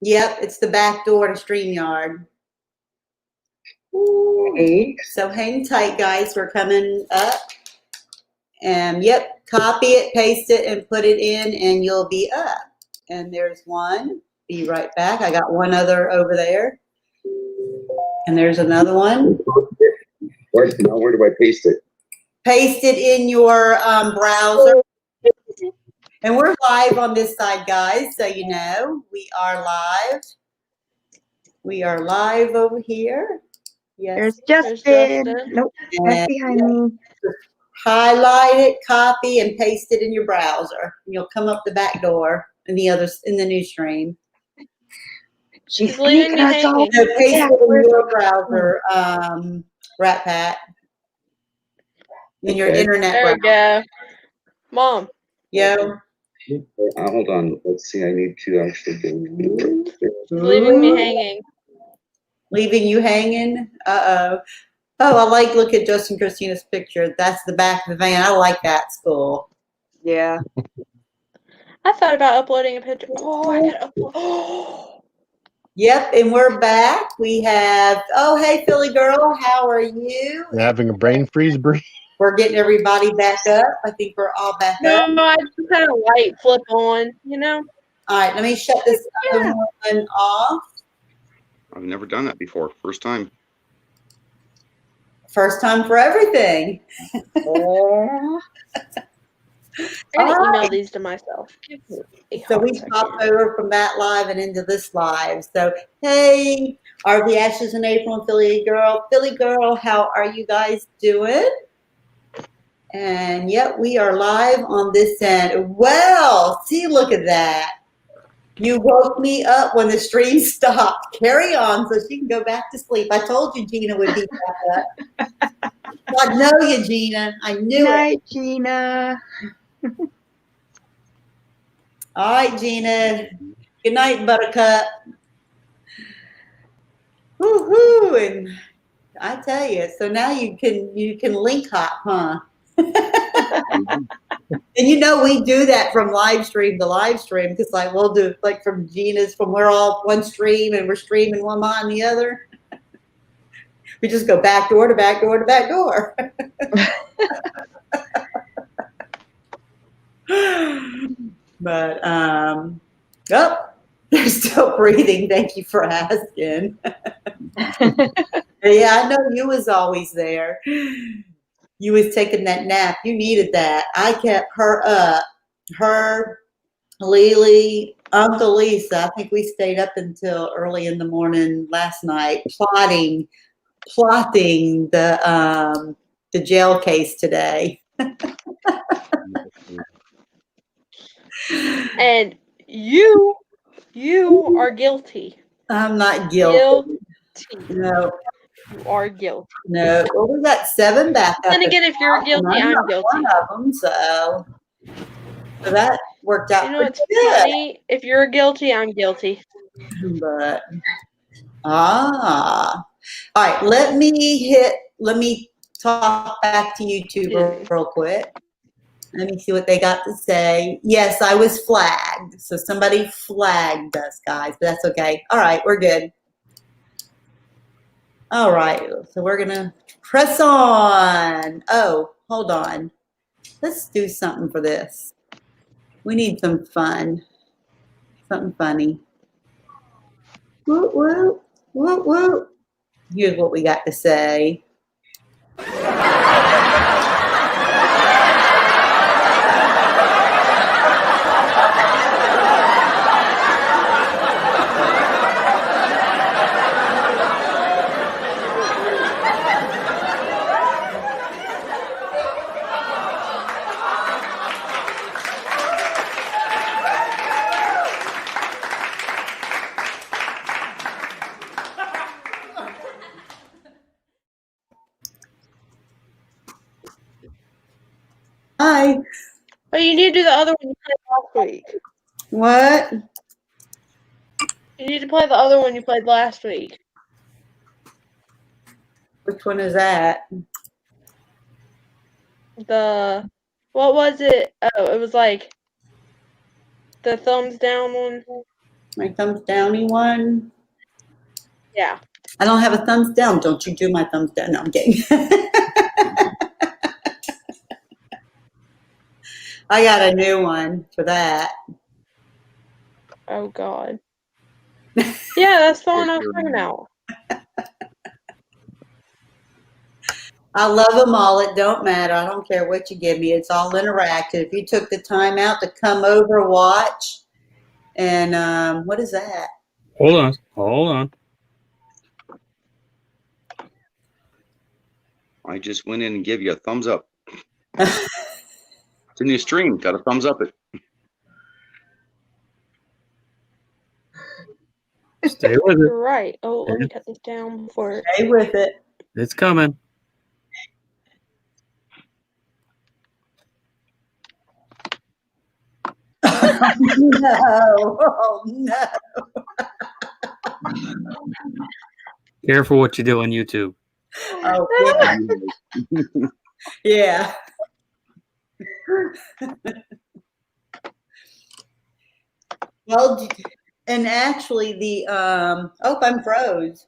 Yep, it's the back door to StreamYard. Okay. So hang tight, guys. We're coming up. And yep, copy it, paste it, and put it in, and you'll be up. And there's one. Be right back. I got one other over there. And there's another one. Where do I paste it? Paste it in your browser. And we're live on this side, guys, so you know. We are live. We are live over here. Yes. There's Justin. Nope, that's behind me. Highlight it, copy, and paste it in your browser. And you'll come up the back door in the new stream. She's leaving me hanging. So paste it in your browser, Rat Pat. In your internet browser. There we go. Mom. Yo. Hold on. Let's see. I need to actually do. Leaving me hanging. Leaving you hanging? Uh-oh. Oh, look at Justin Christina's picture. That's the back of the van. I like that. It's cool. Yeah. I thought about uploading a picture. Oh, I gotta upload. Oh. Yep, and we're back. We have, oh, hey, Philly girl. How are you? You're having a brain freeze, Bree? We're getting everybody back up. I think we're all back up. No, I just had a light flip on, you know? All right, let me shut this other one off. I've never done that before. First time. First time for everything. I'm gonna email these to myself. So we popped over from that live and into this live. So, hey, RV Ashes in April and Philly girl, how are you guys doing? And yep, we are live on this end. Well, see, look at that. You woke me up when the stream stopped. Carry on so she can go back to sleep. I told you Gina would be back up. I know you, Gina. I knew Good night, it. Gina. All right, Gina. Good night, Buttercup. Woo-hoo. And I tell you, so now you can link hop, huh? And you know we do that from live stream to live stream because like we'll do like from Gina's from we're all one stream and we're streaming one on the other. We just go back door to back door to back door. But oh, they're still breathing. Thank you for asking. Yeah, I know you was always there. You was taking that nap. You needed that. I kept her up. Her, Lily, Uncle Lisa. I think we stayed up until early in the morning last night plotting the jail case today. And you are guilty. I'm not guilty. No. You are guilty. No. Well, we got 7 back up. And again, if you're guilty, I'm guilty. One of them, so that worked out. You know what's funny? If you're guilty, I'm guilty. But all right. Let me talk back to YouTube real quick. Let me see what they got to say. Yes, I was flagged. So somebody flagged us, guys, but that's okay. All right, we're good. All right, so we're gonna press on. Oh, hold on. Let's do something for this. We need some fun. Something funny. Woo, woo, woo, woo. Here's what we got to say. Hi. Oh, you need to do the other one you played last week. What? You need to play the other one you played last week. Which one is that? What was it? Oh, it was like the thumbs down one. My thumbs downy one. Yeah. I don't have a thumbs down. Don't you do my thumbs down. No, I'm kidding. I got a new one for that. Oh God. Yeah, that's the one I was talking about. I love them all. It don't matter. I don't care what you give me. It's all interactive. If you took the time out to come over, watch, and what is that? Hold on. I just went in and gave you a thumbs up. It's a new stream. Got a thumbs up it. Stay with it. You're right. Oh, let me cut this down before. Stay with it. It's coming. No. Oh, no. Careful what you do on YouTube. Oh, yeah. Yeah. Well, and actually the, oh, I'm froze.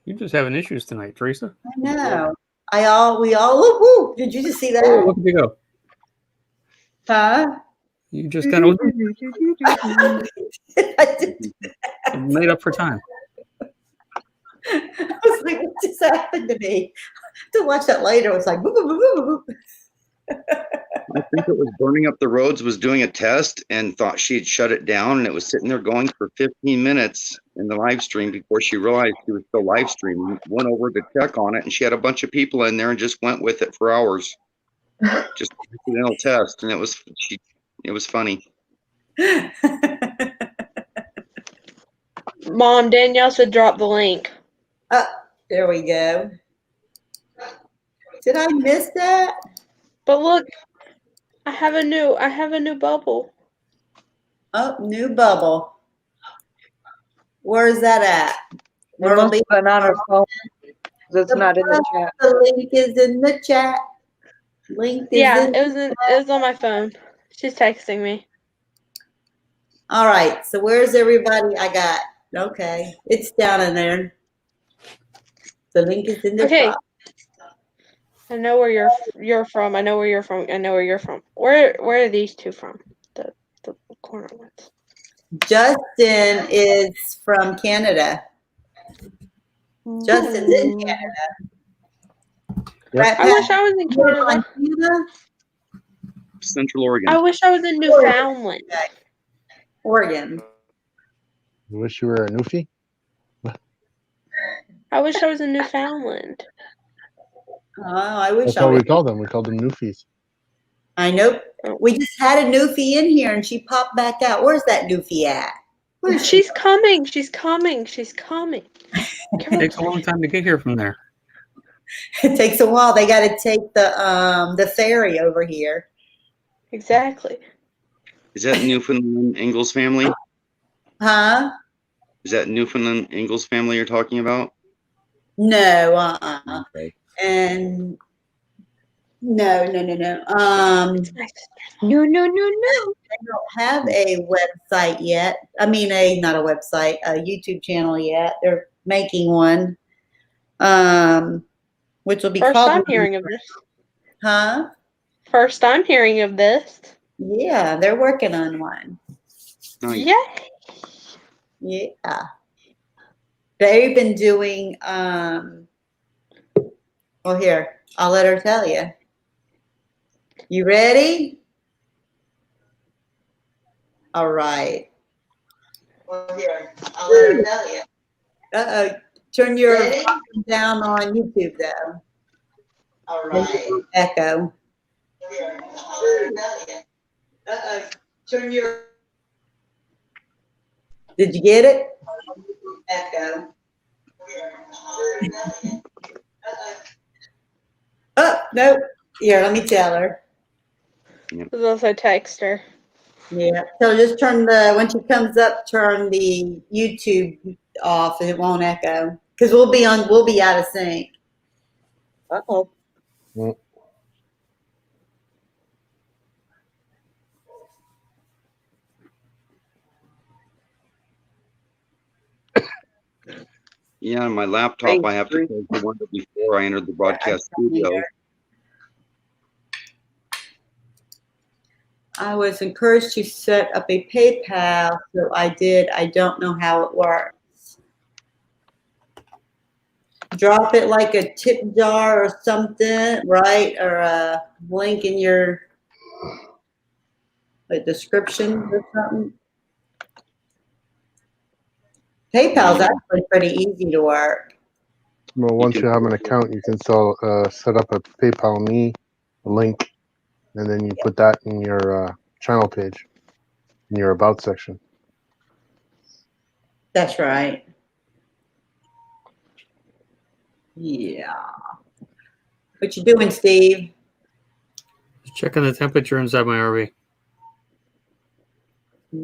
You're just having issues tonight, Teresa. I know. We all, woo, did you just see that? Oh, look at you go. Huh? You just kind of I did. made up for time. I was like, what just happened to me? To watch that later, it was like, boop, boop, boop, boop, boop. I think it was burning up the roads, was doing a test and thought she had shut it down, and it was sitting there going for 15 minutes in the live stream before she realized she was still live streaming. Went over to check on it, and she had a bunch of people in there and just went with it for hours. Just an accidental test, and it was funny. Mom, Danielle said drop the link. There we go. Did I miss that? But look, I have a new bubble. Oh, new bubble. Where's that at? It must have been on her phone. It's not in the chat. The link is in the chat. Link is Yeah, in it was on my phone. She's texting me. All right. So where's everybody? I got. Okay. It's down in there. The link is in the Okay. top. I know where you're from. I know where you're from. I know where you're from. Where are these two from? The corner ones. Justin is from Canada. Justin's in Canada. Yep. I wish I was in Canada. Canada? Central Oregon. I wish I was in Newfoundland. Oregon. You wish you were a Newfie? I wish I was in Newfoundland. Oh, I wish That's I what we was. called them. We called them Newfies. I know. We just had a Newfie in here and she popped back out. Where's that Newfie at? Where's she? She's coming. She's coming. She's coming. It takes a long time to get here from there. It takes a while. They got to take the ferry over here. Exactly. Is that Newfoundland Ingalls family? Huh? Is that Newfoundland Ingalls family you're talking about? No. Okay. And no. No. They don't have a website yet. I mean, not a website, a YouTube channel yet. They're making one, which will be First called. time hearing of this. Huh? First time hearing of this. Yeah, they're working on one. Nice. Yay. Yeah. They've been doing, well, here, I'll let her tell you. You ready? All right. Well, here, I'll let her tell you. Turn your volume down on YouTube, though. All right. Echo. Here, I'll let her tell you. Turn your. Did you get it? Echo. Oh, no. Here, let me tell her. There's also text her. Yeah. So just when she comes up, turn the YouTube off and it won't echo. Because we'll be out of sync. Uh-oh. Yeah, on my laptop, Thanks, I have to Bruce. close the window before I enter the broadcast studio. I was encouraged to set up a PayPal, so I did. I don't know how it works. Drop it like a tip jar or something, right? Or a link in your description or something. PayPal's actually pretty easy to work. Well, once you have an account, you can set up a PayPal Me link, and then you put that in your channel page, in your About section. That's right. Yeah. What you doing, Steve? Just checking the temperature inside my RV.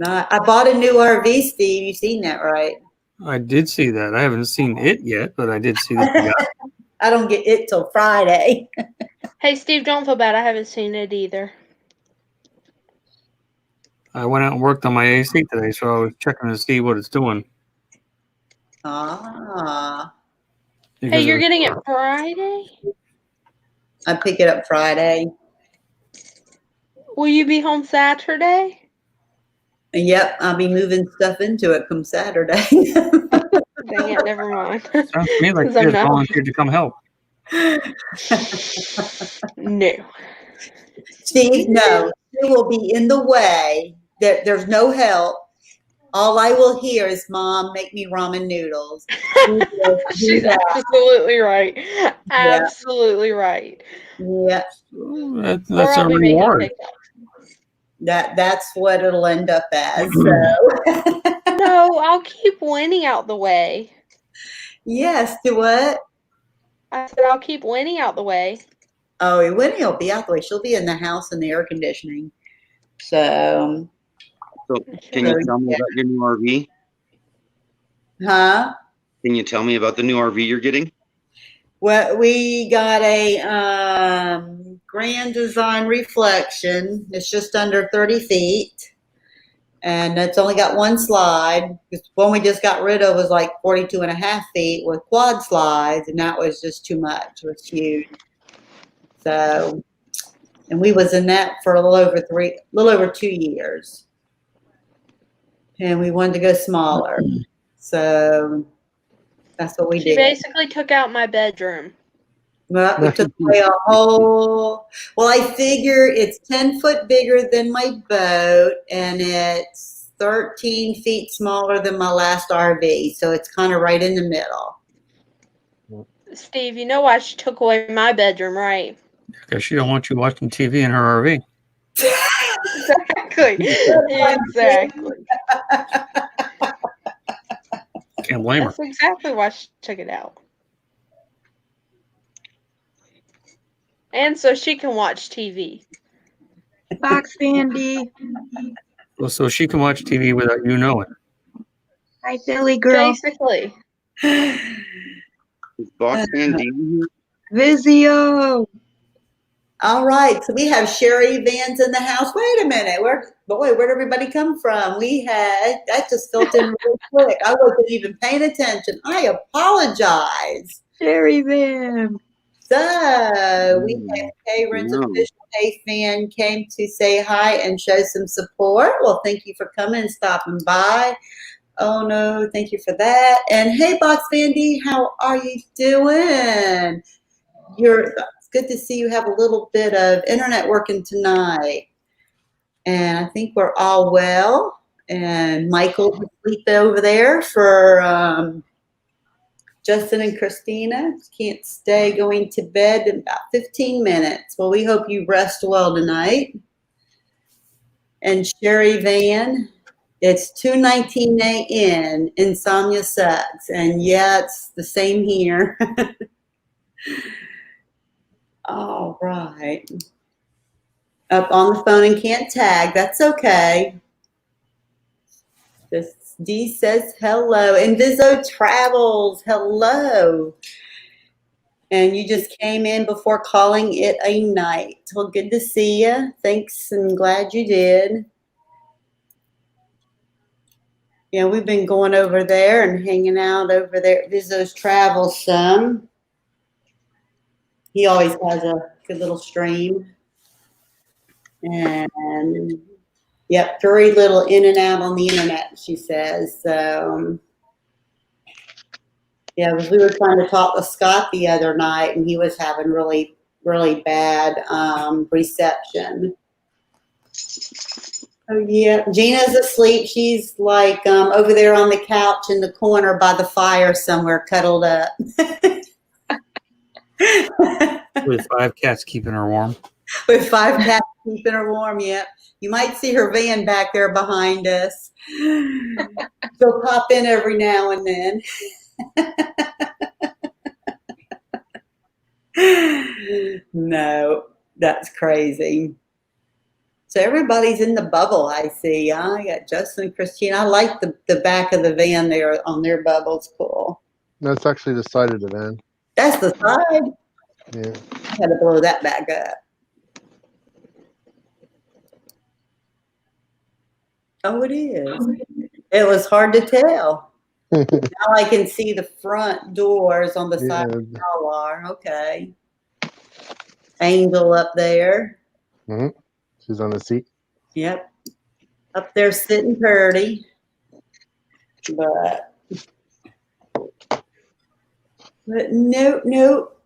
I bought a new RV, Steve. You seen that, right? I did see that. I haven't seen it yet, but I did see that. You got it. I don't get it till Friday. Hey, Steve, don't feel bad. I haven't seen it either. I went out and worked on my AC today, so I was checking to see what it's doing. Ah. Hey, Because you're getting it Friday? I pick it up Friday. Will you be home Saturday? Yep, I'll be moving stuff into it come Saturday. Dang it, never mind. sounds to me like 'Cause you I'm just not- volunteered to come help. No. Steve, no, she will be in the way. There's no help. All I will hear is, Mom, make me ramen noodles. She's absolutely right. Absolutely right. Yeah, That's Or a I'll be making reward. TikToks. that's what it'll end up as. So. No, I'll keep Winnie out the way. Yes, to what? I said I'll keep Winnie out the way. Oh, Winnie will be out the way. She'll be in the house in the air conditioning. So, So can you tell me about your new RV? huh? Can you tell me about the new RV you're getting? Well, we got a Grand Design Reflection. It's just under 30 feet. And it's only got one slide. The one we just got rid of was like 42 and a half feet with quad slides, and that was just too much. It was huge. So, and we was in that for a little over 2 years. And we wanted to go smaller. So that's what we She did. basically took out my bedroom. Well, we took away a whole. Well, I figure it's 10 foot bigger than my boat, and it's 13 feet smaller than my last RV. So it's kind of right in the middle. Steve, you know why she took away my bedroom, right? Because she don't want you watching TV in her RV. Exactly. Exactly. Can't blame her. That's exactly why she took it out. And so she can watch TV. Box Sandy. Well, so she can watch TV without you knowing. Hi, Philly girl. Basically. Is Box Andy here? Vizio. All right, so we have Sherry Vans in the house. Wait a minute, where'd everybody come from? That just filled in real quick. I wasn't even paying attention. I apologize. Sherry Van. So we have Karen's official Hey fan came to say hi and show some support. Well, thank you for coming and stopping by. Oh no, thank you for that. And hey, Box Vandy, how are you doing? It's good to see you have a little bit of internet working tonight. And I think we're all well. And Michael's asleep over there for Justin and Christina. Can't stay, going to bed in about 15 minutes. Well, we hope you rest well tonight. And Sherry Van, it's 2:19 a.m. Insomnia sucks. And yeah, it's the same here. All right. Up on the phone and can't tag. That's okay. This D says hello. Inviso Travels, hello. And you just came in before calling it a night. Well, good to see you. Thanks, and glad you did. Yeah, we've been going over there and hanging out over there. Vizzo's travels some. He always has a good little stream. And yep, very little in and out on the internet, she says. So yeah, we were trying to talk with Scott the other night, and he was having really, really bad reception. Oh yeah, Gina's asleep. She's like over there on the couch in the corner by the fire somewhere, cuddled up. With 5 cats keeping her warm. With 5 cats keeping her warm. Yep. You might see her van back there behind us. She'll pop in every now and then. No, that's crazy. So everybody's in the bubble, I see. I got Justin and Christine. I like the back of the van there on their bubbles. Cool. That's actually the side of the van. That's the side. Yeah. I had to blow that back up. Oh, it is. It was hard to tell. Now I can see the front doors on the side Yeah. of the car. Okay. Angel up there. Hmm. She's on the seat. Yep. Up there sitting pretty. But nope.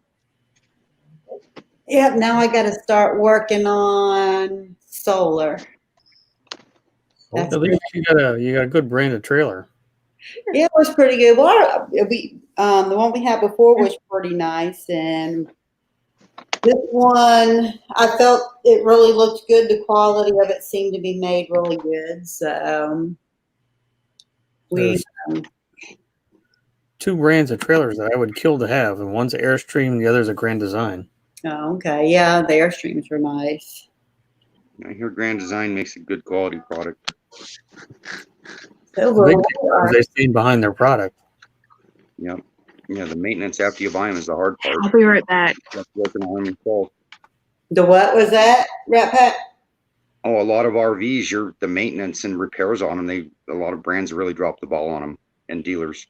Yep, now I got to start working on solar. That's At least you got a good branded trailer. Yeah, it was pretty good. Well, the one we had before was pretty nice, and this one, I felt it really looked good. The quality of it seemed to be made really good. So we, There's 2 brands of trailers that I would kill to have, and one's Airstream, and the other's a Grand Design. oh, okay, yeah, the Airstreams were nice. I hear Grand Design makes a good quality product. They stand behind their product. Yep. Yeah, the maintenance after you buy them is the hard part. I'll be right back. You have to work on them yourself. The what was that, Rat Pack? Oh, a lot of RVs, the maintenance and repairs on them, a lot of brands really drop the ball on them, and dealers.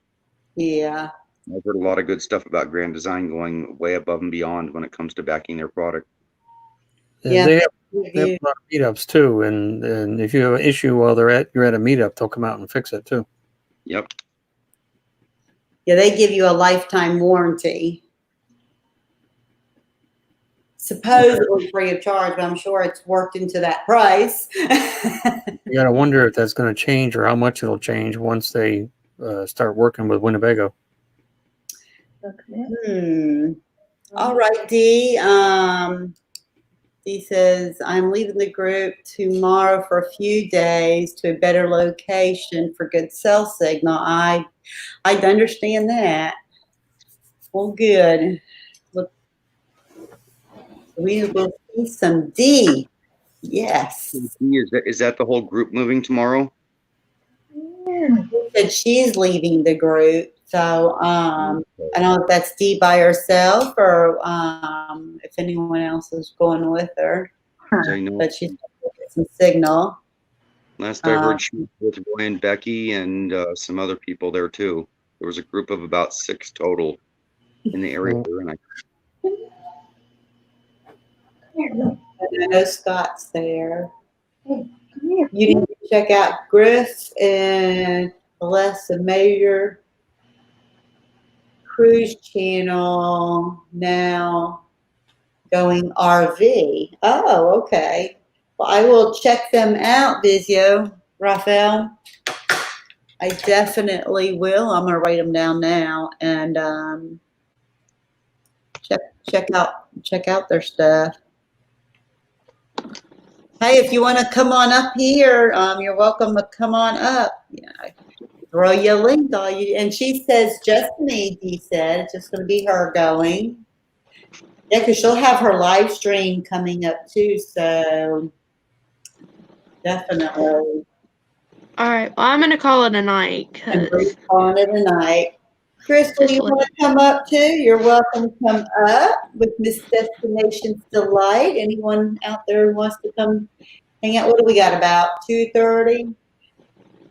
Yeah. I've heard a lot of good stuff about Grand Design going way above and beyond when it comes to backing their product. Yeah. They have a lot of meetups too, and if you have an issue while you're at a meetup, they'll come out and fix it too. Yep. Yeah, they give you a lifetime warranty. Supposedly free of charge, but I'm sure it's worked into that price. You got to wonder if that's going to change or how much it'll change once they start working with Winnebago. All right, Dee. Dee says, I'm leaving the group tomorrow for a few days to a better location for good cell signal. I understand that. Well, good. Look, we will see some D. Yes. Is that the whole group moving tomorrow? She said she's leaving the group. So I don't know if that's Dee by herself or if anyone else is going with her. I know. But she's going to get some signal. Last I heard, she was with Roy and Becky and some other people there too. There was a group of about 6 total in the area we're in. And I know Scott's there. You need to check out Griff and Alessa Major Cruise Channel now going RV. Oh, okay. Well, I will check them out, Vizio, Raphael. I definitely will. I'm gonna write them down now and check out their stuff. Hey, if you want to come on up here, you're welcome to come on up. Yeah, throw you a link. And she says, just me, Dee said. It's just going to be her going. Yeah, because she'll have her live stream coming up too. So definitely. All right. Well, I'm gonna call it a night. And we're calling it a night. Crystal, you want to come up too? You're welcome to come up with Miss Destination's Delight. Anyone out there who wants to come hang out? What do we got, about 2:30?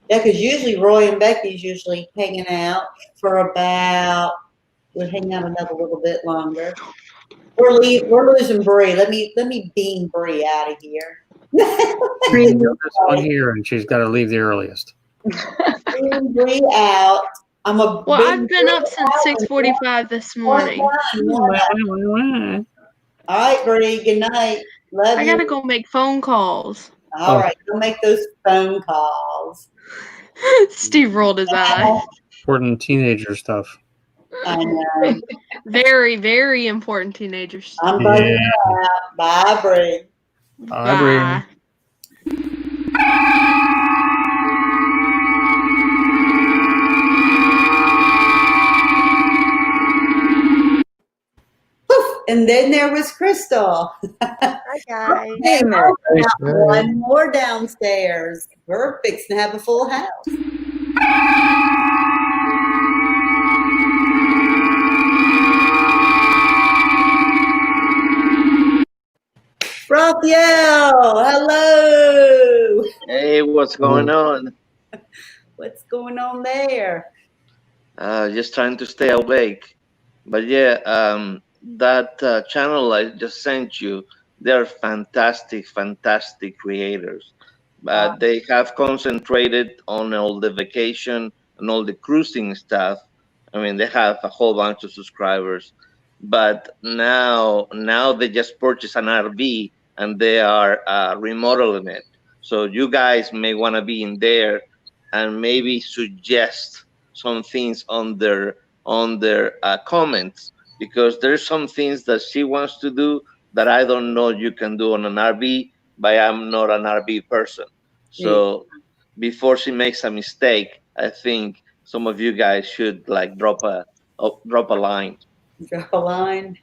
Yeah, because usually Roy and Becky's usually hanging out for about, we'll hang out another little bit longer. We're losing Bree. Let me beam Bree out of here. She's the oldest one here, and she's got to leave the earliest. Beam Bree out. I'm a Well, big I've been up since 6:45 this morning. All right, Bree. Good night. Love I you. gotta go make phone calls. All right, go make those phone calls. Steve rolled his eyes. Important teenager stuff. I know. Very, very important teenagers. I'm buzzing her out. Bye, Bree. Bye, Bree. Poof, and then there was Crystal. Hi, guys. Wait a minute. One more downstairs. We're fixing to have a full house. Raphael, hello. Hey, what's going on? What's going on there? Just trying to stay awake. But yeah, that channel I just sent you, they're fantastic, fantastic creators. But they have concentrated on all the vacation and all the cruising stuff. I mean, they have a whole bunch of subscribers. But now they just purchased an RV and they are remodeling it. So you guys may want to be in there and maybe suggest some things on their comments, because there's some things that she wants to do that I don't know you can do on an RV, but I'm not an RV person. So before she makes a mistake, I think some of you guys should like drop a line. Drop a line.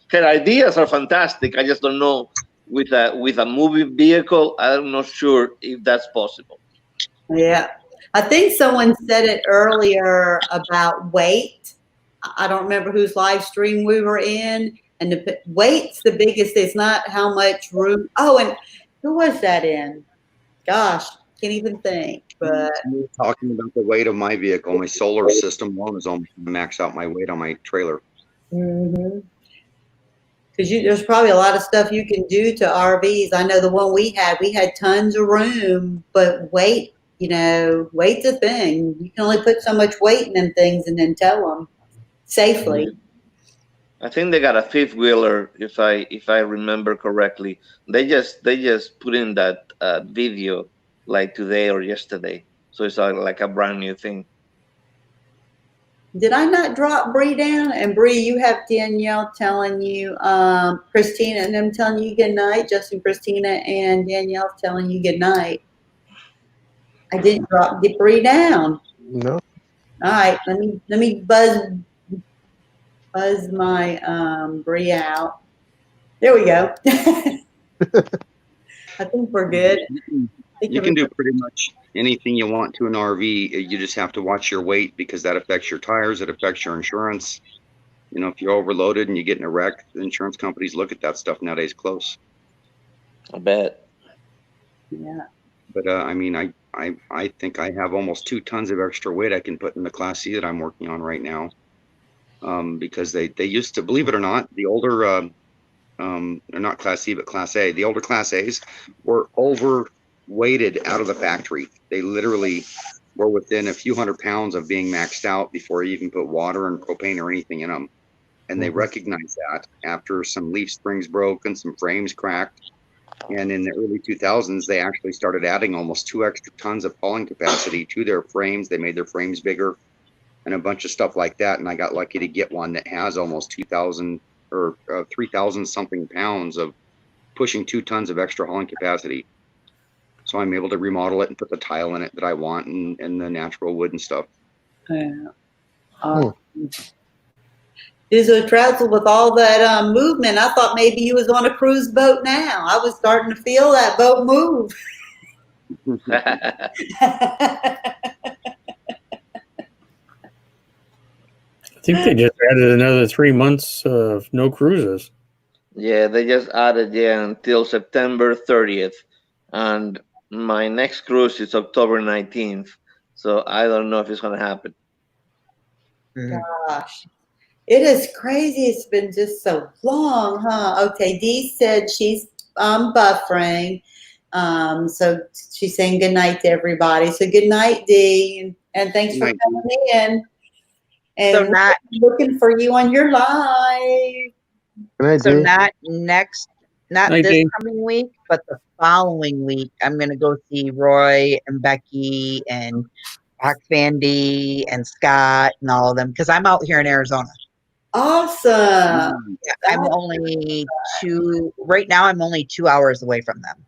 Her ideas are fantastic. I just don't know with a moving vehicle. I'm not sure if that's possible. Yeah, I think someone said it earlier about weight. I don't remember whose live stream we were in, and the weight's the biggest. It's not how much room. Oh, and who was that in? Gosh, can't even think. But Talking about the weight of my vehicle, my solar system alone is almost max out my weight on my trailer. Because there's probably a lot of stuff you can do to RVs. I know the one we had tons of room, but weight, weight's a thing. You can only put so much weight in them things and then tow them safely. I think they got a fifth wheeler, if I remember correctly. They just put in that video like today or yesterday, so it's like a brand new thing. Did I not drop Bree down? And Bree, you have Danielle telling you, Christina and them telling you good night. Justin, Christina, and Danielle telling you good night. I didn't drop Bree down. No. All right, let me buzz my Bree out. There we go. I think we're good. You can do pretty much anything you want to an RV. You just have to watch your weight, because that affects your tires. It affects your insurance. If you're overloaded and you get in a wreck, the insurance companies look at that stuff nowadays close. I bet. Yeah. But I think I have almost 2 tons of extra weight I can put in the Class C that I'm working on right now. Because they used to, believe it or not, the older, not Class C, but Class A, the older Class A's were overweighted out of the factory. They literally were within a few hundred pounds of being maxed out before you even put water and propane or anything in them. And they recognized that after some leaf springs broke and some frames cracked. And in the early 2000s, they actually started adding almost 2 extra tons of hauling capacity to their frames. They made their frames bigger and a bunch of stuff like that. And I got lucky to get one that has almost 2,000 or 3,000 something pounds of pushing 2 tons of extra hauling capacity. So I'm able to remodel it and put the tile in it that I want, and the natural wood and stuff. Yeah. Is a travel with all that movement? I thought maybe you was on a cruise boat now. I was starting to feel that boat move. I think they just added another 3 months of no cruises. Yeah, they just added until September 30th. and my next cruise is October 19th. So I don't know if it's gonna happen. Gosh, it is crazy. It's been just so long, huh? Okay, Dee said she's buffering. So she's saying good night to everybody. So good night, Dee, and thanks Good for night, coming in. So And not looking for you on your live. Good night, so Dee. not Night, this Dee. coming week, but the following week, I'm gonna go see Roy and Becky and Rock Vandy and Scott and all of them because I'm out here in Arizona. Awesome. Yeah, I'm only right now. I'm only 2 hours away from them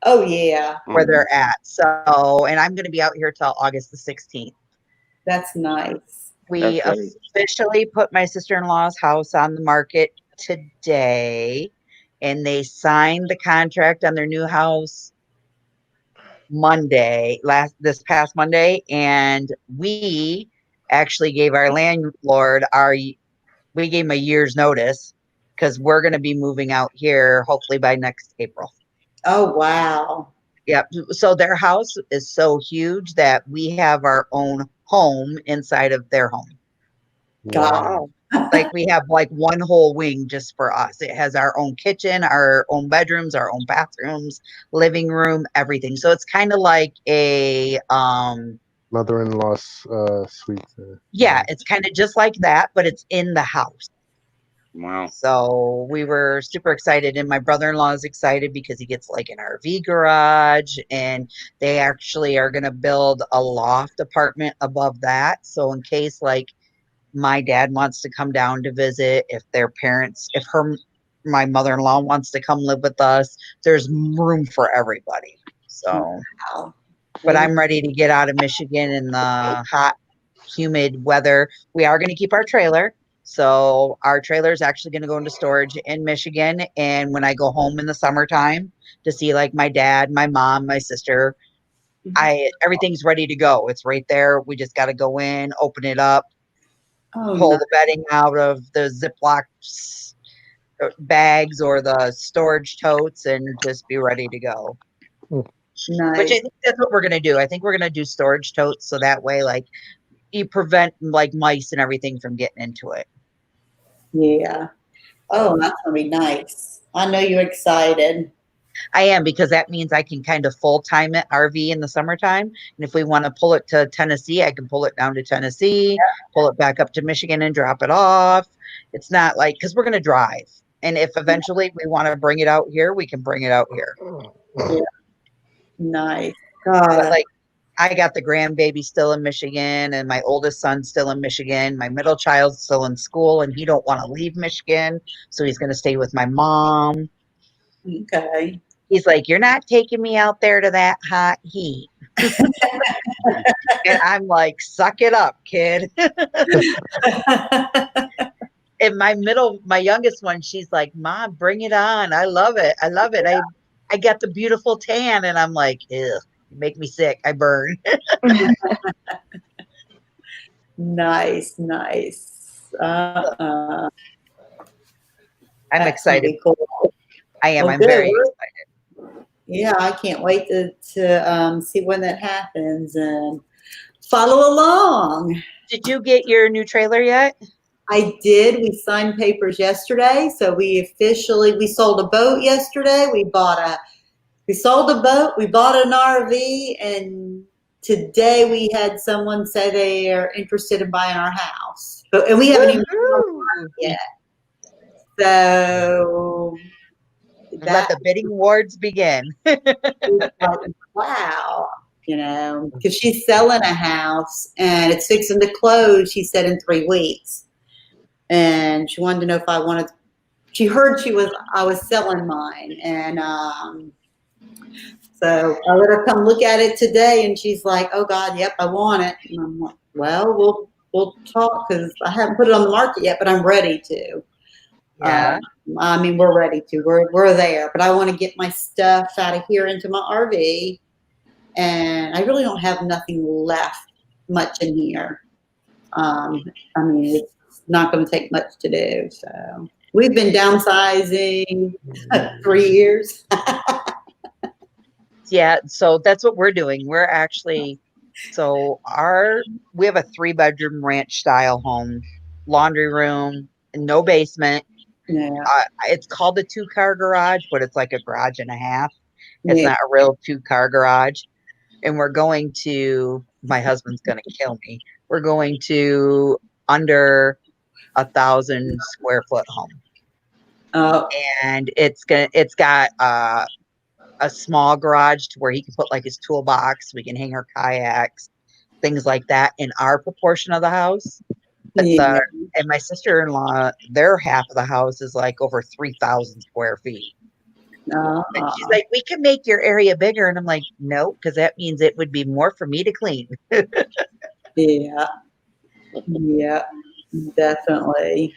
Oh yeah, where they're at. So, and I'm going to be out here till August the 16th. that's nice. We That's right. officially put my sister-in-law's house on the market today, and they signed the contract on their new house this past Monday, and we actually gave our landlord we gave him a year's notice because we're going to be moving out here hopefully by next April. Oh wow. Yep. So their house is so huge that we have our own home inside of their home. God. Like we have like one whole wing just for us. It has our own kitchen, our own bedrooms, our own bathrooms, living room, everything. So it's kind of like a Mother-in-law's suite. yeah, it's kind of just like that, but it's in the house. Wow. So we were super excited, and my brother-in-law is excited because he gets like an RV garage, and they actually are going to build a loft apartment above that. So in case like my dad wants to come down to visit, if my mother-in-law wants to come live with us, there's room for everybody. So, Wow. but I'm ready to get out of Michigan in the hot, humid weather. We are going to keep our trailer. So our trailer is actually going to go into storage in Michigan. And when I go home in the summertime to see like my dad, my mom, my sister, everything's ready to go. It's right there. We just got to go in, open it up, Oh, pull nice. the bedding out of the Ziploc bags or the storage totes and just be ready to go. Nice. Which I think that's what we're going to do. I think we're going to do storage totes so that way like you prevent like mice and everything from getting into it. Yeah. Oh, that's gonna be nice. I know you're excited. I am, because that means I can kind of full-time it RV in the summertime. And if we want to pull it to Tennessee, I can pull it down to Tennessee, pull it back up to Michigan and drop it off. It's not like, because we're going to drive. And if eventually we want to bring it out here, we can bring it out here. Yeah. Nice. But God. like, I got the grandbaby still in Michigan, and my oldest son's still in Michigan. My middle child's still in school, and he don't want to leave Michigan, so he's going to stay with my mom. Okay. He's like, you're not taking me out there to that hot heat. And I'm like, suck it up, kid. And my youngest one, she's like, Mom, bring it on. I love it. I love it. I get the beautiful tan. And I'm like, ew, you make me sick. I burn. Nice, nice. I'm That's excited. gonna be cool. I am. Well, I'm very good. excited. Yeah, I can't wait to see when that happens and follow along. Did you get your new trailer yet? I did. We signed papers yesterday, so we sold a boat yesterday. We sold a boat. We bought an RV, and today we had someone say they are interested in buying our house, and we haven't even yet. So Let the bidding wars begin. wow, because she's selling a house and it's fixing to close, she said, in 3 weeks. And she wanted to know if she heard I was selling mine. And so I let her come look at it today, and she's like, oh God, yep, I want it. And I'm like, well, we'll talk, because I haven't put it on the market yet, but I'm ready to. Yeah. I mean, we're ready to. We're there, but I want to get my stuff out of here into my RV, and I really don't have nothing left much in here. I mean, it's not going to take much to do. So we've been downsizing 3 years. Yeah, so that's what we're doing. We're actually we have a 3-bedroom ranch style home, laundry room, no basement. Yeah. It's called a 2-car garage, but it's like a garage and a half. It's Yeah. not a real 2-car garage. And my husband's going to kill me. We're going to under 1,000 square foot home. Oh, And it's got a small garage to where he can put like his toolbox. We can hang our kayaks, things like that in our proportion of the house. But yeah. and my sister-in-law, their half of the house is like over 3,000 square feet. And she's like, we can make your area bigger. And I'm like, no, because that means it would be more for me to clean. Yeah. Yeah. Definitely.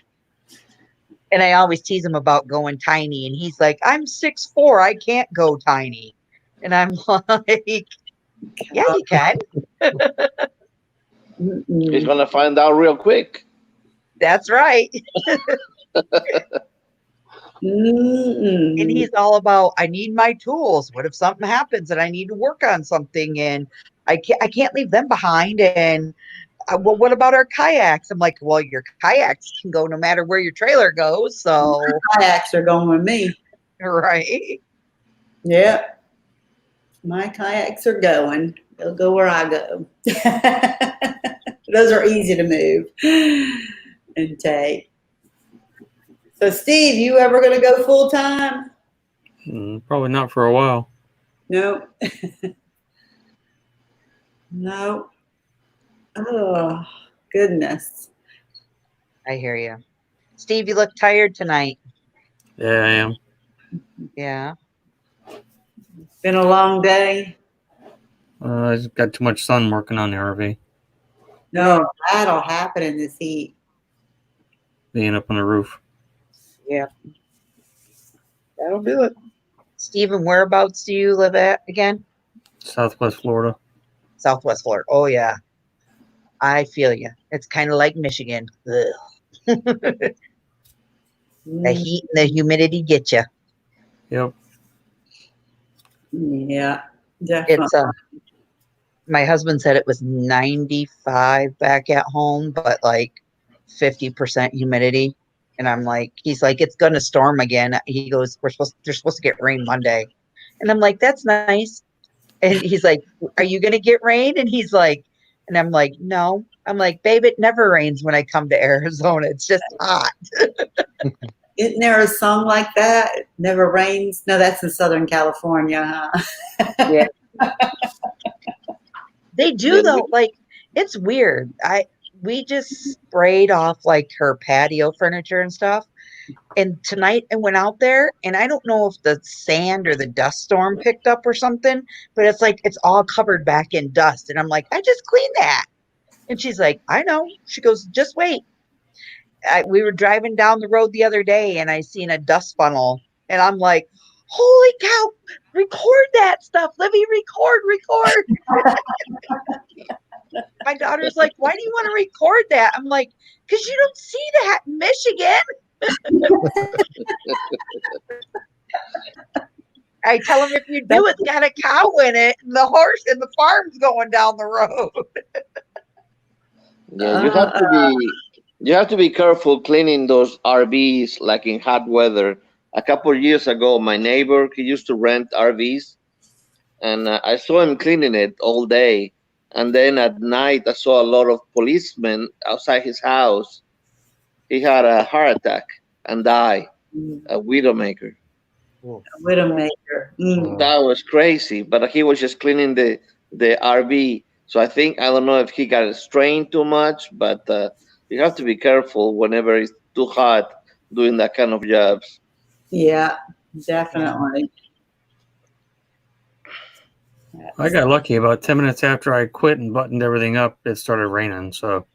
And I always tease him about going tiny. And he's like, I'm 6'4". I can't go tiny. And I'm like, yeah, you can. He's gonna find out real quick. That's right. And he's all about, I need my tools. What if something happens and I need to work on something and I can't leave them behind? And well, what about our kayaks? I'm like, well, your kayaks can go no matter where your trailer goes. So Kayaks are going with me. right. Yeah. My kayaks are going. They'll go where I go. Those are easy to move and take. So, Steve, you ever going to go full time? Probably not for a while. No. No. Oh, goodness. I hear you. Steve, you look tired tonight. Yeah, I am. Yeah. Been a long day. I just got too much sun working on the RV, No, that'll happen in this heat. being up on the roof. Yeah. That'll do it. Steven, whereabouts do you live at again? Southwest Florida. Southwest Florida. Oh, yeah. I feel you. It's kind of like Michigan. The heat and the humidity get you. Yep. Yeah, definitely. It's my husband said it was 95 back at home, but like 50% humidity. And I'm like, he's like, it's gonna storm again. He goes, they're supposed to get rain Monday. And I'm like, that's nice. And he's like, are you gonna get rain? And he's like, and I'm like, no. I'm like, babe, it never rains when I come to Arizona. It's just hot. Isn't there a song like that? It never rains. No, that's in Southern California, huh? Yeah. They do though. Like, it's weird. We just sprayed off like her patio furniture and stuff. And tonight I went out there and I don't know if the sand or the dust storm picked up or something, but it's like it's all covered back in dust. And I'm like, I just cleaned that. And she's like, I know. She goes, just wait. We were driving down the road the other day and I seen a dust funnel and I'm like, holy cow, record that stuff. Let me record. My daughter's like, why do you want to record that? I'm like, because you don't see that in Michigan. I tell him if you do, it's got a cow in it and the horse and the farm's going down the road. Yeah, you have to be careful cleaning those RVs like in hot weather. A couple of years ago, my neighbor, he used to rent RVs, and I saw him cleaning it all day. And then at night, I saw a lot of policemen outside his house. He had a heart attack and died, a widowmaker. Widowmaker. That was crazy, but he was just cleaning the RV. So I don't know if he got strained too much, but you have to be careful whenever it's too hot doing that kind of jobs. Yeah, definitely. I got lucky. About 10 minutes after I quit and buttoned everything up, it started raining. So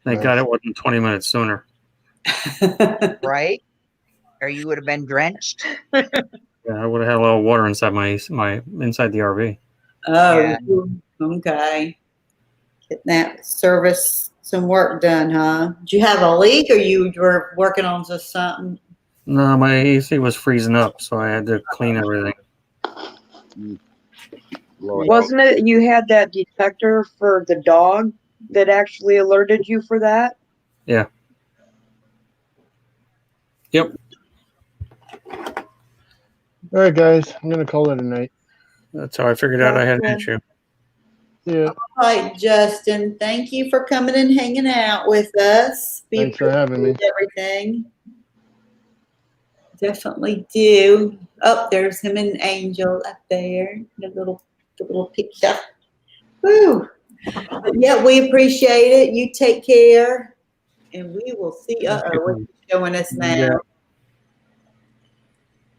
thank God it wasn't 20 minutes sooner. Right? Or you would have been drenched. Yeah, I would have had a little water inside my inside the RV. Oh, Yeah. Okay. Getting that service, some work done, huh? Did you have a leak or you were working on just something? No, my AC was freezing up, so I had to clean everything. blow it out. Wasn't it you had that detector for the dog that actually alerted you for that? Yeah. Yep. All right, guys, I'm gonna call it a night. That's how I figured out I had an issue. Yeah, All right, Justin, thank you for coming and hanging out with us. We thanks for having me. appreciate everything. Definitely do. Oh, there's him and Angel up there. The little picture. Woo. But yeah, we appreciate it. You take care. And we will see. Uh-oh, what's it showing us now? Yeah.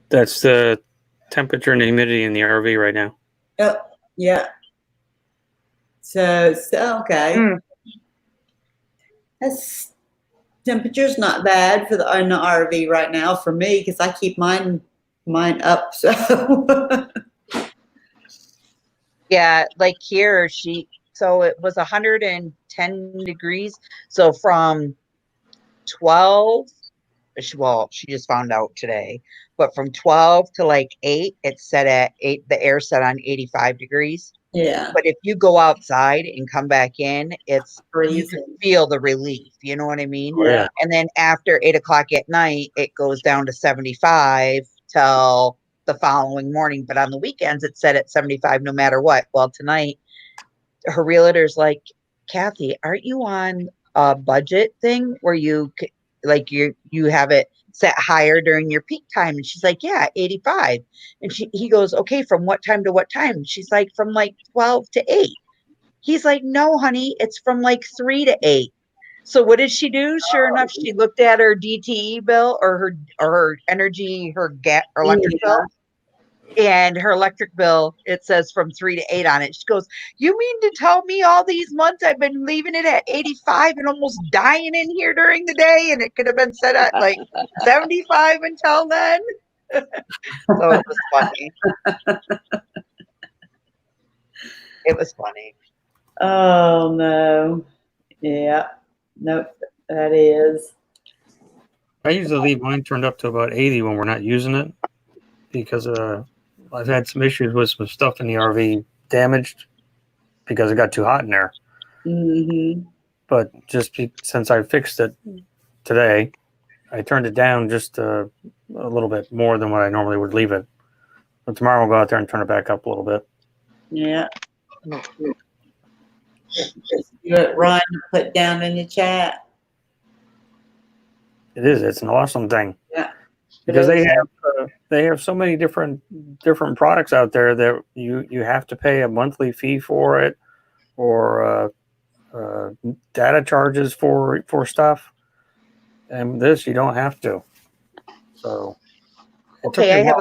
That's the temperature and humidity in the RV right now. Oh, yeah. So okay. That's temperature's not bad for in the RV right now for me because I keep mine up. So Yeah, like here, so it was 110 degrees. So from 12, she just found out today, but from 12 to like 8, it's set at 8, the air set on 85 degrees. yeah, But if you go outside and come back in, you can freezing. feel the relief. You know what I mean? Oh, yeah. And then after 8 o'clock at night, it goes down to 75 till the following morning. But on the weekends, it's set at 75 no matter what. Well, tonight, her realtor's like, Kathy, aren't you on a budget thing where you have it set higher during your peak time? And she's like, yeah, 85. And he goes, okay, from what time to what time? She's like, from like 12 to 8. He's like, no, honey, it's from like 3 to 8. So what did she do? Sure enough, she looked at her DTE bill or her energy, her electric bill. And her electric bill, it says from 3 to 8 on it. She goes, you mean to tell me all these months I've been leaving it at 85 and almost dying in here during the day, and it could have been set at like 75 until then? So it was funny. It was funny. Oh no. Yeah. Nope. That is. I usually leave mine turned up to about 80 when we're not using it because I've had some issues with some stuff in the RV damaged because it got too hot in there. Mm-hmm. But since I fixed it today, I turned it down just a little bit more than what I normally would leave it. But tomorrow we'll go out there and turn it back up a little bit. Yeah. Just do it, Ryan, put down in the chat. It is. It's an awesome thing. Yeah. Because they have so many different products out there that you have to pay a monthly fee for it, or data charges for stuff. And this you don't have to. So Okay,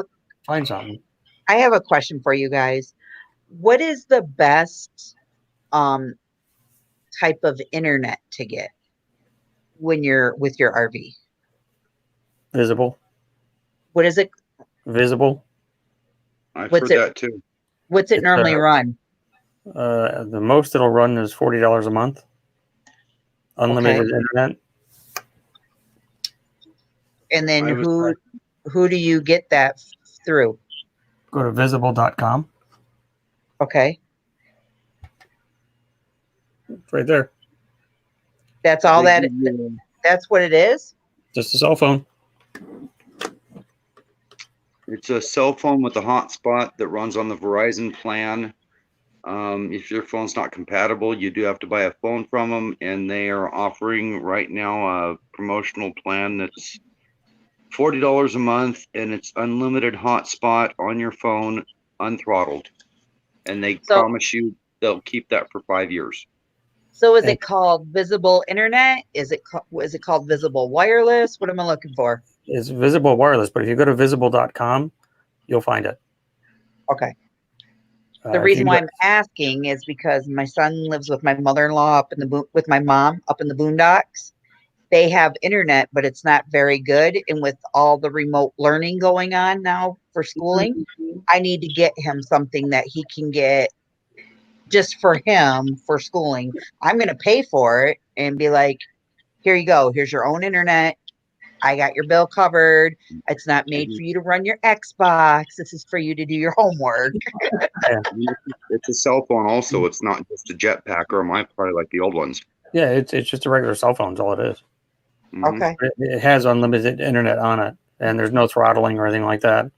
find something. I have a question for you guys. What is the best type of internet to get when you're with your RV? Visible. What is it? Visible. I've heard that too. What's it normally run? The most it'll run is $40 a month. Unlimited internet. And then who do you get that through? Go to visible.com. Okay. It's right there. That's all that's what it is? Just a cell phone. It's a cell phone with a hotspot that runs on the Verizon plan. If your phone's not compatible, you do have to buy a phone from them, and they are offering right now a promotional plan that's $40 a month, and it's unlimited hotspot on your phone, unthrottled, and they promise you they'll keep that for 5 years. So is it called Visible Internet? Is it called Visible Wireless? What am I looking for? It's Visible Wireless, but if you go to visible.com, you'll find it. Okay. The reason why I'm asking is because my son lives with my mother-in-law with my mom up in the boondocks. They have internet, but it's not very good. And with all the remote learning going on now for schooling, I need to get him something that he can get just for him for schooling. I'm going to pay for it and be like, here you go. Here's your own internet. I got your bill covered. It's not made for you to run your Xbox. This is for you to do your homework. It's a cell phone also. It's not just a jetpack or probably like the old ones. Yeah, it's just a regular cell phone. Is all it is. Mhm. Okay. It has unlimited internet on it, and there's no throttling or anything like that.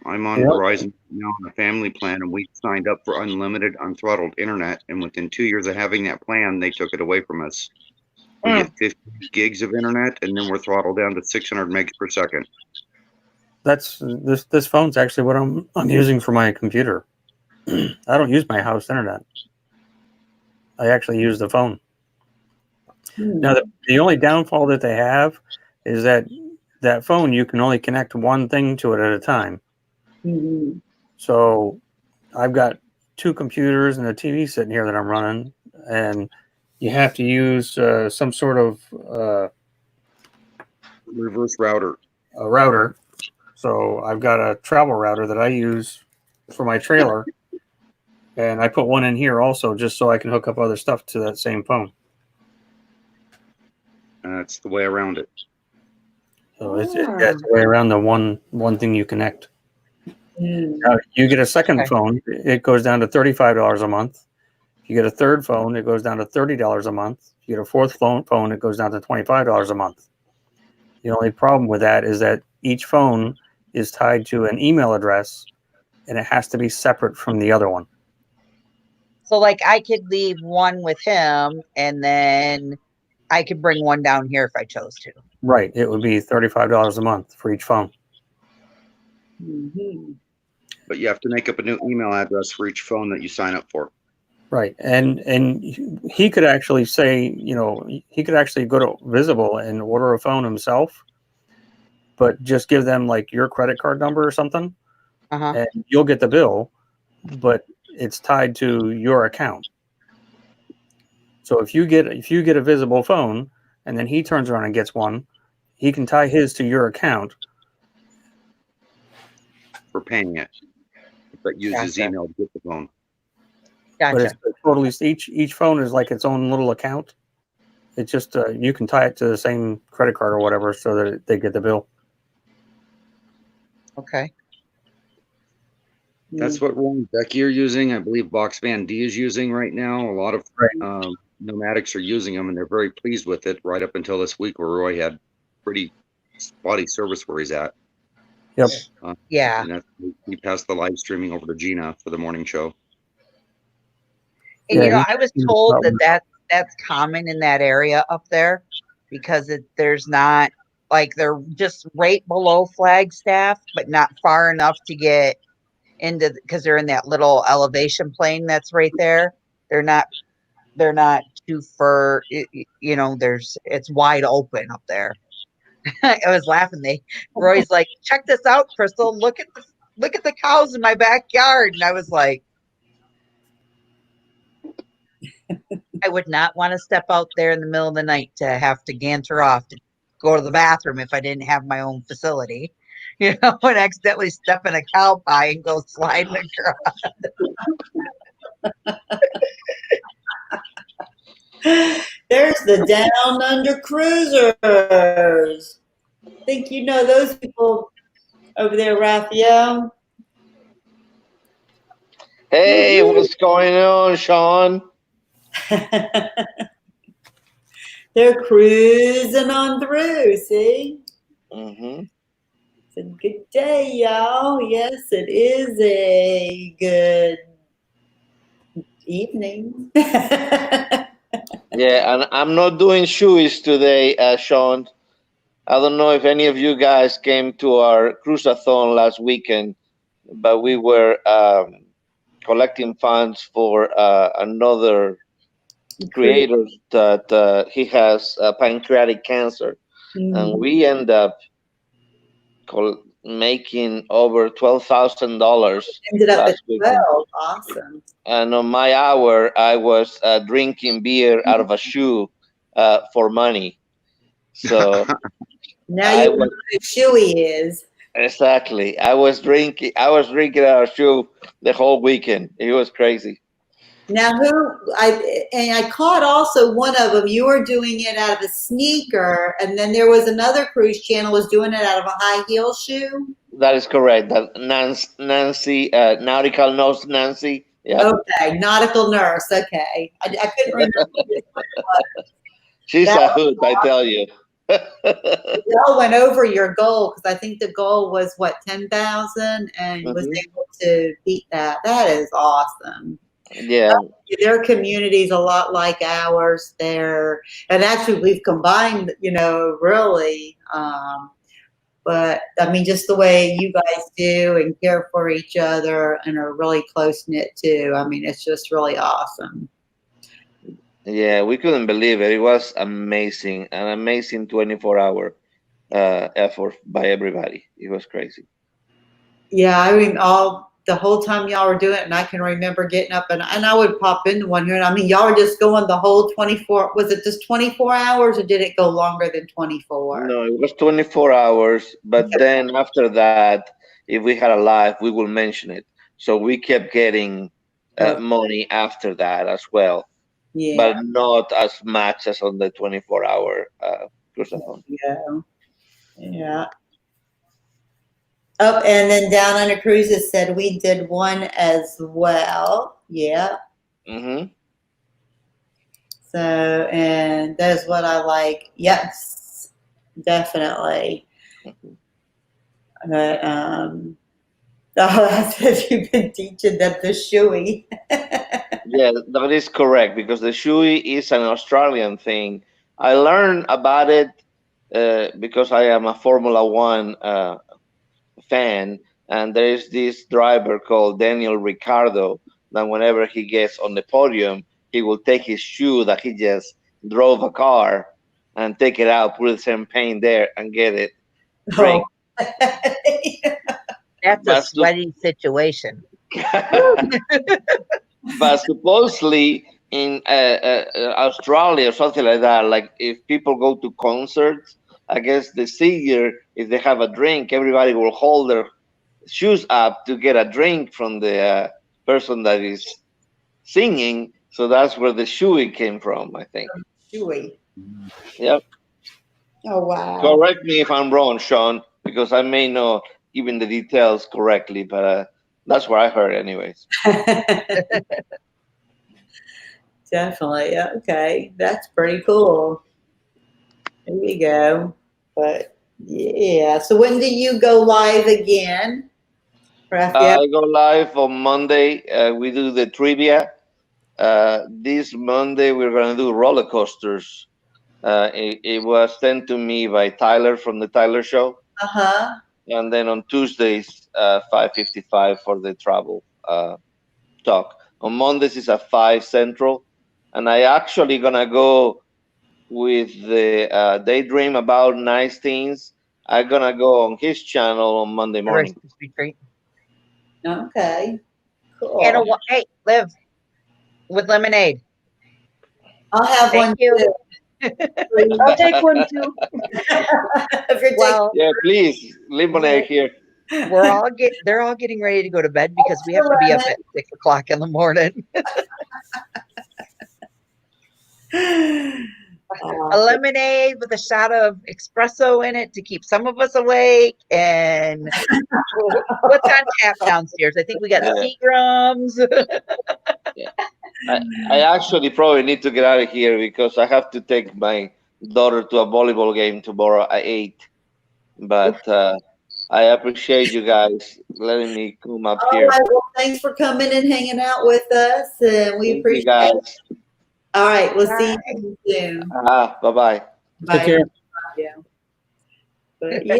I'm on Yep. Verizon now on a family plan, and we signed up for unlimited, unthrottled internet. And within 2 years of having that plan, they took it away from us. We get 50 gigs of internet, and then we're throttled down to 600 megs per second. That's this phone's actually what I'm using for my computer. I don't use my house internet. I actually use the phone. Now, the only downfall that they have is that phone, you can only connect one thing to it at a time. Mhm. So I've got 2 computers and a TV sitting here that I'm running, and you have to use some sort of Reverse router. a router. So I've got a travel router that I use for my trailer, and I put one in here also just so I can hook up other stuff to that same phone. That's the way around it. So it's the way around the one thing you connect. Mm. Now, you get a second phone, it goes down to $35 a month. If you get a third phone, it goes down to $30 a month. If you get a fourth phone, it goes down to $25 a month. The only problem with that is that each phone is tied to an email address, and it has to be separate from the other one. So, like, I could leave one with him, and then I could bring one down here if I chose to. Right. It would be $35 a month for each phone. Mhm. But you have to make up a new email address for each phone that you sign up for. Right. And he could actually say, he could actually go to Visible and order a phone himself, but just give them like your credit card number or something, and you'll get the bill, but it's tied to your account. So if you get a Visible phone and then he turns around and gets one, he can tie his to your account For paying it. But uses Gotcha. email to get the phone. but Gotcha. it's totally each phone is like its own little account. It's just you can tie it to the same credit card or whatever so that they get the bill. Okay. That's what Roy and Becky are using. I believe Box Van D is using right now. A lot of nomadics are using them, and they're very pleased with it right up until this week where Roy had pretty spotty service where he's at. Yep. Yeah. And we passed the live streaming over to Gina for the morning show. And I was told that's common in that area up there because there's not, like, they're just right below Flagstaff, but not far enough to get into, because they're in that little elevation plane that's right there. They're not too far, it's wide open up there. I was laughing. Roy's like, check this out, Crystal. Look at the cows in my backyard. And I was like, I would not want to step out there in the middle of the night to have to ganter off to go to the bathroom if I didn't have my own facility, and accidentally step in a cow pie and go sliding across. There's the Down Under Cruisers. Think you know those people over there, Raphael? Hey, what's going on, Sean? They're cruising on through, see? Mm-hmm. It's a good day, y'all. Yes, it is a good evening. Yeah, and I'm not doing shoeies today, Sean. I don't know if any of you guys came to our cruisathon last weekend, but we were collecting funds for another creator that he has pancreatic cancer, and we end up making over $12,000. Ended up at 12. Awesome. And on my hour, I was drinking beer out of a shoe for money. So now you know who Shuey is. Exactly. I was drinking out of a shoe the whole weekend. It was crazy. Now, I caught also one of them. You were doing it out of a sneaker, and then there was another cruise channel was doing it out of a high heel shoe. That is correct. That Nancy, nautical nose Nancy. Yeah, Okay, nautical nurse. Okay, I couldn't remember. Which one it was. she's That a hoot, I tell you. y'all went over your goal because I think the goal was what 10,000, and was able to beat that. That is awesome. Yeah. Their community is a lot like ours there, and actually we've combined, really. But I mean, just the way you guys do and care for each other and are really close knit too. I mean, it's just really awesome. Yeah, we couldn't believe it. It was amazing, an amazing 24-hour effort by everybody. It was crazy. Yeah, I mean, the whole time y'all were doing it, and I can remember getting up and I would pop into one here. And I mean, y'all were just going the whole 24. Was it just 24 hours, or did it go longer than 24? No, it was 24 hours, but then after that, if we had a live, we will mention it. So we kept getting money after that as well, but not as much as on the 24-hour cruiseathon. Yeah. Oh, and then Down Under Cruises said we did one as well. Yeah. So, and that is what I like. Yes, definitely. But, that's if you've been teaching them the shoey. Yeah, that is correct, because the shoey is an Australian thing. I learned about it because I am a Formula One fan, and there is this driver called Daniel Ricciardo that whenever he gets on the podium, he will take his shoe that he just drove a car and take it out, put the champagne there, and get it drink. That's a sweaty situation. But supposedly in Australia or something like that, like if people go to concerts, I guess the singer, if they have a drink, everybody will hold their shoes up to get a drink from the person that is singing. So that's where the shoey came from, I think. Shoey. Yep. Oh, wow. Correct me if I'm wrong, Sean, because I may know even the details correctly, but that's what I heard anyways. Definitely. Okay. That's pretty cool. There you go. But yeah. So when do you go live again? I go live on Monday. We do the trivia. This Monday we're gonna do roller coasters. It was sent to me by Tyler from the Tyler Show. And then on Tuesdays, 5:55 for the travel talk. On Mondays is at 5 Central, and I actually gonna go with the Daydream About Nice Things. I'm gonna go on his channel on Monday morning. Okay. Cool. And hey, Liv, with lemonade. I'll have one too. I'll take one too. Well, yeah, please, lemonade here. They're all getting ready to go to bed because we have to be up at 6 o'clock in the morning. A lemonade with a shot of espresso in it to keep some of us awake. And what's on tap downstairs? I think we got Seagrams. I actually probably need to get out of here because I have to take my daughter to a volleyball game tomorrow at 8. But I appreciate you guys letting me come up here. All right, well, thanks for coming and hanging out with us, and we appreciate it. All right, we'll see you soon. Bye-bye. Take care. Yeah. But yeah.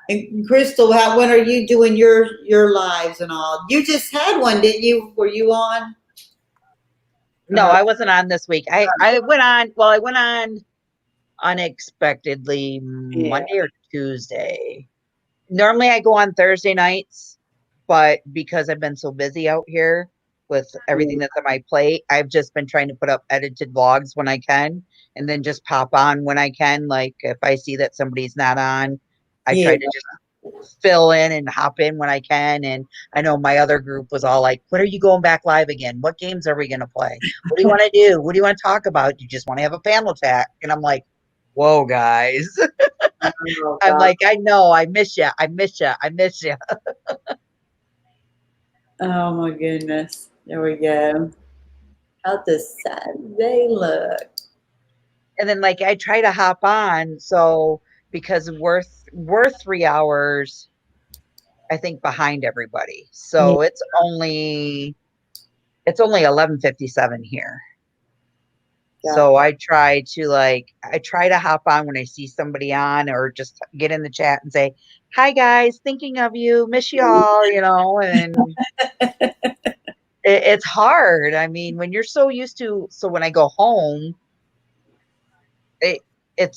And Crystal, when are you doing your lives and all? You just had one, didn't you? Were you on? No, I wasn't on this week. I went on. Well, I went on unexpectedly Monday or Tuesday. Normally I go on Thursday nights, but because I've been so busy out here with everything that's on my plate, I've just been trying to put up edited vlogs when I can, and then just pop on when I can. Like if I see that somebody's not on, I try to just fill in and hop in when I can. And I know my other group was all like, when are you going back live again? What games are we going to play? What do you want to do? What do you want to talk about? You just want to have a panel chat? And I'm like, whoa, guys. Oh, I'm God. like, I know, I miss you. I miss you. I miss you. Oh my goodness. There we go. How does Saturday look? And then like I try to hop on, so because we're 3 hours, I think, behind everybody. So it's only 11:57 here. So I try to hop on when I see somebody on, or just get in the chat and say, hi guys, thinking of you, miss you all, and it's hard. I mean, when you're so used to, so when I go home,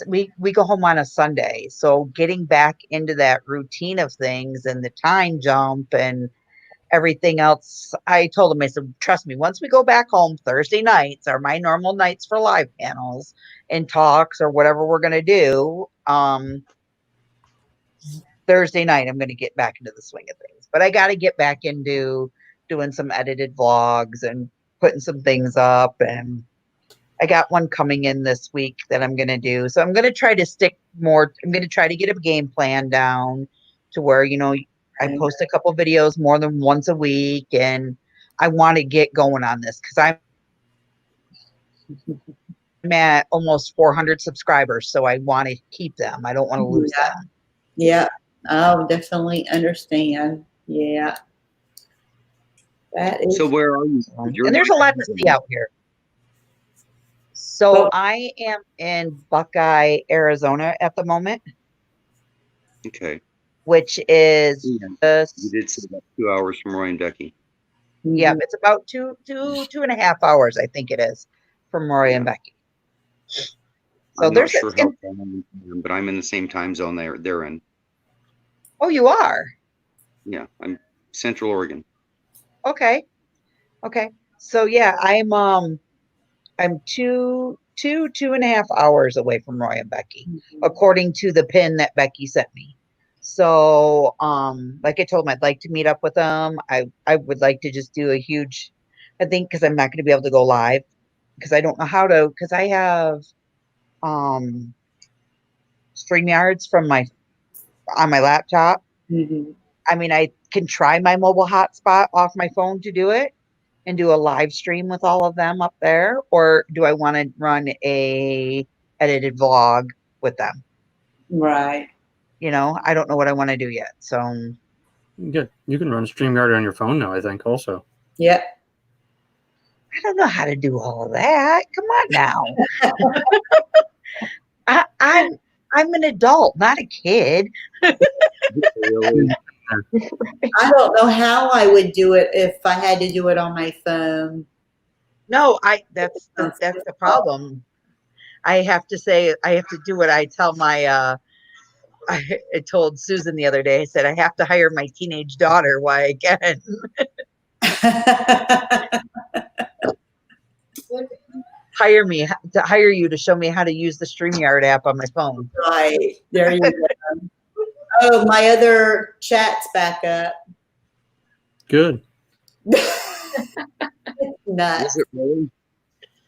we go home on a Sunday. So getting back into that routine of things and the time jump and everything else, I told him, I said, trust me, once we go back home, Thursday nights are my normal nights for live panels and talks or whatever we're going to do. Thursday night, I'm going to get back into the swing of things, but I got to get back into doing some edited vlogs and putting some things up. And I got one coming in this week that I'm going to do. So I'm going to try to stick more. I'm going to try to get a game plan down to where, I post a couple videos more than once a week, and I want to get going on this because I'm at almost 400 subscribers. So I want to keep them. I don't want to lose them. Yeah, I'll definitely understand. Yeah. That is. So where are you? And there's a lot to see out here. So I am in Buckeye, Arizona at the moment. Okay. Which is you did say about 2 hours from Roy and Becky. Yeah, it's about two and a half hours, I think it is, from Roy and Becky. So I'm not sure how far I'm in, but I'm in the same time zone they're in. Oh, you are? Yeah, I'm Central Oregon. Okay. So yeah, I'm 2.5 hours away from Roy and Becky, according to the pin that Becky sent me. So, like I told them, I'd like to meet up with them. I would like to just do a huge, I think, because I'm not going to be able to go live because I don't know how to, because I have StreamYards on my laptop. I mean, I can try my mobile hotspot off my phone to do it and do a live stream with all of them up there, or do I want to run a edited vlog with them? Right. I don't know what I want to do yet. So Good. You can run StreamYard on your phone now, I think, also. Yep. I don't know how to do all of that. Come on now. I'm an adult, not a kid. I don't know how I would do it if I had to do it on my phone. No, that's the problem. I have to do what I tell my I told Susan the other day. I said I have to hire my teenage daughter while I can. hire you to show me how to use the StreamYard app on my phone. Right. There you go. Oh, my other chat's back up. Good. Nuts. Is it really?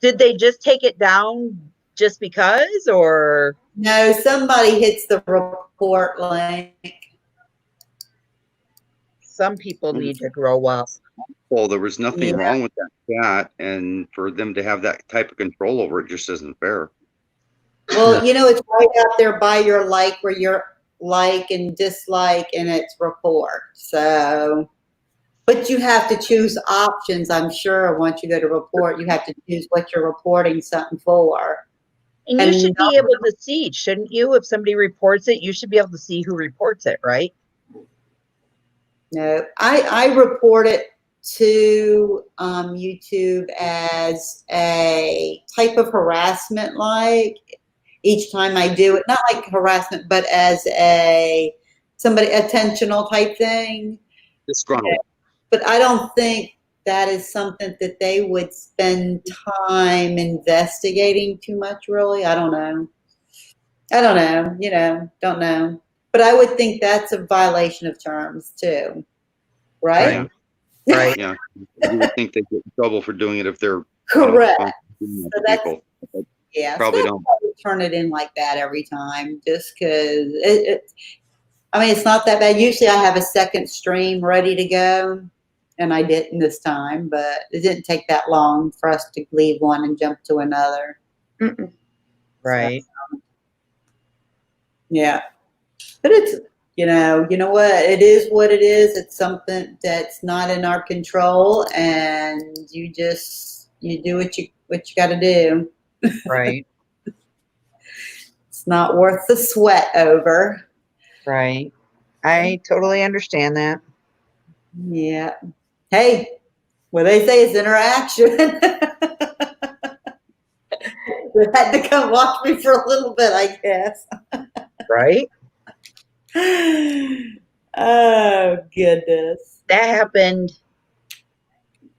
Did they just take it down just because, or? No, somebody hits the report link. Some people need to grow up. Well, there was nothing wrong with that chat, and for them to have that type of control over it just isn't fair. Well, it's right out there by your where you're like and dislike, and it's report. So, but you have to choose options, I'm sure. Once you go to report, you have to choose what you're reporting something for. And you should be able to see, shouldn't you? If somebody reports it, you should be able to see who reports it, right? No, I report it to YouTube as a type of harassment, like each time I do it, not like harassment, but as somebody attentional type thing. Disgruntled. But I don't think that is something that they would spend time investigating too much, really. I don't know. Don't know. But I would think that's a violation of terms too, right? Right. Yeah, you would think they get in trouble for doing it if they're Correct. on the phone with So that's, people. But yeah. probably So don't. I would turn it in like that every time, just because I mean, it's not that bad. Usually I have a second stream ready to go, and I didn't this time, but it didn't take that long for us to leave one and jump to another. Mm-mm. Right. So, yeah. But it's, you know what? It is what it is. It's something that's not in our control, and you do what you got to do. Right. It's not worth the sweat over. Right. I totally understand that. Yeah. Hey, what they say is interaction. They had to come watch me for a little bit, I guess. Right. Oh, goodness. That happened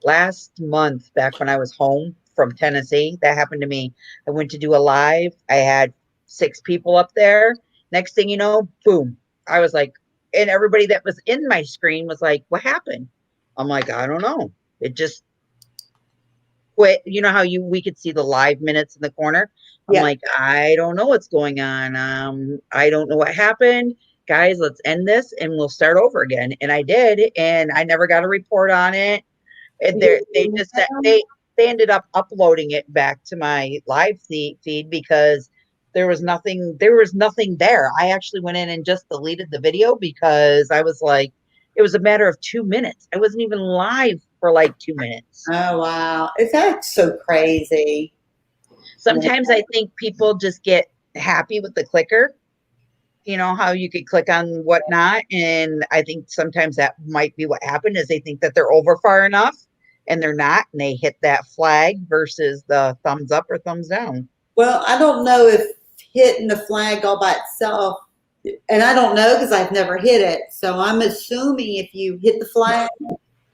last month back when I was home from Tennessee. That happened to me. I went to do a live. I had 6 people up there. Next thing you know, boom. I was like, and everybody that was in my screen was like, what happened? I'm like, I don't know. It just quit. You know how we could see the live minutes in the corner? I'm Yeah. like, I don't know what's going on. I don't know what happened. Guys, let's end this and we'll start over again. And I did, and I never got a report on it. And they ended up uploading it back to my live feed because there was nothing there. I actually went in and just deleted the video because I was like, it was a matter of 2 minutes. I wasn't even live for like 2 minutes. Oh, wow. That's so crazy. Sometimes I think people just get happy with the clicker. You know how you could click on whatnot, and I think sometimes that might be what happened is they think that they're over far enough and they're not, and they hit that flag versus the thumbs up or thumbs down. Well, I don't know if hitting the flag all by itself, and I don't know because I've never hit it. So I'm assuming if you hit the flag,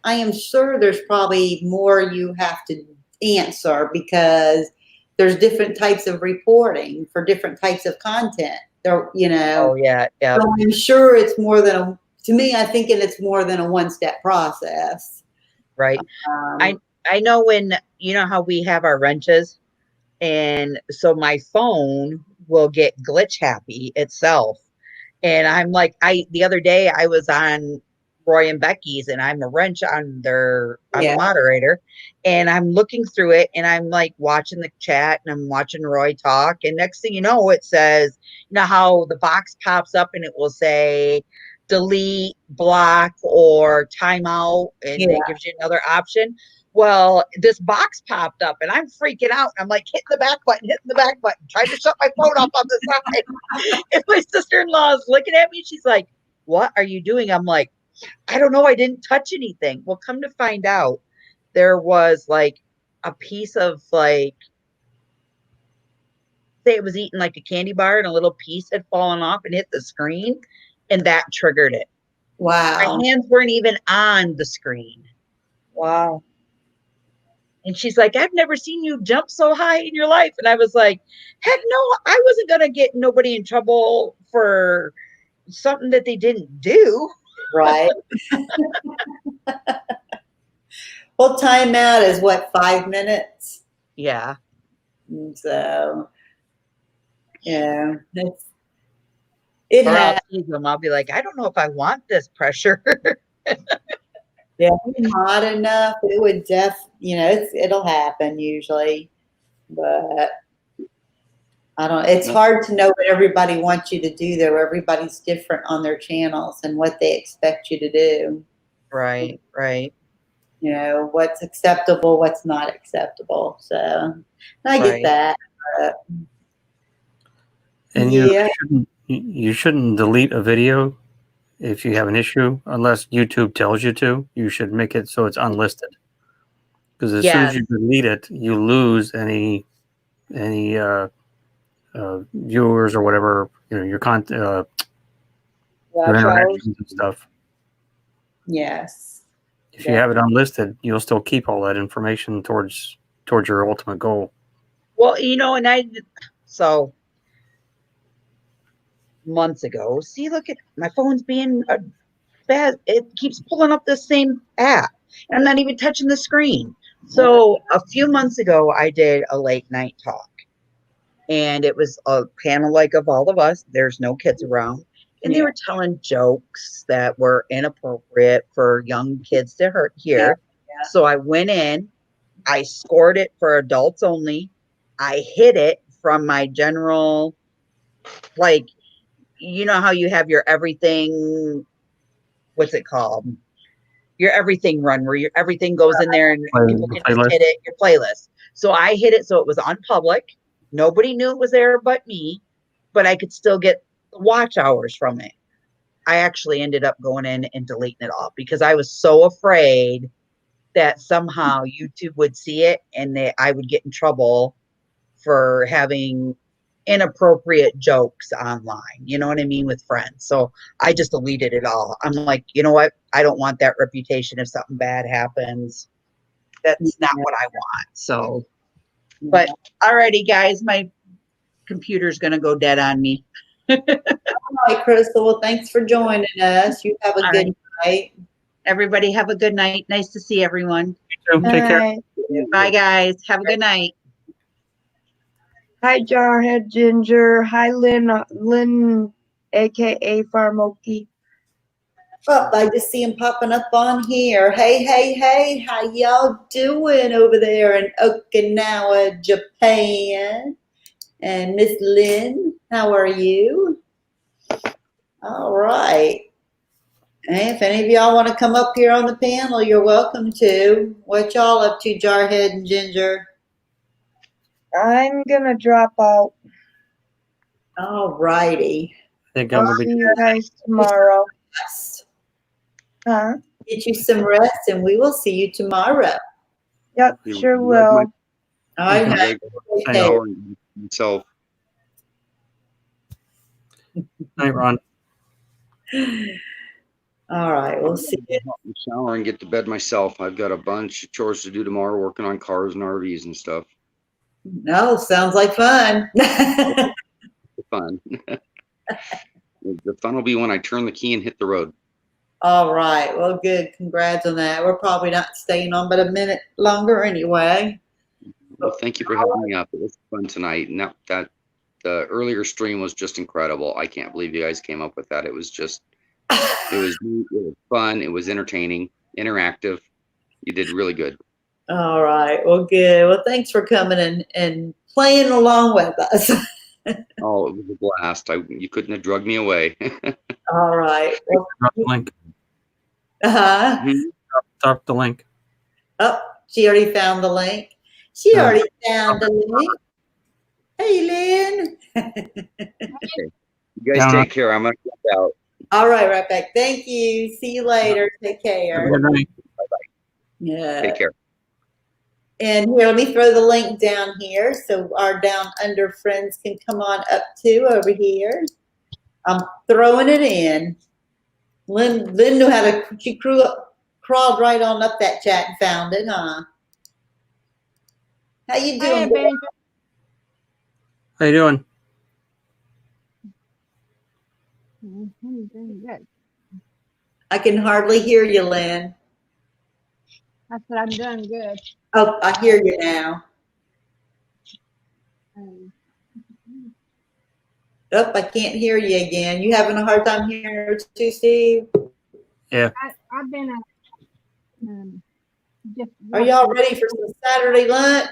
I am sure there's probably more you have to answer because there's different types of reporting for different types of content. There, Oh yeah, yeah. So I'm sure it's more than to me, I think it's more than a one-step process. Right. I know when, you know how we have our wrenches, and so my phone will get glitch happy itself. And I'm like, the other day I was on Roy and Becky's, and I'm a wrench on I'm a moderator, and I'm looking through it, and I'm like watching the chat, and I'm watching Roy talk, and next thing you know, it says, you know how the box pops up and it will say delete, block, or timeout, and it gives you another option. Well, this box popped up and I'm freaking out. I'm like hitting the back button, trying to shut my phone off on the side. And my sister-in-law is looking at me. She's like, what are you doing? I'm like, I don't know. I didn't touch anything. Well, come to find out, there was like a piece of like, say it was eating like a candy bar, and a little piece had fallen off and hit the screen, and that triggered it. Wow. My hands weren't even on the screen. Wow. And she's like, I've never seen you jump so high in your life. And I was like, heck no, I wasn't going to get nobody in trouble for something that they didn't do. Right. Well, timeout is what, 5 minutes? Yeah. So, yeah, I'll be like, I don't know if I want this pressure. Yeah, if it's hot enough, it would it'll happen usually, but I don't, it's hard to know what everybody wants you to do though. Everybody's different on their channels and what they expect you to do. Right. You know, what's acceptable, what's not acceptable. So I get that. But, and you shouldn't delete a video if you have an issue unless YouTube tells you to. You should make it so it's unlisted, because as soon as you delete it, you lose any viewers or whatever, your content, your interactions and stuff. Yes. If you have it unlisted, you'll still keep all that information towards your ultimate goal. Well, and so months ago. See, look at my phone's being bad. It keeps pulling up the same app. I'm not even touching the screen. So a few months ago, I did a late night talk. And it was a panel like of all of us. There's no kids around. And they were telling jokes that were inappropriate for young kids to hear. Yeah. So I went in, I scored it for adults only. I hid it from my general, like, you know how you have your everything, what's it called? Your everything run, where your everything goes in there and people can just hit it, your playlist. So I hid it so it was on public. Nobody knew it was there but me, but I could still get watch hours from it. I actually ended up going in and deleting it all because I was so afraid that somehow YouTube would see it and that I would get in trouble for having inappropriate jokes online. You know what I mean? With friends. So I just deleted it all. I'm like, you know what? I don't want that reputation if something bad happens. That's not what I want. So, but alrighty, guys, my computer's going to go dead on me. All right, Crystal. Well, thanks for joining us. You have a good night. Everybody have a good night. Nice to see everyone. You too. Take care. Bye, guys. Have a good night. Hi, Jarhead Ginger. Hi, Lynn, aka Farmoki. Well, I just see him popping up on here. Hey, hey, hey, how y'all doing over there in Okinawa, Japan? And Miss Lynn, how are you? All right. And if any of y'all want to come up here on the panel, you're welcome to. What y'all up to, Jarhead and Ginger? I'm gonna drop out. All righty. I'll see you guys tomorrow. Huh? Get you some rest, and we will see you tomorrow. Yep, sure will. All right. So, Night, Ron. All right, we'll see you. Shower and get to bed myself. I've got a bunch of chores to do tomorrow, working on cars and RVs and stuff. No, sounds like fun. Fun. The fun will be when I turn the key and hit the road. All right. Well, good. Congrats on that. We're probably not staying on but a minute longer anyway. Well, thank you for having me up. It was fun tonight. And that the earlier stream was just incredible. I can't believe you guys came up with that. It was just, it was fun. It was entertaining, interactive. You did really good. All right. Well, good. Well, thanks for coming and playing along with us. Oh, it was a blast. You couldn't have drugged me away. All right. Well, Drop the link. Drop the link. Oh, she already found the link. She already found the link. Hey, Lynn. Okay. You guys take care. I'm going to get out. All right, right back. Thank you. See you later. Take care. Good night. Bye-bye. Yeah. Take care. And here, let me throw the link down here so our down under friends can come on up too over here. I'm throwing it in. Lynn knew how to, she crawled right on up that chat and found it, huh? How you doing? Hi, How you doing? I'm doing good. I can hardly hear you, Lynn. I said I'm doing good. Oh, I hear you now. Oh, I can't hear you again. You having a hard time hearing her too, Steve? Yeah. I've been just. Are y'all ready for some Saturday lunch?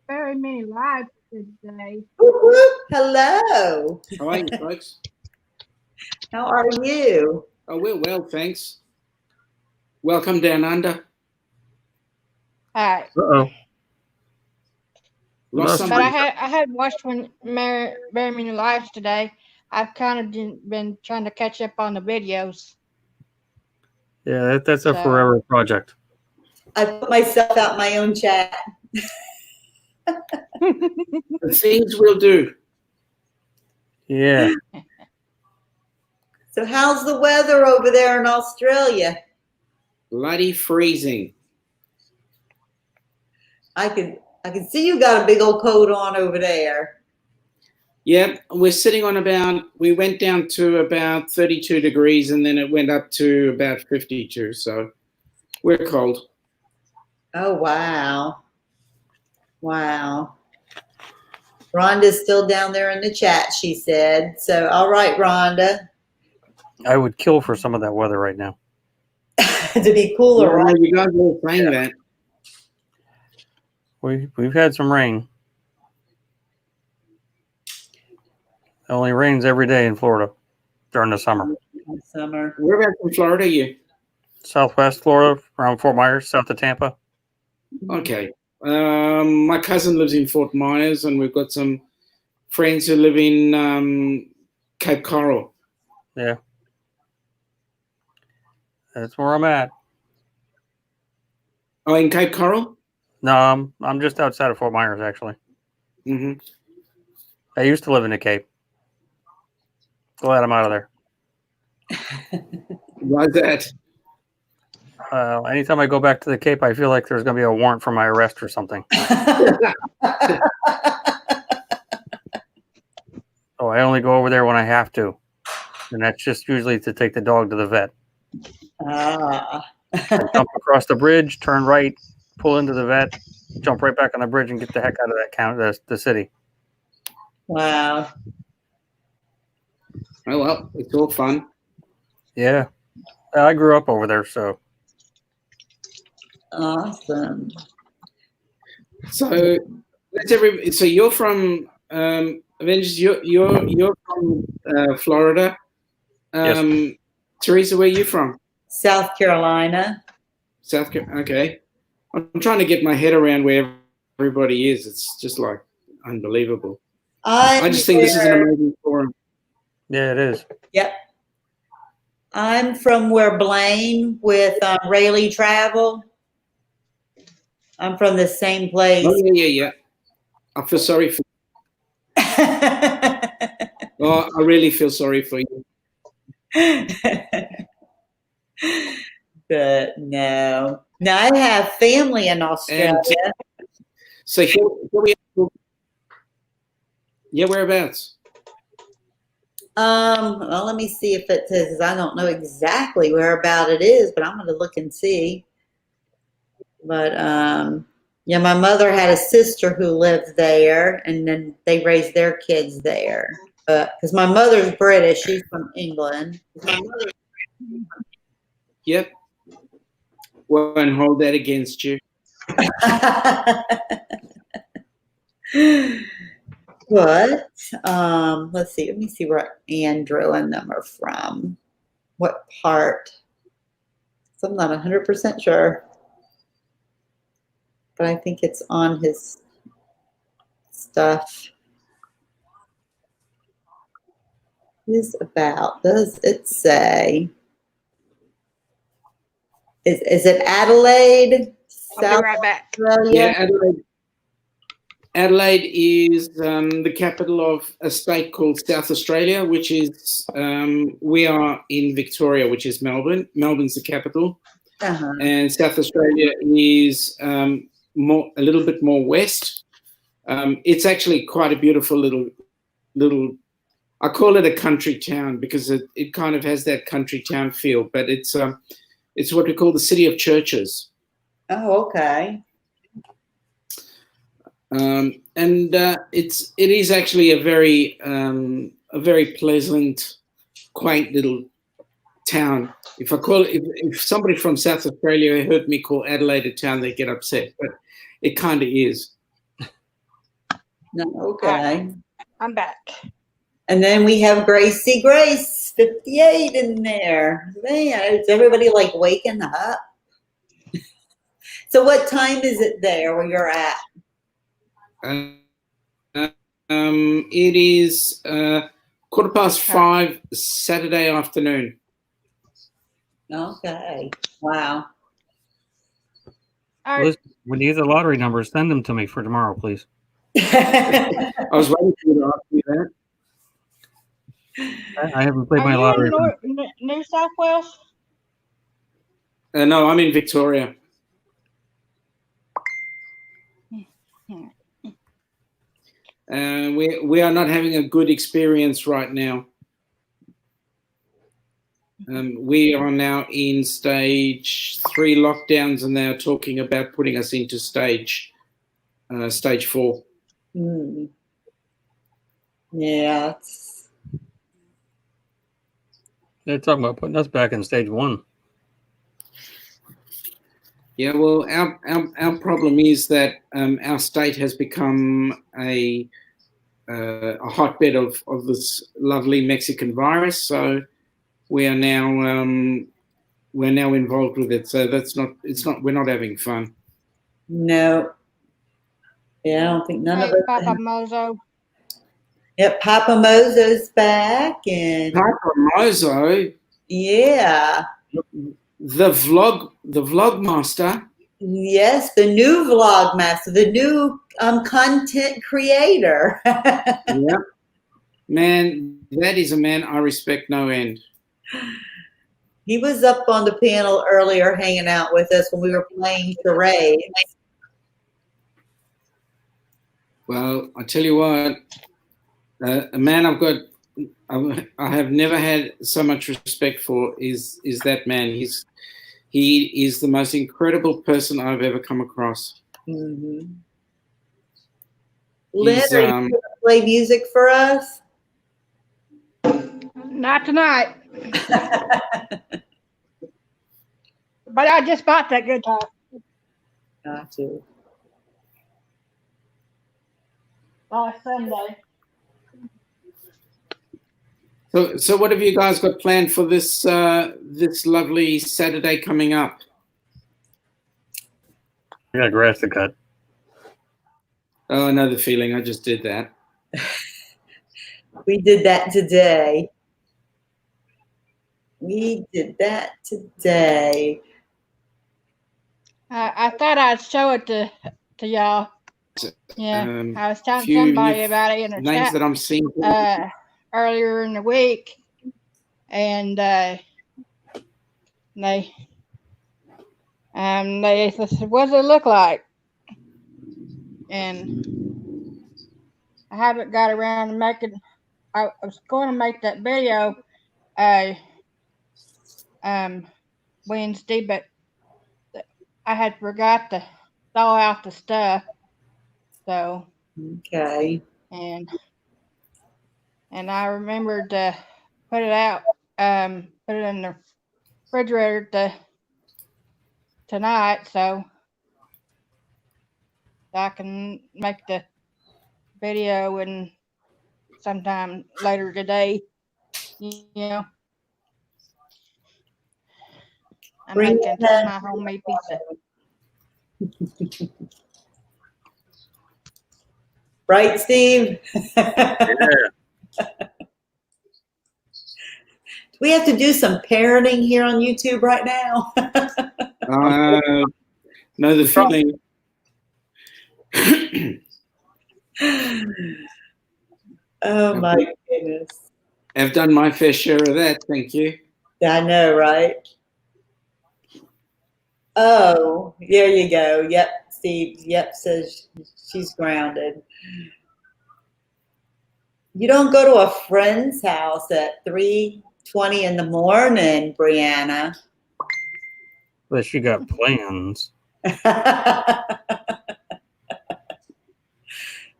Very many lives today. Whoop, whoop. Hello. How are you, folks? How are you? Oh, we're well, thanks. Welcome down under. Alright. Uh-oh. Lost But somebody. I had watched very many lives today. I've kind of been trying to catch up on the videos. Yeah, that's a forever project. I put myself out my own chat. The things we'll do. Yeah. So how's the weather over there in Australia? Bloody freezing. I can see you got a big old coat on over there. Yeah, we're sitting on about, we went down to about 32 degrees and then it went up to about 52. So we're cold. Oh, wow. Wow. Rhonda's still down there in the chat, she said. So, all right, Rhonda. I would kill for some of that weather right now. To be cooler, Yeah, right? you guys were saying that. We've had some rain. It only rains every day in Florida during the summer. Summer. Whereabouts in Florida are you? Southwest Florida, around Fort Myers, south of Tampa. Okay. My cousin lives in Fort Myers, and we've got some friends who live in Cape Coral. Yeah. That's where I'm at. Oh, in Cape Coral? No, I'm just outside of Fort Myers, actually. Mm-hmm. I used to live in the Cape. Glad I'm out of there. Why is that? Anytime I go back to the Cape, I feel like there's going to be a warrant for my arrest or something. So I only go over there when I have to. And that's just usually to take the dog to the vet. Ah. I jump across the bridge, turn right, pull into the vet, jump right back on the bridge and get the heck out of that the city. Wow. Oh, well, it's all fun. Yeah. I grew up over there, so. Awesome. So so you're from Avengers. You're from Florida. Yes. Teresa, where are you from? South Carolina. South Carolina. Okay. I'm trying to get my head around where everybody is. It's just like unbelievable. I just think this is an amazing forum. Yeah, it is. Yep. I'm from where Blaine with Rayleigh Travel. I'm from the same place. Oh, yeah. I feel sorry for you. Oh, I really feel sorry for you. But no. Now I have family in Australia. And so here we are. Yeah, whereabouts? Well, let me see if it says. I don't know exactly where about it is, but I'm going to look and see. But yeah, my mother had a sister who lived there, and then they raised their kids there. Because my mother's British, she's from England. Yep. Won't hold that against you. But let's see. Let me see where Andrew and them are from. What part? So I'm not 100% sure, but I think it's on his stuff. Is about? Does it say? Is it Adelaide? I'll be right back. Australia? Yeah, Adelaide is the capital of a state called South Australia, which is, we are in Victoria, which is Melbourne. Melbourne's the capital. Uh-huh. And South Australia is a little bit more west. It's actually quite a beautiful little, I call it a country town because it kind of has that country town feel, but it's what we call the city of churches. Oh, okay. And it is actually a very pleasant, quaint little town. If somebody from South Australia heard me call Adelaide a town, they get upset, but it kind of is. No, okay. I'm back. And then we have Gracie Grace, 58 in there. Man, is everybody like waking up? So what time is it there where you're at? It is 5:15 Saturday afternoon. Okay. Wow. All right. Listen, when you get the lottery numbers, send them to me for tomorrow, please. I was waiting for you to ask me that. I haven't played my Are lottery. you in New South Wales? No, I'm in Victoria. we are not having a good experience right now. We are now in stage 3 lockdowns, and they are talking about putting us into stage 4. Hmm. Yeah. They're talking about putting us back in stage 1. Yeah, well, our problem is that our state has become a hotbed of this lovely Mexican virus. So we are now involved with it. So we're not having fun. No. Yeah, I don't think none of Hey, us. Papa Mozo. Yep, Papa Mozo's back, and Papa Mozo, yeah, the vlog master. yes, the new vlog master, the new content creator. Yeah, man, that is a man I respect no end. He was up on the panel earlier hanging out with us when we were playing charades. Well, I tell you what, a man I have never had so much respect for is that man. He is the most incredible person I've ever come across. Mm-hmm. Lynn, He's, are you going to play music for us? Not tonight. But I just bought that guitar. Got you. Last Sunday. So what have you guys got planned for this this lovely Saturday coming up? I got grass to cut. Oh, I know the feeling. I just did that. We did that today. We did that today. I thought I'd show it to y'all. Yeah, I was telling somebody about it in a names chat that I'm seeing earlier in the week, and they said, "What does it look like?" And I haven't got around to making. I was going to make that video Wednesday, but I had forgot to thaw out the stuff. So okay, and I remembered to put it out, put it in the refrigerator tonight, so I can make the video and sometime later today. You know, I'm making some of my homemade pizza. Right, Steve? Yeah. We have to do some parenting here on YouTube right now. Know the feeling. Oh my goodness. I've done my fair share of that, thank you. I know, right? Oh, there you go. Yep, Steve. Yep, says she's grounded. You don't go to a friend's house at 3:20 in the morning, Brianna. Unless you got plans.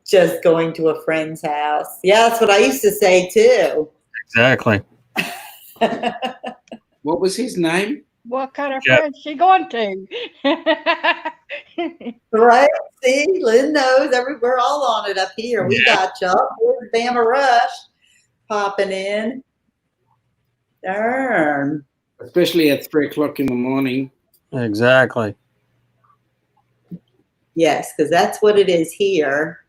Just going to a friend's house. Yeah, that's what I used to say too. Exactly. What was his name? What kind of friend she going to? Right? See, Lynn knows. We're all on it up here. We got y'all. There's Bama Rush popping in. Darn. Especially at 3 o'clock in the morning. Exactly. Yes, because that's what it is here.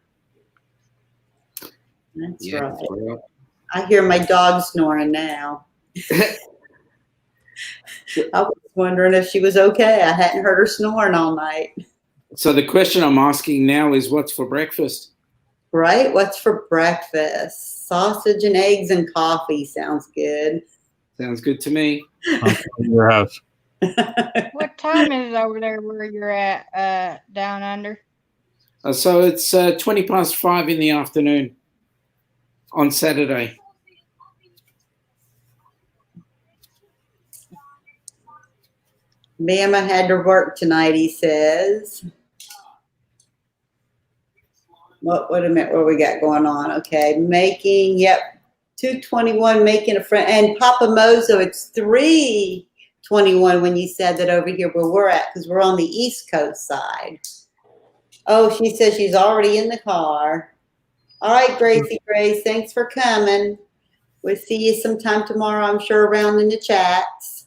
That's right. Well. I hear my dog snoring now. I was wondering if she was okay. I hadn't heard her snoring all night. So the question I'm asking now is, what's for breakfast? Right? What's for breakfast? Sausage and eggs and coffee. Sounds good. Sounds good to me. Your house. What time is it over there where you're at, down under? So it's 5:20 in the afternoon on Saturday. Bama had to work tonight, he says. Wait a minute, what we got going on? Okay, making, yep, 2:21, making a friend. And Papa Mozo, it's 3:21 when you said that over here where we're at, because we're on the East Coast side. Oh, she says she's already in the car. All right, Gracie Grace, thanks for coming. We'll see you sometime tomorrow, I'm sure, around in the chats.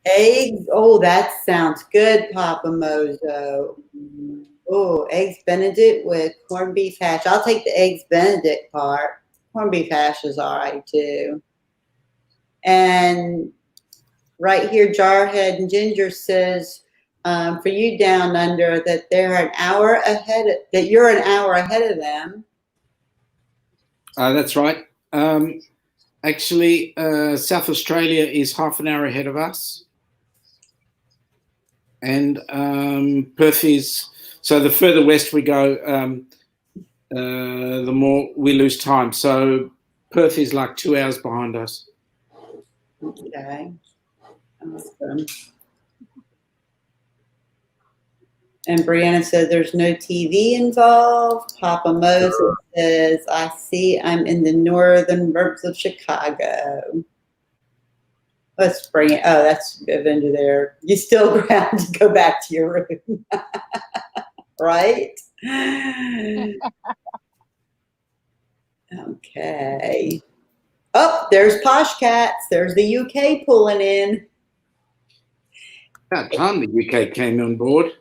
Eggs, oh, that sounds good, Papa Mozo. Oh, eggs Benedict with corned beef hash. I'll take the eggs Benedict part. Corned beef hash is all right, too. And right here, Jarhead and Ginger says, for you down under, that they're an hour ahead, that you're an hour ahead of them. That's right. Actually, South Australia is half an hour ahead of us. And Perth is, so the further west we go, the more we lose time. So Perth is like 2 hours behind us. Okay. Awesome. And Brianna said there's no TV involved. Papa Moses says, I see I'm in the northern burbs of Chicago. Let's bring it. Oh, that's into there. You still ground to go back to your room. Right? Okay. Oh, there's Posh Cats. There's the UK pulling in. About time the UK came on board.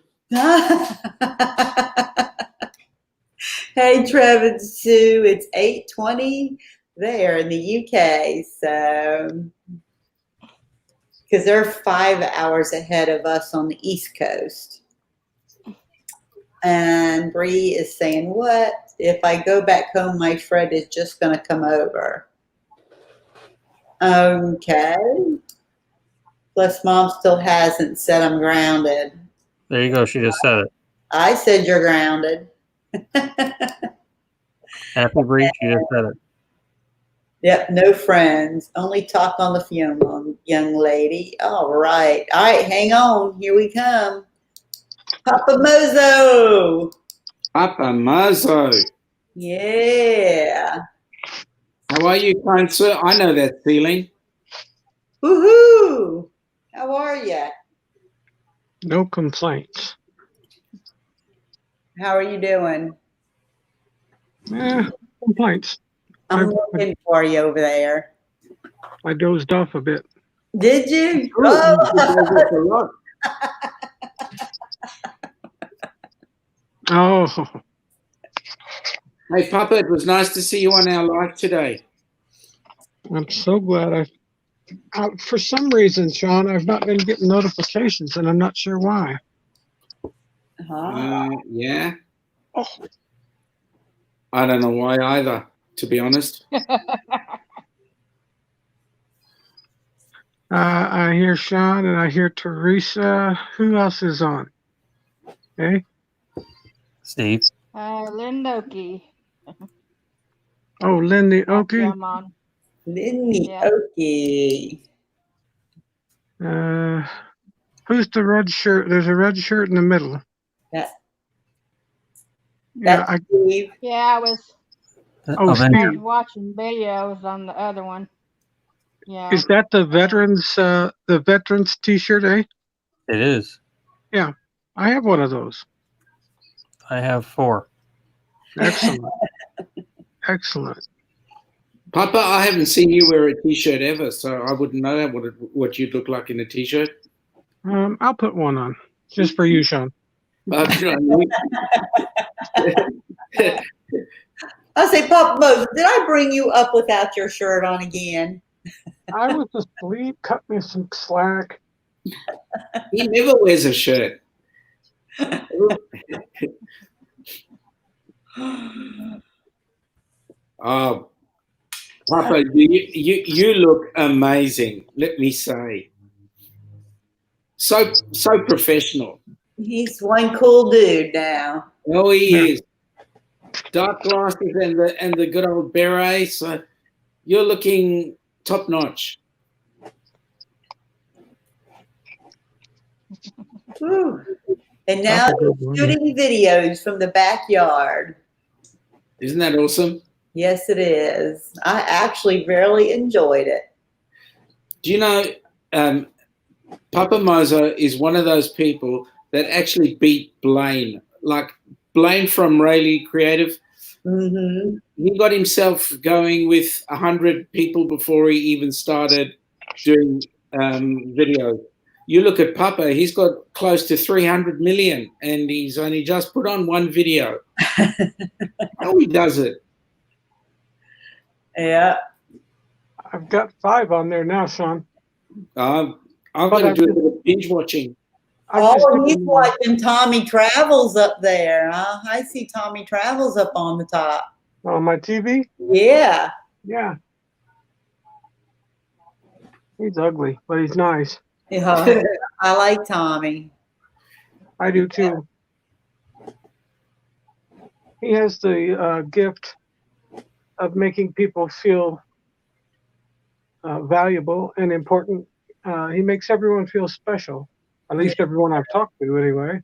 Hey, Trev and Sue. It's 8:20 there in the UK. So, because they're 5 hours ahead of us on the East Coast. And Bree is saying, what? If I go back home, my friend is just going to come over. Okay. Plus, Mom still hasn't said I'm grounded. There you go. She just said it. I said you're grounded. Happy Bree, she just said it. Yep, no friends. Only talk on the phone, young lady. All right. All right, hang on. Here we come. Papa Mozo. Papa Mozo. Yeah. How are you, kind sir? I know that feeling. Woohoo. How are you? No complaints. How are you doing? Complaints. I'm looking for you over there. I dozed off a bit. Did you? Oh. Oh, Hey, Papa, it was nice to see you on our live today. I'm so glad for some reason, Sean, I've not been getting notifications, and I'm not sure why. Yeah. Oh. I don't know why either, to be honest. I hear Sean and I hear Teresa. Who else is on? Okay. Steve. Linda Oki. Oh, Lindy Oki. I'm on. Lindy Yeah. Oki. Who's the red shirt? There's a red shirt in the middle. That's Steve. Yeah, I was Steve. watching videos on the other one. Yeah. Is that the veterans T-shirt, eh? It is. Yeah, I have one of those. I have 4. Excellent. Excellent. Papa, I haven't seen you wear a T-shirt ever, so I wouldn't know what you'd look like in a T-shirt. I'll put one on just for you, Sean. I'll say, Papa Moses, did I bring you up without your shirt on again? I was asleep. Cut me some slack. He never wears a shirt. Oh, Papa, you look amazing. Let me say, so professional. He's one cool dude now. Oh, he is. Dark glasses and the good old beret. So you're looking top notch. Whew. And now he's shooting videos from the backyard. Isn't that awesome? Yes, it is. I actually really enjoyed it. Do you know, Papa Mozo is one of those people that actually beat Blaine. Like Blaine from Rayleigh Creative. Mm-hmm. He got himself going with 100 people before he even started doing videos. You look at Papa, he's got close to 300 million and he's only just put on one video. How he does it? Yeah. I've got 5 on there now, Sean. I've got to do a bit of binge watching. Oh, he's watching Tommy Travels up there. Huh? I see Tommy Travels up on the top. On my TV? Yeah. Yeah. He's ugly, but he's nice. Yeah, I like Tommy. I do too. He has the gift of making people feel valuable and important. He makes everyone feel special. At least everyone I've talked to, anyway.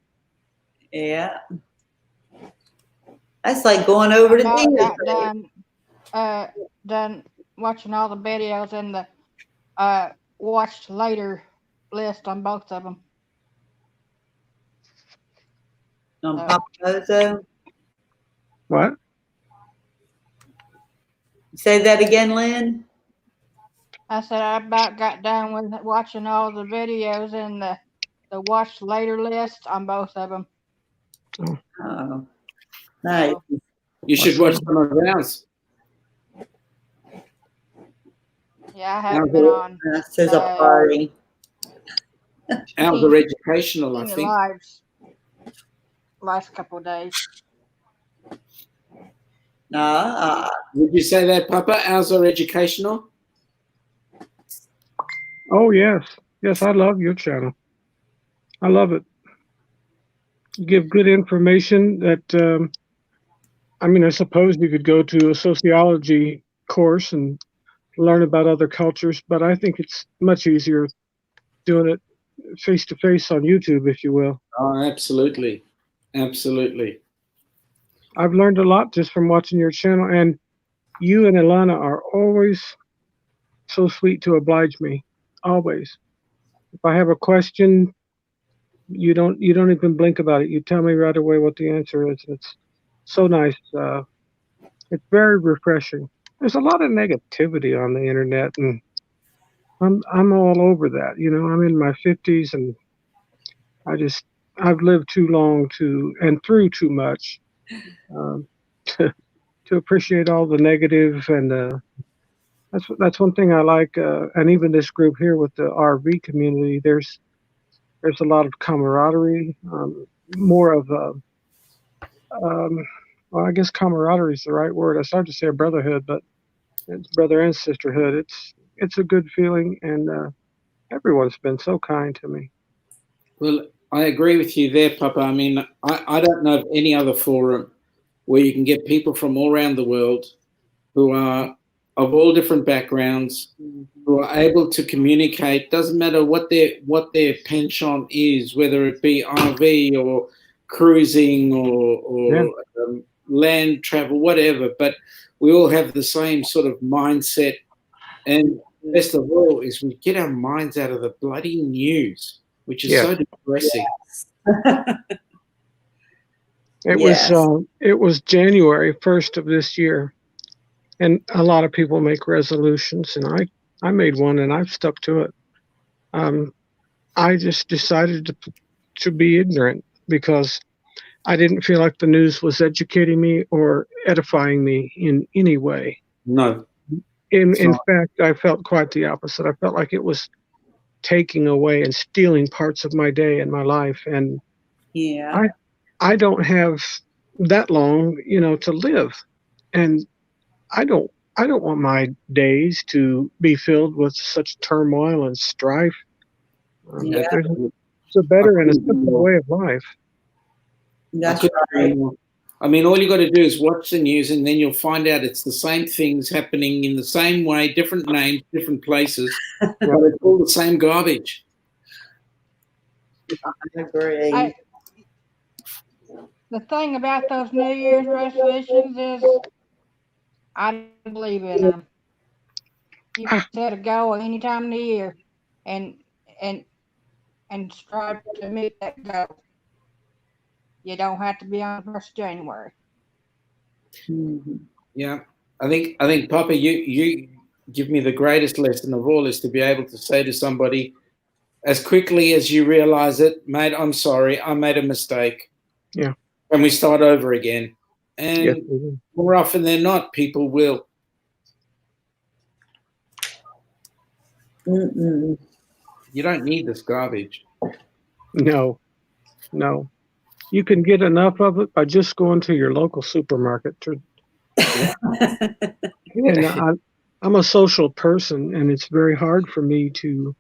Yeah. That's like going over to I dinner. got done watching all the videos in the watched later list on both of them. On Papa Mozo? What? Say that again, Lynn? I said I about got done with watching all the videos in the watched later list on both of them. Oh, nice. You should watch some of ours. Yeah, I haven't been on. This is a party. Ours are educational, I think. Lives last couple of days. Would you say that, Papa? Ours are educational? Oh, yes. Yes, I love your channel. I love it. You give good information that, I mean, I suppose you could go to a sociology course and learn about other cultures, but I think it's much easier doing it face-to-face on YouTube, if you will. Oh, absolutely. Absolutely. I've learned a lot just from watching your channel, and you and Ilana are always so sweet to oblige me. Always. If I have a question, you don't even blink about it. You tell me right away what the answer is. It's so nice. It's very refreshing. There's a lot of negativity on the internet, and I'm all over that. You know, I'm in my 50s, and I've lived too long and through too much to appreciate all the negative, and that's one thing I like. And even this group here with the RV community, there's a lot of camaraderie, more of well, I guess camaraderie is the right word. I started to say a brotherhood, but it's brother and sisterhood. It's a good feeling, and everyone's been so kind to me. Well, I agree with you there, Papa. I mean, I don't know of any other forum where you can get people from all around the world who are of all different backgrounds, who are able to communicate. Doesn't matter what their penchant is, whether it be RV or cruising or land travel, whatever. But we all have the same sort of mindset. And best of all is we get our minds out of the bloody news, which is so depressing. It was January 1st of this year, and a lot of people make resolutions, and I made one, and I've stuck to it. I just decided to be ignorant because I didn't feel like the news was educating me or edifying me in any way. No. In fact, I felt quite the opposite. I felt like it was taking away and stealing parts of my day and my life, and I don't have that long, to live, and I don't want my days to be filled with such turmoil and strife. It's a better and a couldn't agree simpler more. way of life. That's couldn't agree right. more. I mean, all you got to do is watch the news, and then you'll find out it's the same things happening in the same way, different names, different places, but it's all the same garbage. I agree. The thing about those New Year's resolutions is I don't believe in them. You can set a goal any time of the year and strive to meet that goal. You don't have to be on the 1st of January. Yeah, I think, Papa, you give me the greatest lesson of all, is to be able to say to somebody, as quickly as you realize it, mate, I'm sorry, I made a mistake. Yeah. And we start over again. And Yes, more often than not, people will. Mm-mm. You don't need this garbage. no. You can get enough of it by just going to your local supermarket. And I'm a social person, and it's very hard for me to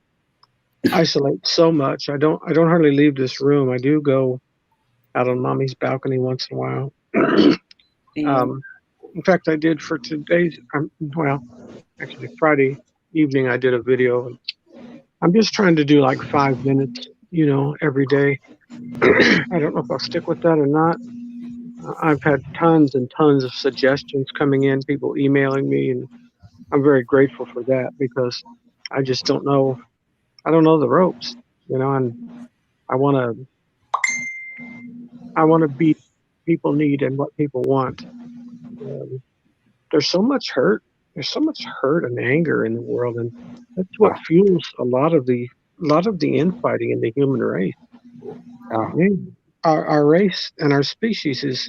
isolate so much. I don't hardly leave this room. I do go out on mommy's balcony once in a while. In fact, I did for today's, actually Friday evening, I did a video. And I'm just trying to do like 5 minutes, every day. I don't know if I'll stick with that or not. I've had tons and tons of suggestions coming in, people emailing me, and I'm very grateful for that, because I just don't know. I don't know the ropes, and I want to be people need and what people want. There's so much hurt. There's so much hurt and anger in the world, and that's what fuels a lot of the infighting in the human race. Our race and our species is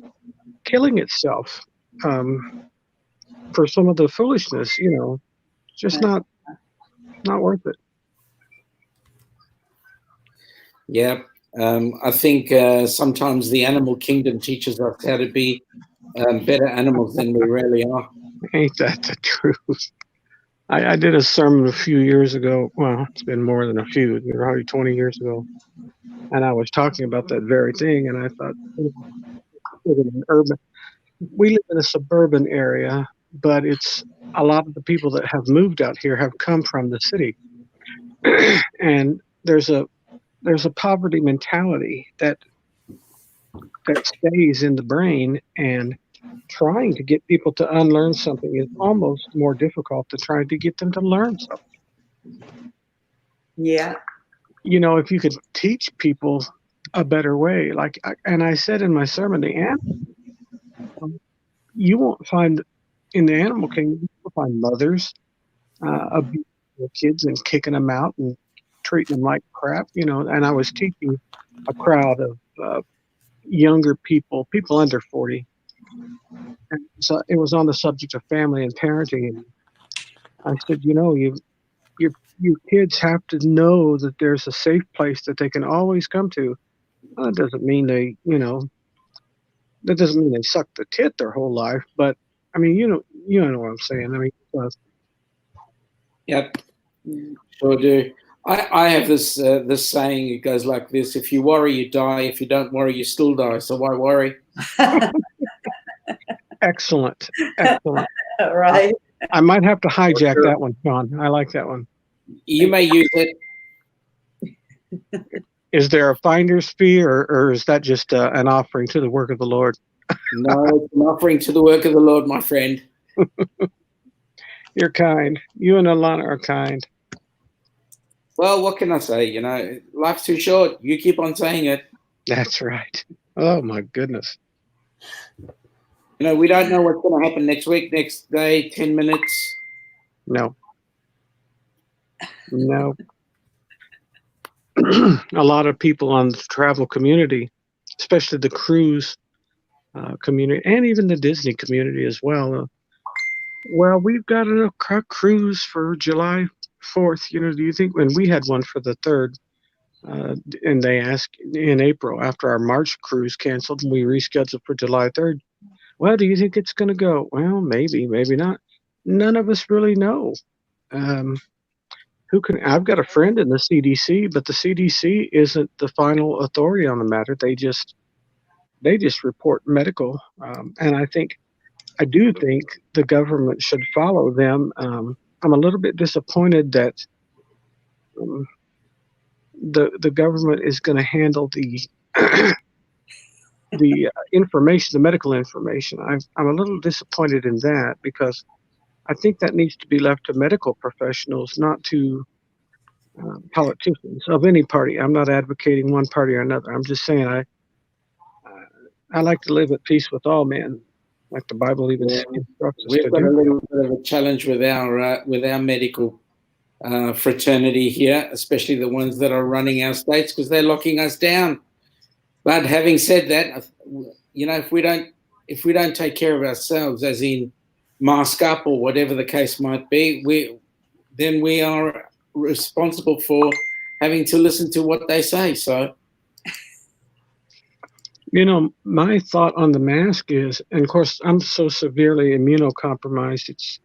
killing itself for some of the foolishness. Just not worth it. Yeah. I think sometimes the animal kingdom teaches us how to be better animals than we really are. Ain't that the truth? I did a sermon a few years ago. Well, it's been more than a few, probably 20 years ago. And I was talking about that very thing. And I thought, we live in a suburban area, but it's a lot of the people that have moved out here have come from the city. And there's a poverty mentality that stays in the brain, and trying to get people to unlearn something is almost more difficult than trying to get them to learn something. Yeah. If you could teach people a better way, and I said in my sermon, you won't find in the animal kingdom, you'll find mothers abusing their kids and kicking them out and treating them like crap, and I was teaching a crowd of younger people under 40. And so it was on the subject of family and parenting. And I said, your kids have to know that there's a safe place that they can always come to. Well, that doesn't mean they suck the tit their whole life, but I mean, you know what I'm saying. I mean, Yep, sure do. I have this saying. It goes like this: if you worry, you die. If you don't worry, you still die. So why worry? Excellent. Right. I might have to hijack that one, Sean. I like that one. You may use it. Is there a finder's fee, or is that just an offering to the work of the Lord? No, it's an offering to the work of the Lord, my friend. You're kind. You and Alana are kind. Well, what can I say? Life's too short. You keep on saying it. That's right. Oh, my goodness. We don't know what's going to happen next week, next day, 10 minutes. No. A lot of people on the travel community, especially the cruise community, and even the Disney community as well. Well, we've got a cruise for July 4th. Do you think, when we had one for the 3rd, and they asked in April after our March cruise canceled, and we rescheduled for July 3rd. Well, do you think it's going to go? Well, maybe not. None of us really know. I've got a friend in the CDC, but the CDC isn't the final authority on the matter. They just report medical, and I do think the government should follow them. I'm a little bit disappointed that the government is going to handle the information, the medical information. I'm a little disappointed in that, because I think that needs to be left to medical professionals, not to politicians of any party. I'm not advocating one party or another. I'm just saying I like to live at peace with all men, like the Bible even instructs us We've to got a do. little bit of a challenge with our medical fraternity here, especially the ones that are running our states, because they're locking us down. But having said that, you know, if we don't take care of ourselves, as in mask up or whatever the case might be, then we are responsible for having to listen to what they say. So, you know, my thought on the mask is, and of course, I'm so severely immunocompromised. It's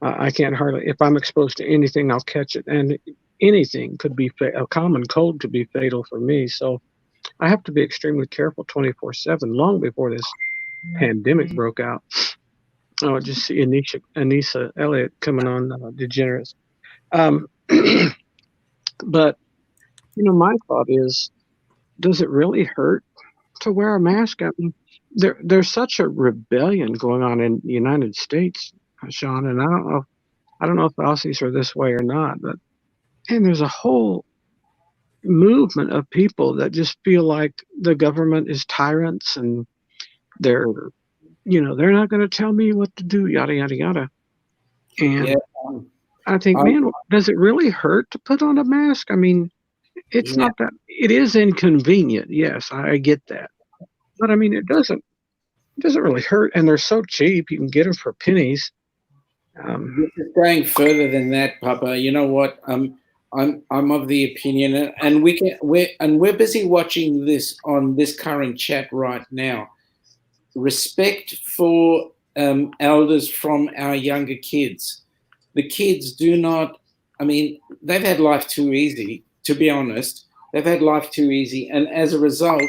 I can't hardly. If I'm exposed to anything, I'll catch it, and anything could be a common cold could be fatal for me. So I have to be extremely careful 24/7. Long before this pandemic broke out. Oh, just see Anissa Elliott coming on, Degenerates. But, you know, my thought is, does it really hurt to wear a mask? I mean, there's such a rebellion going on in the United States, Sean, and I don't know if the Aussies are this way or not, but man, there's a whole movement of people that just feel like the government is tyrants, and they're not going to tell me what to do, yada yada yada. And yeah, I think, man, does it really hurt to put on a mask? I mean, it's not that. It is inconvenient. Yes, I get that. But I mean, it doesn't really hurt, and they're so cheap. You can get them for pennies. Going further than that, Papa, you know what? I'm of the opinion, and we're busy watching this on this current chat right now. Respect for elders from our younger kids. The kids do not. I mean, they've had life too easy. To be honest, they've had life too easy, and as a result,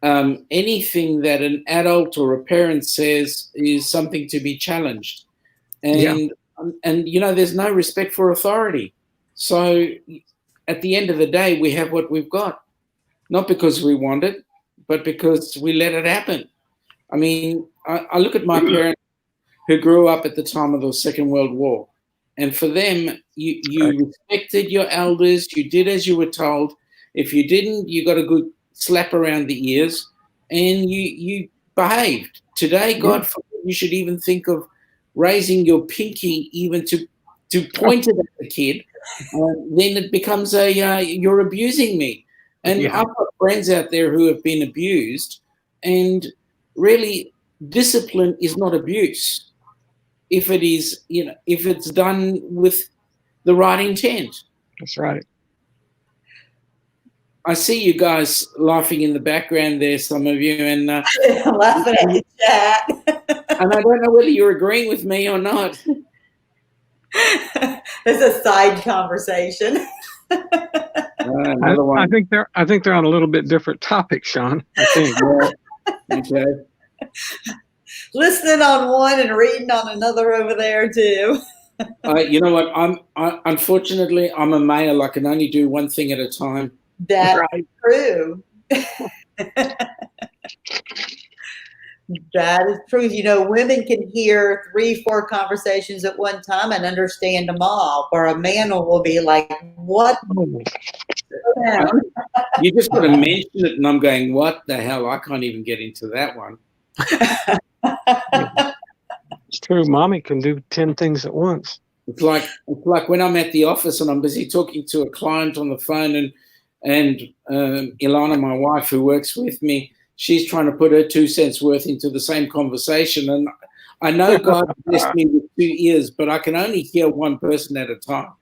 anything that an adult or a parent says is something to be challenged. And you know, there's no respect for authority. So at the end of the day, we have what we've got, not because we want it, but because we let it happen. I mean, I look at my parents who grew up at the time of the Second World War, and for them, you respected your elders, you did as you were told. If you didn't, you got a good slap around the ears, and you behaved. Today, God forbid, you should even think of raising your pinky even to point it at the kid. Then it becomes you're abusing me. And I've got friends out there who have been abused, and really, discipline is not abuse if it is, you know, if it's done with the right intent. That's right. I see you guys laughing in the background there, some of you, and laughing at the chat. And I don't know whether you're agreeing with me or not. It's a side conversation. Another one. I think they're on a little bit different topic, Sean. I think. Okay. Listening on one and reading on another over there too. You know what? Unfortunately, I'm a male. I can only do one thing at a time. That's true. That is true. You know, women can hear 3-4 conversations at one time and understand them all. Or a man will be like, "What?" You just got to mention it, and I'm going, "What the hell? I can't even get into that one." It's true. Mommy can do 10 things at once. It's like when I'm at the office and I'm busy talking to a client on the phone, and Ilana, my wife, who works with me, she's trying to put her 2 cents worth into the same conversation. And I know God blessed me with 2 ears, but I can only hear one person at a time.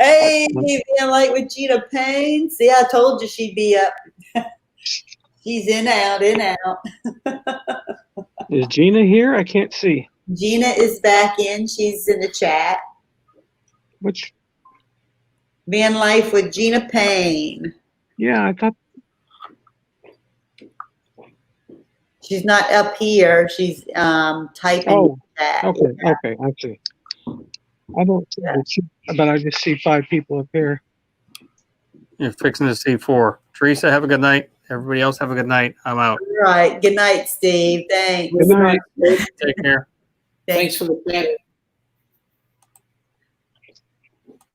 Hey, being like with Gina Payne. See, I told you she'd be up. She's in, out, in, out. Is Gina here? I can't see. Gina is back in. She's in the chat. Which, Van Life with Gina Payne. yeah, I thought, She's not up here. She's typing oh, that. okay, okay, I see. I don't see the two, but I just see 5 people up here. You're fixing to see 4. Teresa, have a good night. Everybody else, have a good night. I'm out. All right. Good night, Steve. Thanks. Good night. Take care. Thanks for the chat.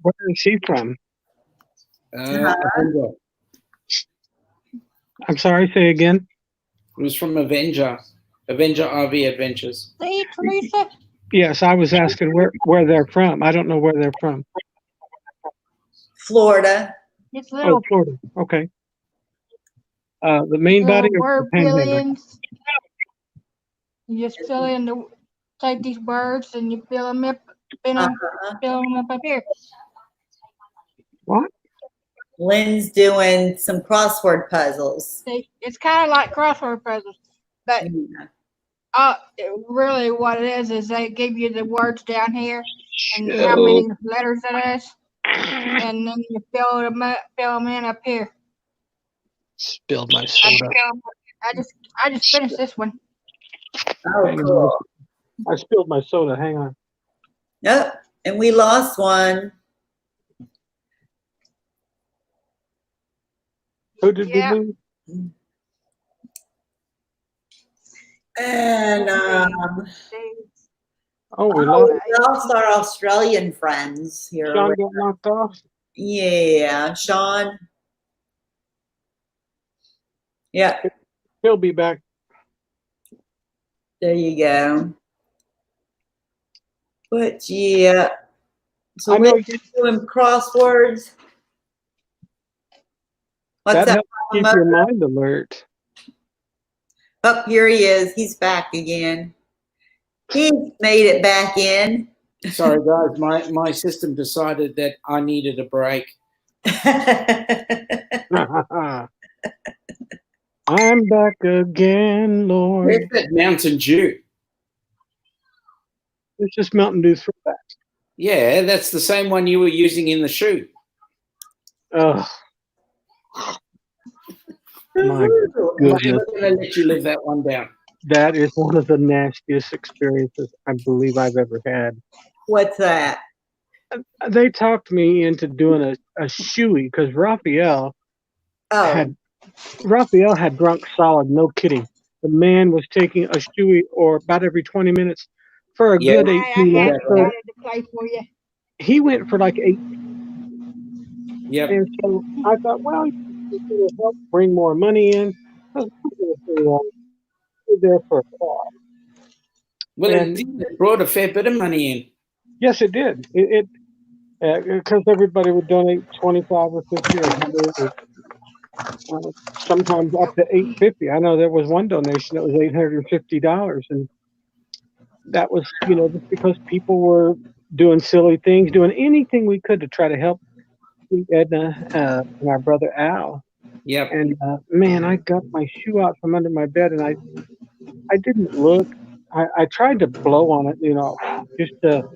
Where is she from? Avenger. I'm sorry, say again. It was from Avenger RV Adventures. See, Teresa? Yes, I was asking where they're from. I don't know where they're from. Florida. It's little, Oh, Florida. Okay. The main little body or word the panhandle? fill-ins. You just fill in the, take these words and you fill them up, fill them up here. What? Lynn's doing some crossword puzzles. See, it's kind of like crossword puzzles, but really what it is they give you the words down here and how many letters it is, and then you fill them in up here. Spilled my soda. I just finished this one. Oh, cool. I spilled my soda. Hang on. Yep. And we lost one. Who did we lose? And we lost our Australian friends here. Sean got knocked off? Yeah, Sean. Yeah. He'll be back. There you go. But yeah. So I know we're doing crosswords. What's that that? helps keep your mind alert. Up here he is. He's back again. He's made it back in. Sorry, guys. My system decided that I needed a break. I'm back again, Lord. Where's that Mountain Dew? It's just Mountain Dew throwback. Yeah, that's the same one you were using in the shoe. Oh. My I'm goodness. not going to let you live that one down. That is one of the nastiest experiences I believe I've ever had. What's that? They talked me into doing a shoey because Raphael had drunk solid, no kidding. The man was taking a shoey or about every 20 minutes for a good 18 I hours. started to play for you. He went for like 8. Yep. And so I thought, well, it's going to help bring more money in. I was there for a cause. Well, it brought a fair bit of money in. Yes, it did. It because everybody would donate 25 or 50 or 100, sometimes up to $850. I know there was one donation that was $850, and that was, just because people were doing silly things, doing anything we could to try to help Edna and our brother Al. Yep. And man, I got my shoe out from under my bed, and I didn't look. I tried to blow on it, just to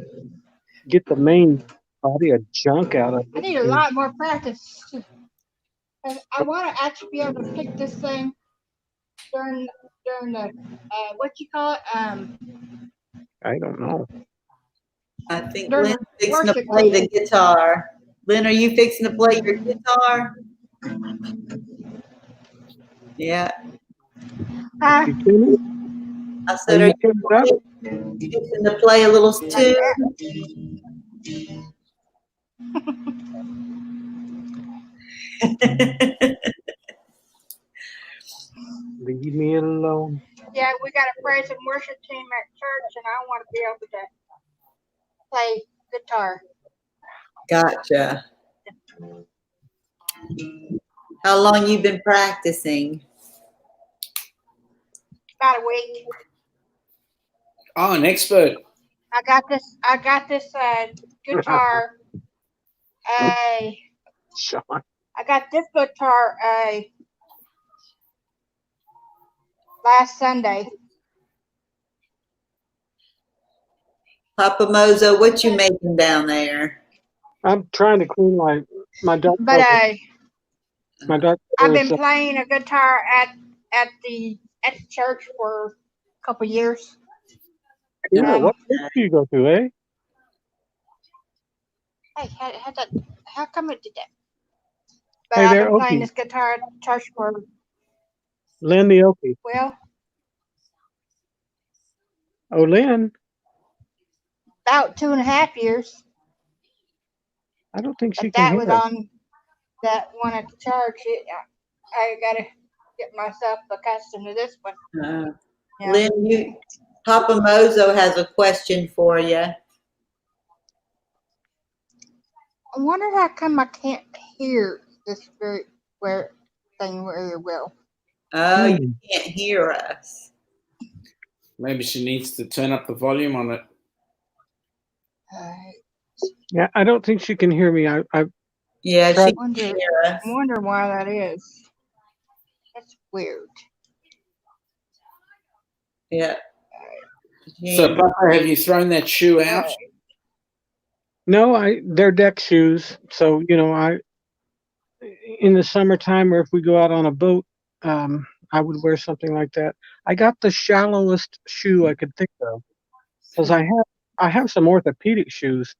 get the main body of junk out of it. I need a lot more practice. I want to actually be able to pick this thing during the what you call it? I don't know. I think During Lynn's the fixing to worship play the team. guitar. Lynn, are you fixing to play your guitar? Yeah. Huh? I said, are you fixing to play a little tune? Leave me alone. Yeah, we got a praise and worship team at church, and I want to be able to play guitar. Gotcha. How long you been practicing? About a week. Oh, an expert. I got this guitar. Sean. I got this guitar last Sunday. Papa Mozo, what you making down there? I'm trying to clean my dark But purple. My dark I've purple been is, playing a guitar at the church for a couple years. cool. What church do you go to, eh? Hey, how come it did that? But Hey I've there, been playing Okie. this guitar at church for, Lynn the Okie. well, Oh, Lynn. about 2.5 years. I don't think she But can that hear was us. on that one at the church. I gotta get myself accustomed to this one. Yeah. Lynn, Papa Mozo has a question for you. I wonder how come I can't hear this very thing very well. Oh, you can't hear us. Maybe she needs to turn up the volume on it. Yeah, I don't think she can hear me. I Yeah, tried. she can hear us. Wonder why that is. That's weird. Yeah. So, Papa, have you thrown that shoe out? No, they're deck shoes. So, in the summertime, or if we go out on a boat, I would wear something like that. I got the shallowest shoe I could think of because I have some orthopedic shoes,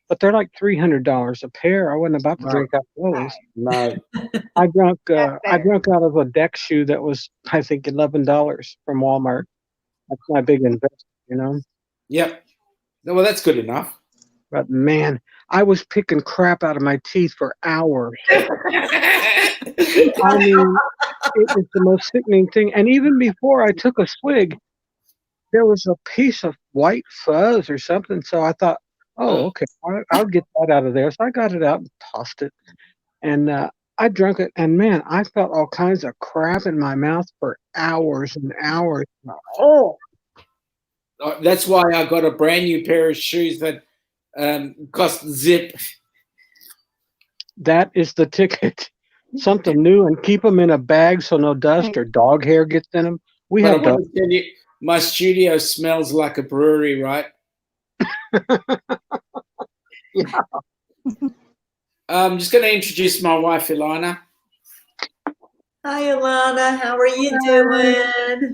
but they're like $300 a pair. I wasn't about to drink out of those. No. I drunk out of a deck shoe that was, I think, $11 from Walmart. That's my big investment, Yep. Well, that's good enough. But man, I was picking crap out of my teeth for hours. I mean, it was the most sickening thing. And even before I took a swig, there was a piece of white fuzz or something. So I thought, oh, okay, I'll get that out of there. So I got it out and tossed it. And I drank it. And man, I felt all kinds of crap in my mouth for hours and hours. Oh! That's why I got a brand new pair of shoes that cost zip. That is the ticket. Something new, and keep them in a bag so no dust or dog hair gets in them. But I want to tell you, my studio smells like a brewery, right? Yeah. I'm just going to introduce my wife, Ilana. Hi, Ilana. How are you doing?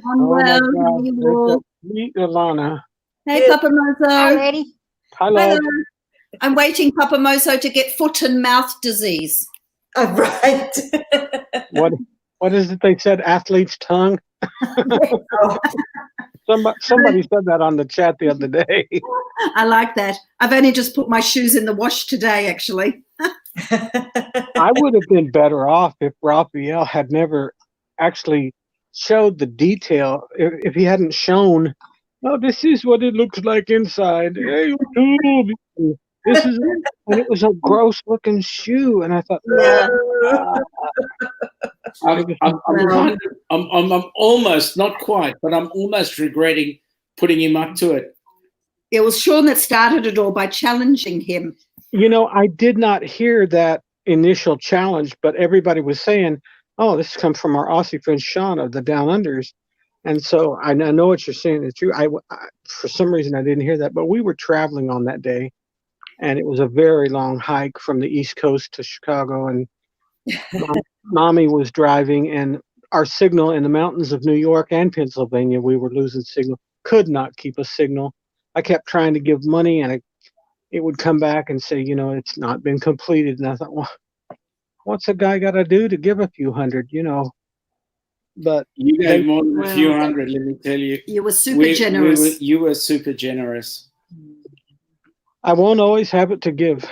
Oh my God. Meet Ilana. Hey, Papa Mozo. Hi, Eddie. Hello. I'm waiting, Papa Mozo, to get foot and mouth disease. Right. What is it they said? Athlete's tongue? Somebody said that on the chat the other day. I like that. I've only just put my shoes in the wash today, actually. I would have been better off if Raphael had never actually showed the detail. If he hadn't shown, oh, this is what it looks like inside. Hey, this is, and it was a gross looking shoe. And I thought, I'm almost, not quite, but I'm almost regretting putting him up to it. It was Sean that started it all by challenging him. I did not hear that initial challenge, but everybody was saying, oh, this comes from our Aussie friend Sean of the Down Unders. And so I know what you're saying is true. I for some reason, I didn't hear that, but we were traveling on that day, and it was a very long hike from the East Coast to Chicago, and Mommy was driving, and our signal in the mountains of New York and Pennsylvania, we were losing signal, could not keep a signal. I kept trying to give money, and it would come back and say, it's not been completed. And I thought, well, what's a guy got to do to give a few hundred, But you gave more than a few hundred, let me tell you. You were super generous. You were super generous. I won't always have it to give.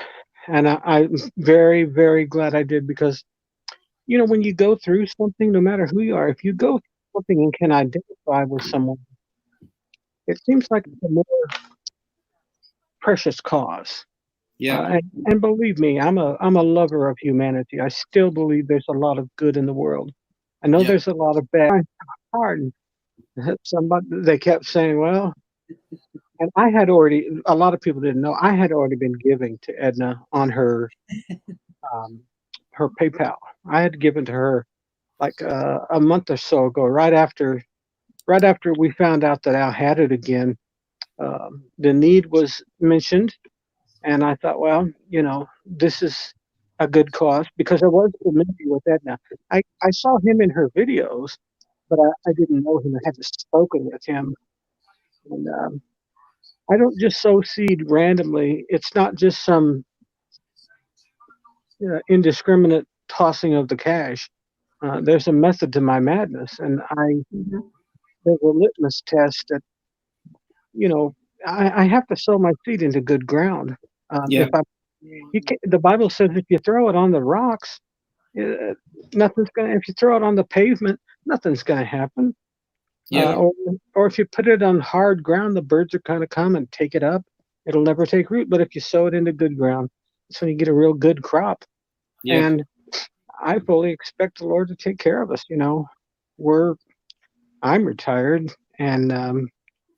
And I'm very, very glad I did, because, when you go through something, no matter who you are, if you go through something and can identify with someone, it seems like it's a more precious cause. Yeah. And believe me, I'm a lover of humanity. I still believe there's a lot of good in the world. I know there's a lot of bad. Hard. They kept saying, well, and I had already, a lot of people didn't know, I had already been giving to Edna on her PayPal. I had given to her like a month or so ago, right after we found out that Al had it again. The need was mentioned, And I thought, well, this is a good cause because I was familiar with Edna. I saw him in her videos, but I didn't know him. I hadn't spoken with him. And I don't just sow seed randomly. It's not just some indiscriminate tossing of the cash. There's a method to my madness, and there's a litmus test that I have to sow my seed into good ground. Yeah. The Bible says if you throw it on the rocks, nothing's gonna. If you throw it on the pavement, nothing's gonna happen. Yeah. Or if you put it on hard ground, the birds are gonna come and take it up. It'll never take root. But if you sow it into good ground, that's when you get a real good crop. Yeah. And I fully expect the Lord to take care of us. I'm retired, and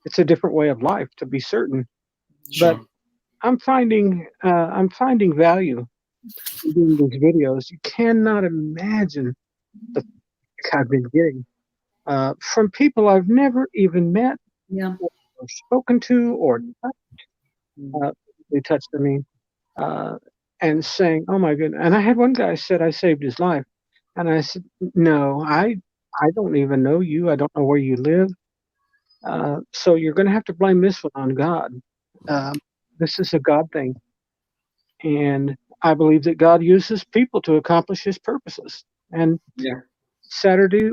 it's a different way of life, to be certain. Sure. But I'm finding value in doing these videos. You cannot imagine the feedback I've been getting from people I've never even met, or spoken to, or they touched. I mean, and saying, "Oh my goodness!" And I had one guy said I saved his life, and I said, "No, I don't even know you. I don't know where you live. So you're going to have to blame this one on God. This is a God thing, and I believe that God uses people to accomplish His purposes. And Saturday,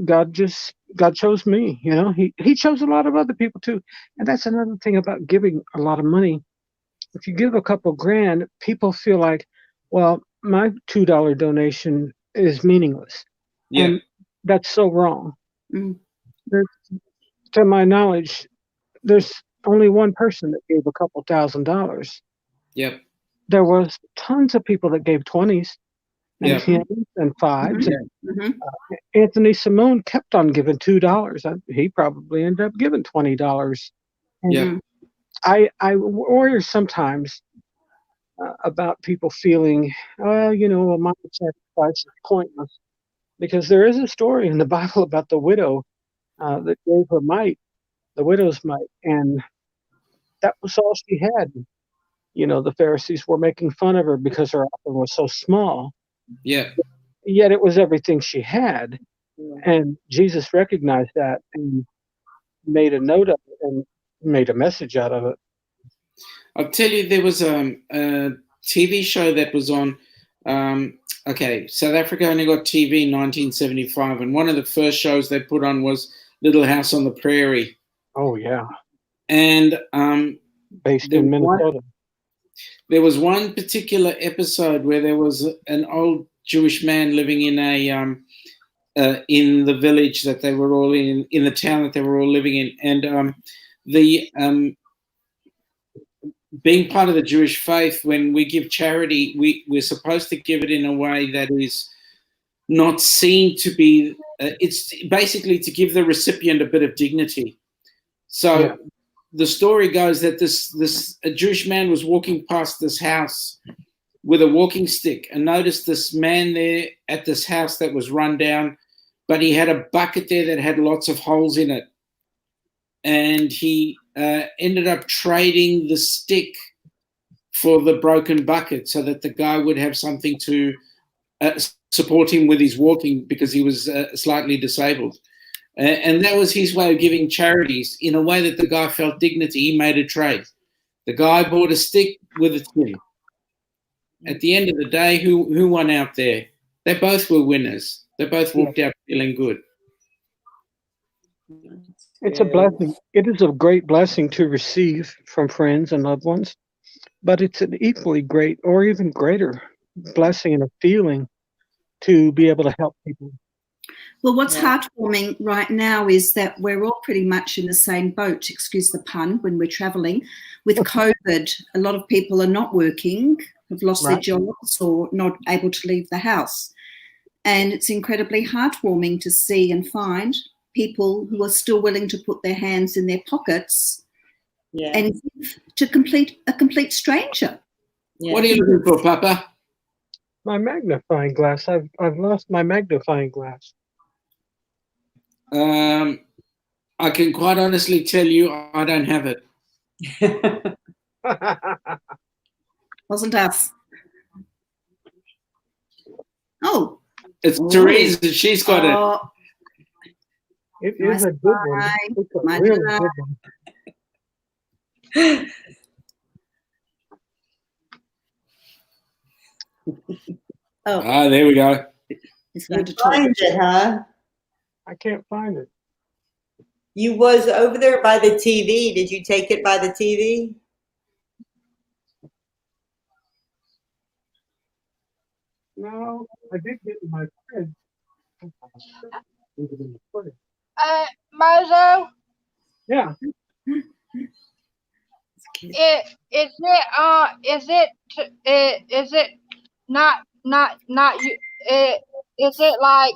God chose me. He chose a lot of other people too, and that's another thing about giving a lot of money. If you give a couple grand, people feel like, well, my $2 donation is meaningless, and that's so wrong. To my knowledge, there's only one person that gave a couple $1,000s. Yep. There was tons of people that gave 20s and 10s and 5s. Anthony Simone kept on giving $2. He probably ended up giving $20. And I worry sometimes about people feeling, well, a money sacrifice is pointless, because there is a story in the Bible about the widow that gave her mite, the widow's mite, and that was all she had. The Pharisees were making fun of her because her offering was so small. Yeah. Yet it was everything she had. And Jesus recognized that and made a note of it and made a message out of it. I'll tell you, there was a TV show that was on. South Africa only got TV in 1975, and one of the first shows they put on was Little House on the Prairie. Oh, yeah. And based in Minnesota. There was one particular episode where there was an old Jewish man living in the village that they were all in the town that they were all living in, and being part of the Jewish faith, when we give charity, we're supposed to give it in a way that is not seen to be. It's basically to give the recipient a bit of dignity. So the story goes that a Jewish man was walking past this house with a walking stick and noticed this man there at this house that was run down, but he had a bucket there that had lots of holes in it. And he ended up trading the stick for the broken bucket so that the guy would have something to support him with his walking, because he was slightly disabled. And that was his way of giving charities in a way that the guy felt dignity. He made a trade. The guy bought a stick with a tin. At the end of the day, who won out there? They both were winners. They both walked out feeling good. It's a blessing. It is a great blessing to receive from friends and loved ones, but it's an equally great or even greater blessing and a feeling to be able to help people. Well, what's heartwarming right now is that we're all pretty much in the same boat, excuse the pun, when we're traveling. With COVID, a lot of people are not working, have lost their jobs, or not able to leave the house. And it's incredibly heartwarming to see and find people who are still willing to put their hands in their pockets and give to a complete stranger. What are you looking for, Papa? My magnifying glass. I've lost my magnifying glass. I can quite honestly tell you I don't have it. Wasn't us. Oh. It's Therese. She's got it. Oh, It nice is a good one. try. It's a My really dear. good one. Oh, Ah, there we go. it's You going to talk. find it, huh? I can't find it. You was over there by the TV. Did you take it by the TV? No, I did get in my fridge. Leave it in the fridge. Mozo, Yeah. is it not you? Is it like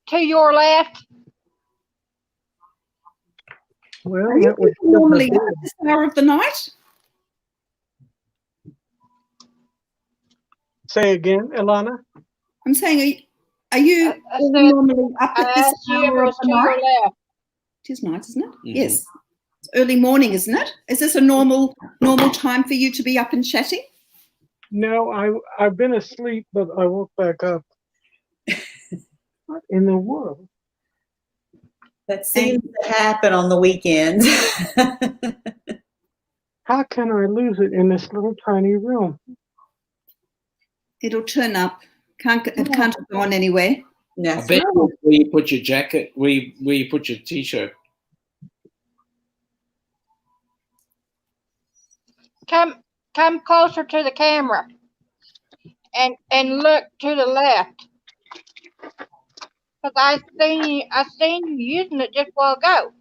to your left? Well, Are you that was people normally up at this hour of the night? Say again, Ilana. I'm saying, are you I all said- normally up at I this asked you if it hour of was the to your night? left. It is night, isn't it? Mhm. Yes. It's early morning, isn't it? Is this a normal time for you to be up and chatting? No, I've been asleep, but I woke back up. What in the world? That seems to happen on the weekends. How can I lose it in this little tiny room? It'll turn up. It can't have gone anywhere. I Yes. bet you where you put your jacket, where you put your t-shirt. Come closer to the camera and look to the left. Cause I seen you using it just a while ago.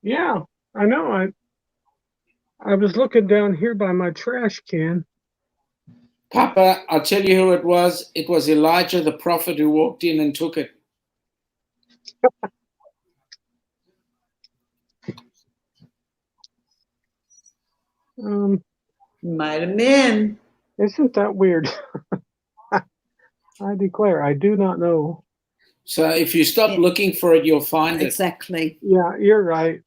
Yeah, I know. I was looking down here by my trash can. Papa, I'll tell you who it was. It was Elijah the prophet who walked in and took it. Might have been. Isn't that weird? I declare, I do not know. So if you stop looking for it, you'll find it. Exactly. Yeah, you're right.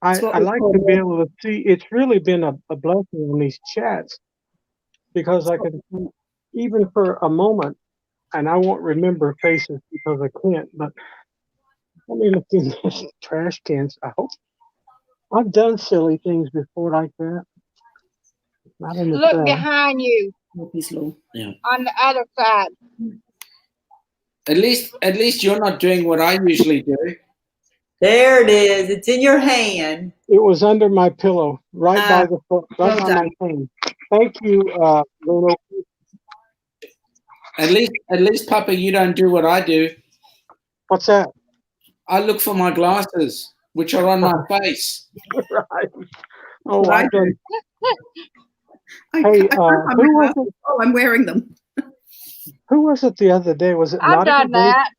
That's what I we like call to be it. able to see. It's really been a blessing on these chats because I can, even for a moment, and I won't remember faces because I can't, but let me look in these trash cans. I hope I've done silly things before like that. Not in the Look trash. behind you Yeah. on the other side. At least you're not doing what I usually do. There it is. It's in your hand. It was under my pillow, right by the well by my done. phone. Thank you, Bruno. At least, Papa, you don't do what I do. What's that? I look for my glasses, which are on my face. Right. Oh, What I I've done. I Hey, can't find who my was glasses. it? Oh, I'm wearing them. Who was it the other day? Was it I've done that.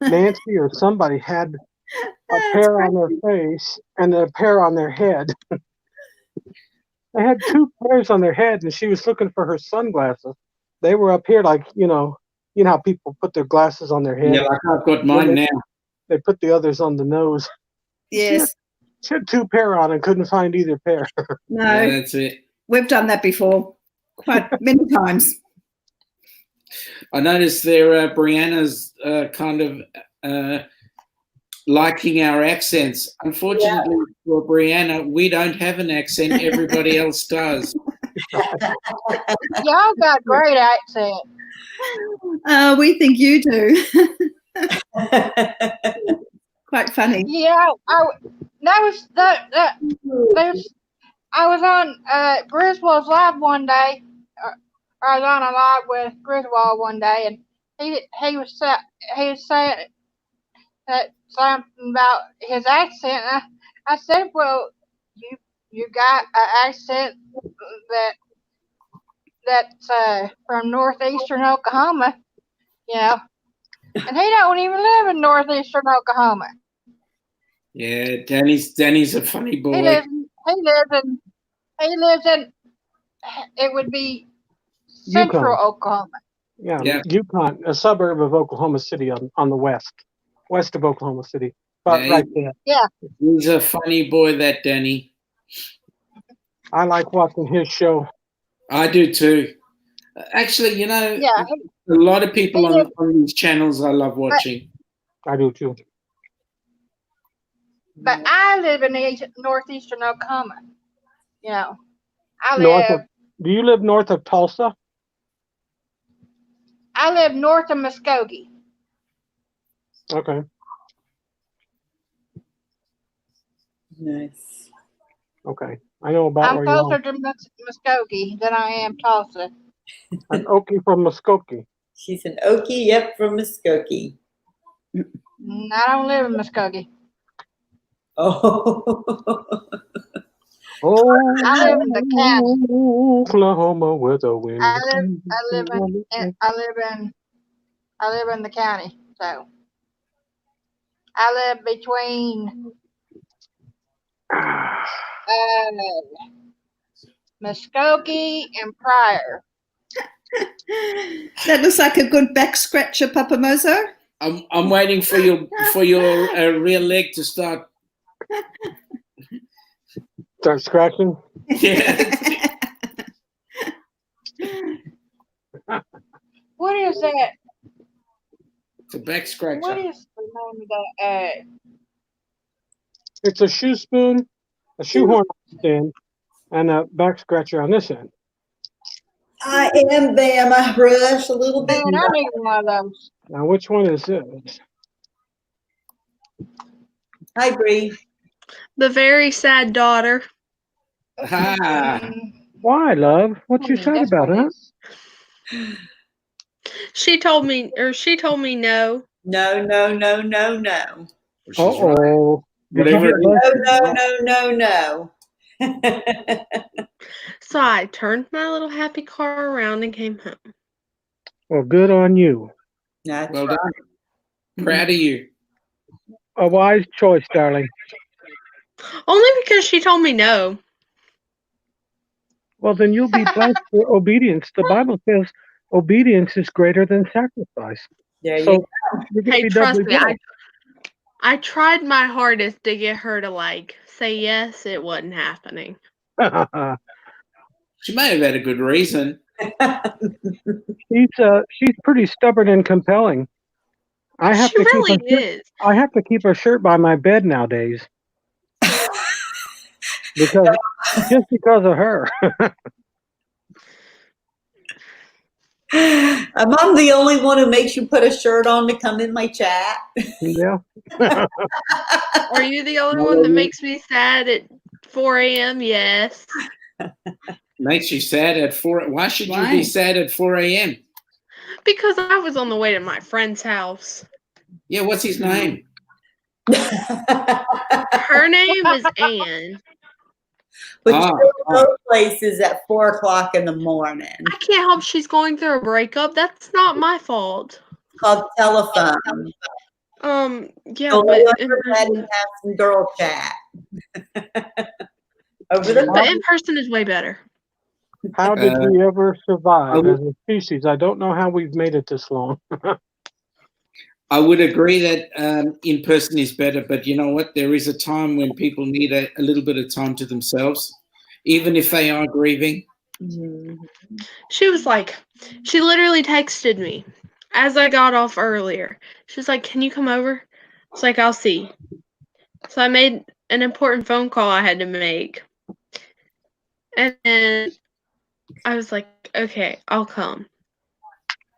Nancy or somebody had a That's pair on their crazy. face and a pair on their head. They had two pairs on their head, and she was looking for her sunglasses. They were up here, like you know how people put their glasses on their head. Yeah, like I've got mine now. They put the others on the nose. Yes. She had two pair on and couldn't find either pair. No, Yeah, that's it. we've done that before, quite many times. I noticed there, Brianna's kind of liking our accents. Unfortunately for Brianna, we don't have an accent. Everybody else does. Y'all got great accent. We think you do. Quite funny. Yeah, I was on Griswold's live one day. I was on a live with Griswold one day, and he was saying that something about his accent. And I said, "Well, you got an accent that's from northeastern Oklahoma, you know." And he don't even live in northeastern Oklahoma. Yeah, Danny's a funny boy. He lives in it would be central Yukon. Oklahoma. Yeah, Yukon, a suburb of Oklahoma City on the west of Oklahoma City, but Yeah, right there. Yeah. He's a funny boy, that Danny. I like watching his show. I do too. Actually, you know, Yeah, a lot of people he lives, on these channels I love watching. I do too. but I live in northeastern Oklahoma. You know, I North of, live do you live north of Tulsa? north of Muskogee. Okay. Nice. Okay. I know about I'm where you are. closer to Muskogee than I am Tulsa. An Okie from Muskogee. She's an Okie, yep, from Muskogee. I don't live in Muskogee. Oh. Oh, I live in the county. Oklahoma where the wind. I live in the county. So I live between Muskogee and Pryor. That looks like a good back scratcher, Papa Mozo. I'm waiting for your rear leg to start. Start scratching. Yeah. What is that? It's a back scratcher. What is the name of that? It's a shoe spoon, a shoehorn on this end, and a back scratcher on this end. I am Bama. Rush a little bit. Man, I need one of those. Now, which one is this? Hi, Bree. The very sad daughter. Ah. Why, love? What you sad That's about, what it huh? is. She told me no. No, no, no, no, no. She's right. Uh-oh. Did you Whatever get it is. No, no, no, no, no. So I turned my little happy car around and came home. Well, good on you. That's Well right. done. Proud of you. A wise choice, darling. Only because she told me no. Well, then you'll be blessed for obedience. The Bible says obedience is greater than sacrifice. There you So go. you're going to Hey, be trust doubly me, I tried my hardest to get her to like say yes. It wasn't happening. blessed. She may have had a good reason. She's pretty stubborn and compelling. I have She to really keep her shirt, is. I have to keep her shirt by my bed nowadays because just because of her. I'm the only one who makes you put a shirt on to come in my chat. Yeah. Are you the only one that makes me sad at 4 a.m.? Yes. Makes you sad at 4. Why should you be sad at 4 a.m.? Because I was on the way to my friend's house. Yeah, what's his name? Her name is Anne. But you go to places at 4 o'clock in the morning. I can't help she's going through a breakup. That's not my fault. It's called telephone. Yeah, Go but have some girl chat. Over the but in person is way better. How did we ever survive as a species? I don't know how we've made it this long. I would agree that in person is better, but you know what? There is a time when people need a little bit of time to themselves, even if they are grieving. She was like, she literally texted me as I got off earlier. She was like, "Can you come over?" It's like, "I'll see." So I made an important phone call I had to make. And then I was like, "Okay, I'll come."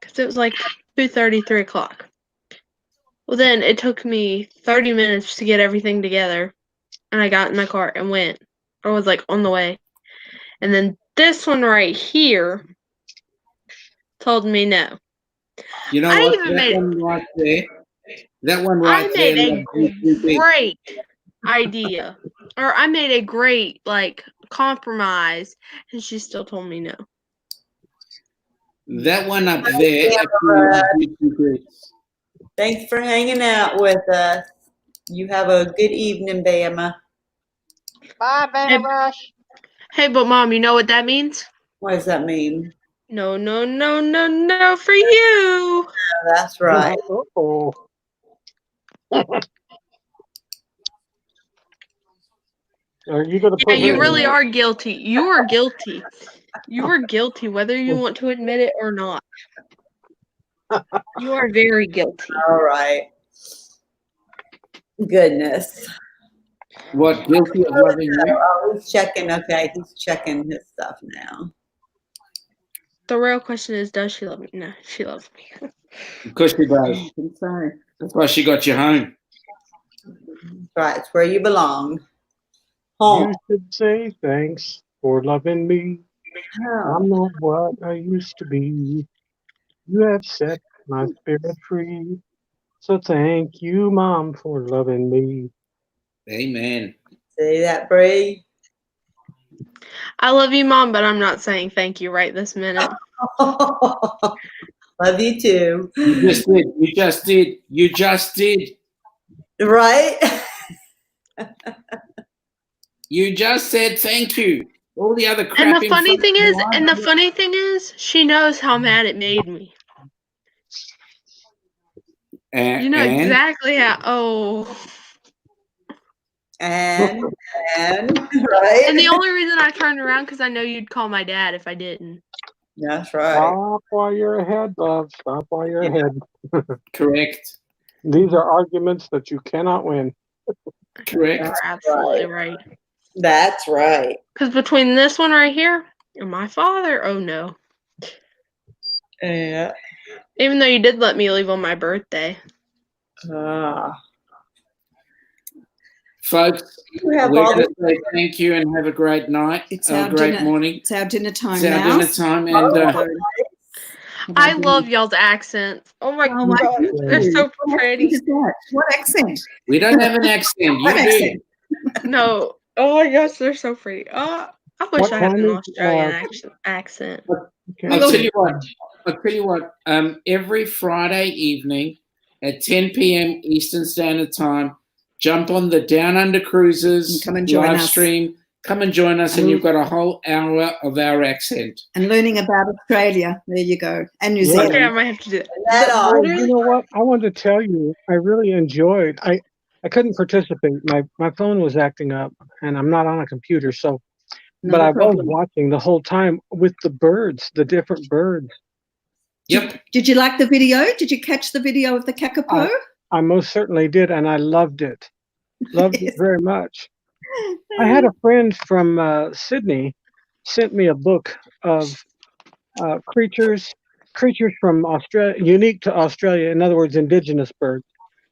Because it was like 2:30, 3 o'clock. Well, then it took me 30 minutes to get everything together. And I got in my car and went. Or was like on the way. And then this one right here told me no. You know what? That one right there. That one right there. I made a great idea. Or I made a great, like, compromise. And she still told me no. That one up there. Thanks for hanging out with us. You have a good evening, Bama. Bye, Bama Rush. Hey, but Mom, you know what that means? What does that mean? No, no, no, no, no for you. That's right. Uh-oh. Are you gonna put you really are guilty. You are guilty. You are guilty, whether you want to admit it or not. You are very guilty. All right. Goodness. What, guilty of loving you? Oh, he's checking. Okay, he's checking his stuff now. The real question is, does she love me? No, she loves me. Because she does. That's why she got you home. Right, it's where you belong. You Home. should say thanks for loving me. Oh. I'm not what I used to be. You have set my spirit free. So thank you, Mom, for loving me. Amen. See that, Bree? I love you, Mom, but I'm not saying thank you right this minute. Love you too. You just did. You just did. You just did. Right? You just said thank you. All the other crap. And the funny thing is, she knows how mad it made me. You know exactly how. Oh. And right. And the only reason I turned around because I know you'd call my dad if I didn't. That's right. Stop while you're ahead, love. Stop while you're ahead. Correct. These are arguments that you cannot win. Correct. You're absolutely right. That's right. Because between this one right here and my father, oh no. Yeah. Even though you did let me leave on my birthday. Folks, we're going to say thank you and have a great night. It's a great morning. It's our dinner time It's our dinner time. And I love y'all's accents. Oh my God. They're so pretty. What accent? We don't have an accent. You do. No. Oh my gosh, they're so pretty. I wish I had an Australian accent. I'll tell you what. Every Friday evening at 10 p.m. Eastern Standard Time, jump on the Down Under Cruises come and join live us. stream. Come and join us, and you've got a whole hour of our accent. And learning about Australia. There you go. And New Zealand. Okay, I might have to do that. You know what? I wanted to tell you, I really enjoyed. I couldn't participate. My phone was acting up, and I'm not on a computer, so. But I was watching the whole time with the birds, the different birds. Yep. Did you like the video? Did you catch the video of the kakapo? I most certainly did, and I loved it. Loved it very much. I had a friend from Sydney sent me a book of creatures from Australia, unique to Australia. In other words, indigenous birds.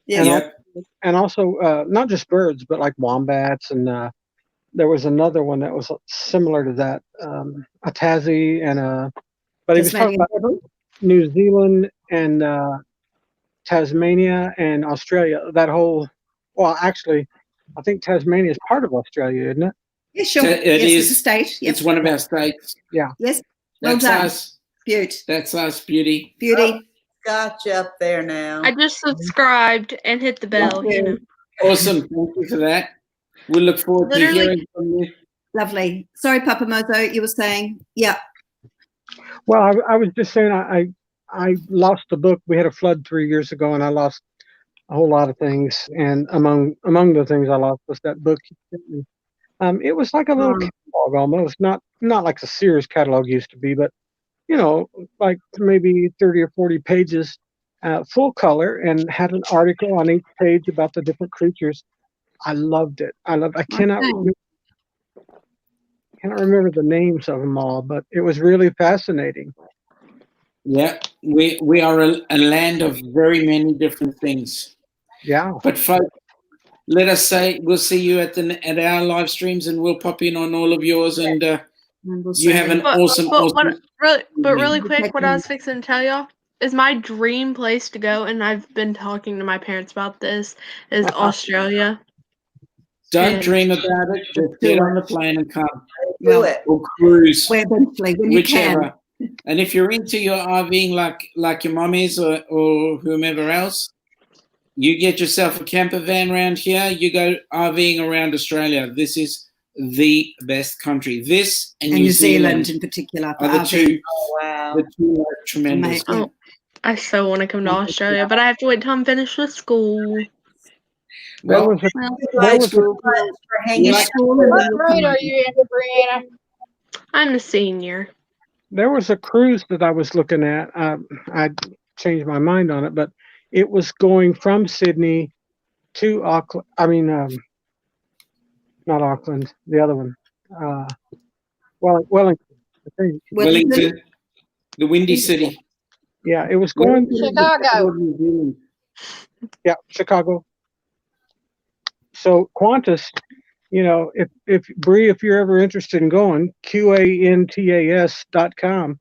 Yeah. And also not just birds, but like wombats, and there was another one that was similar to that, a Tassie and a. But he was talking about New Zealand and Tasmania and Australia. That whole, well, actually, I think Tasmania is part of Australia, isn't it? Yeah, sure. It is. It's a state. Yep. It's one of our states. Yeah. Yes. Well That's done. us. Beauty. That's us, Beauty. Beauty. Got you up there now. I just subscribed and hit the bell. You know. Awesome. Thank you for that. We look forward to hearing from you. Lovely. Sorry, Papa Mozo, you were saying, yeah. Well, I was just saying I lost the book. We had a flood 3 years ago, and I lost a whole lot of things. And among the things I lost was that book you sent me. It was like a little catalog almost, not like the Sears catalog used to be, but you know, like maybe 30 or 40 pages, full color, and had an article on each page about the different creatures. I loved it. I cannot remember the names of them all, but it was really fascinating. Yeah, we are a land of very many different things. Yeah. But folks, let us say we'll see you at our live streams, and we'll pop in on all of yours, and you have an awesome. Really quick, what I was fixing to tell y'all is my dream place to go, and I've been talking to my parents about this, is Australia. Don't dream about it. Just get on the plane and come. Do it. Or cruise. Eventually, when whichever. you can. And if you're into your RVing like your mum is or whomever else, you get yourself a camper van around here. You go RVing around Australia. This is the best country. This and New Zealand in particular are the two. Oh, wow. The two are tremendous. Oh, I so want to come to Australia, but I have to wait till I'm finished with school. That was for hanging out. What grade are you in, Brianna? I'm a senior. There was a cruise that I was looking at. I changed my mind on it, but it was going from Sydney to Auckland. I mean, not Auckland, the other one. Wellington, I think. Wellington, the Windy City. Yeah, it was going to Chicago. Yeah, Chicago. So Qantas, you know, if Bree, if you're ever interested in going, QANTAS.com,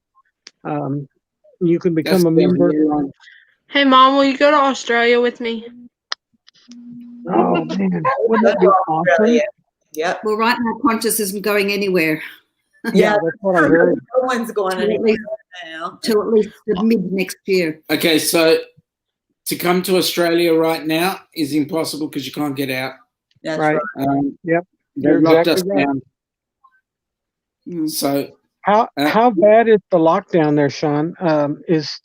you can become a member. Hey, Mom, will you go to Australia with me? Oh man, wouldn't that be awesome? Yep. Well, right now, Qantas isn't going anywhere. Yeah, that's what I heard. No one's going anywhere now. Till at least the mid next year. Okay, so to come to Australia right now is impossible because you can't get out. That's Right. right. Yep. They've You're locked exactly us right. down. So How bad is the lockdown there, Sean? Is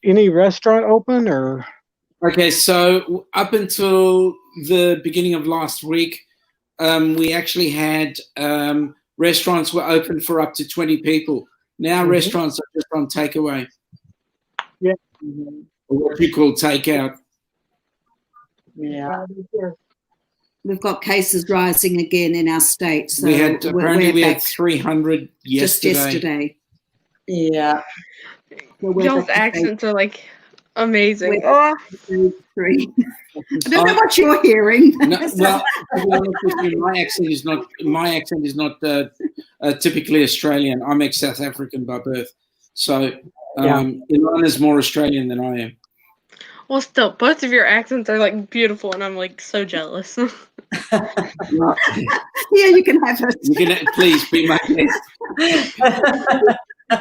any restaurant open or? okay, so up until the beginning of last week, we actually had restaurants were open for up to 20 people. Now restaurants are just on takeaway. Yeah. Or what you call takeout. Yeah. We've got cases rising again in our state. So we had apparently we had back 300 just yesterday. Yeah. So we're Y'all's back to accents are like amazing. We're Oh, three. I don't know what you're hearing. No, well, to be honest with you, my accent is not typically Australian. I'm ex-South African by birth, so Ilana's more Australian than I am. well, still, both of your accents are like beautiful, and I'm like so jealous. Yeah, you can have it. You can please be my guest.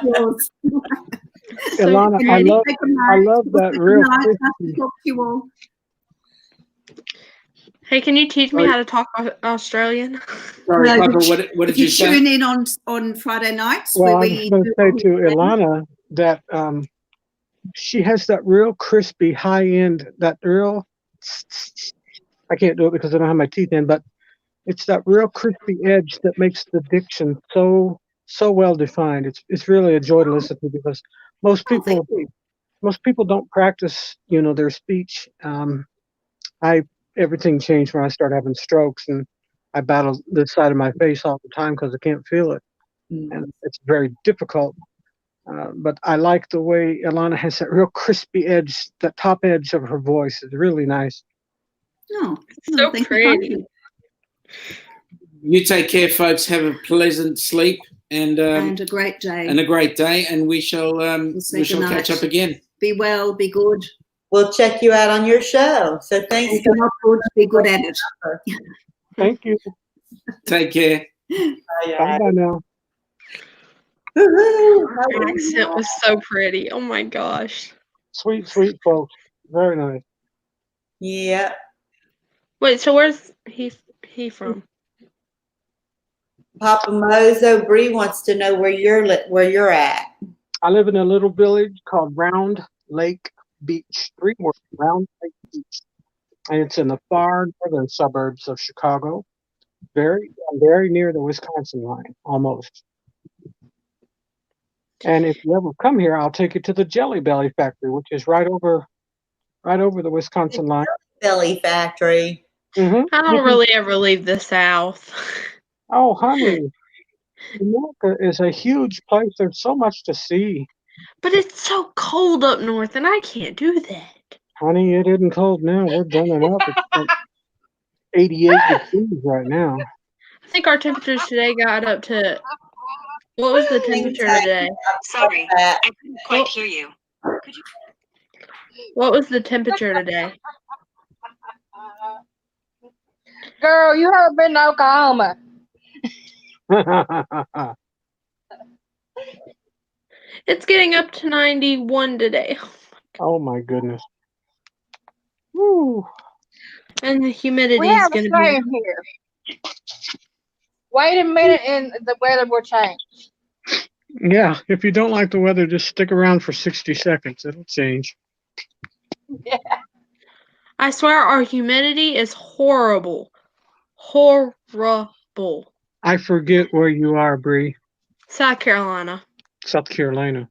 Yours. Ilana, So, I love that real Nice to crispy. talk to you all. Hey, can you teach me how to talk Australian? Sorry, No, Papa, but what did if you say? tune in on Friday nights, Well, where I was we going do to say to Ilana that she has that real crispy, high end, that real. I can't do it because I don't have my teeth in, but it's that real crispy edge that makes the diction so well defined. It's really a joy to listen to because most people don't practice, you know, their speech. Everything changed when I started having strokes, and I battle this side of my face all the time because I can't feel it, and it's very difficult. But I like the way Ilana has that real crispy edge, that top edge of her voice is really nice. Oh, So pretty. You take care, folks. Have a pleasant sleep and a great day. And we shall catch up again. Be well, be good. We'll check you out on your show. So thanks. Be good at it. Thank you. Take care. Bye now. Her accent was so pretty. Oh my gosh. Sweet folks. Very nice. Yeah. Wait, so where's he from? Papa Mozo, Bree wants to know where you're at. I live in a little village called Round Lake Beach. 3 words, Round Lake Beach. And it's in the far northern suburbs of Chicago. Very near the Wisconsin line, almost. And if you ever come here, I'll take you to the Jelly Belly factory, which is right over the Wisconsin line. Belly factory. Mm-hmm. I don't really ever leave the South. Oh, honey, America is a huge place. There's so much to see. But it's so cold up north, and I can't do that. Honey, it isn't cold now. We're burning up. It's like 88 degrees right now. I think our temperatures today got up to. What was the temperature today? Sorry, I couldn't quite hear you. What was the temperature today? Girl, you haven't been to Oklahoma. It's getting up to 91 today. Oh my goodness. Woo. And the humidity We is have going the to be. same here. Wait a minute and the weather will change. Yeah, if you don't like the weather, just stick around for 60 seconds. It'll change. Yeah. I swear our humidity is horrible. Horrible. I forget where you are, Bree. South Carolina. South Carolina.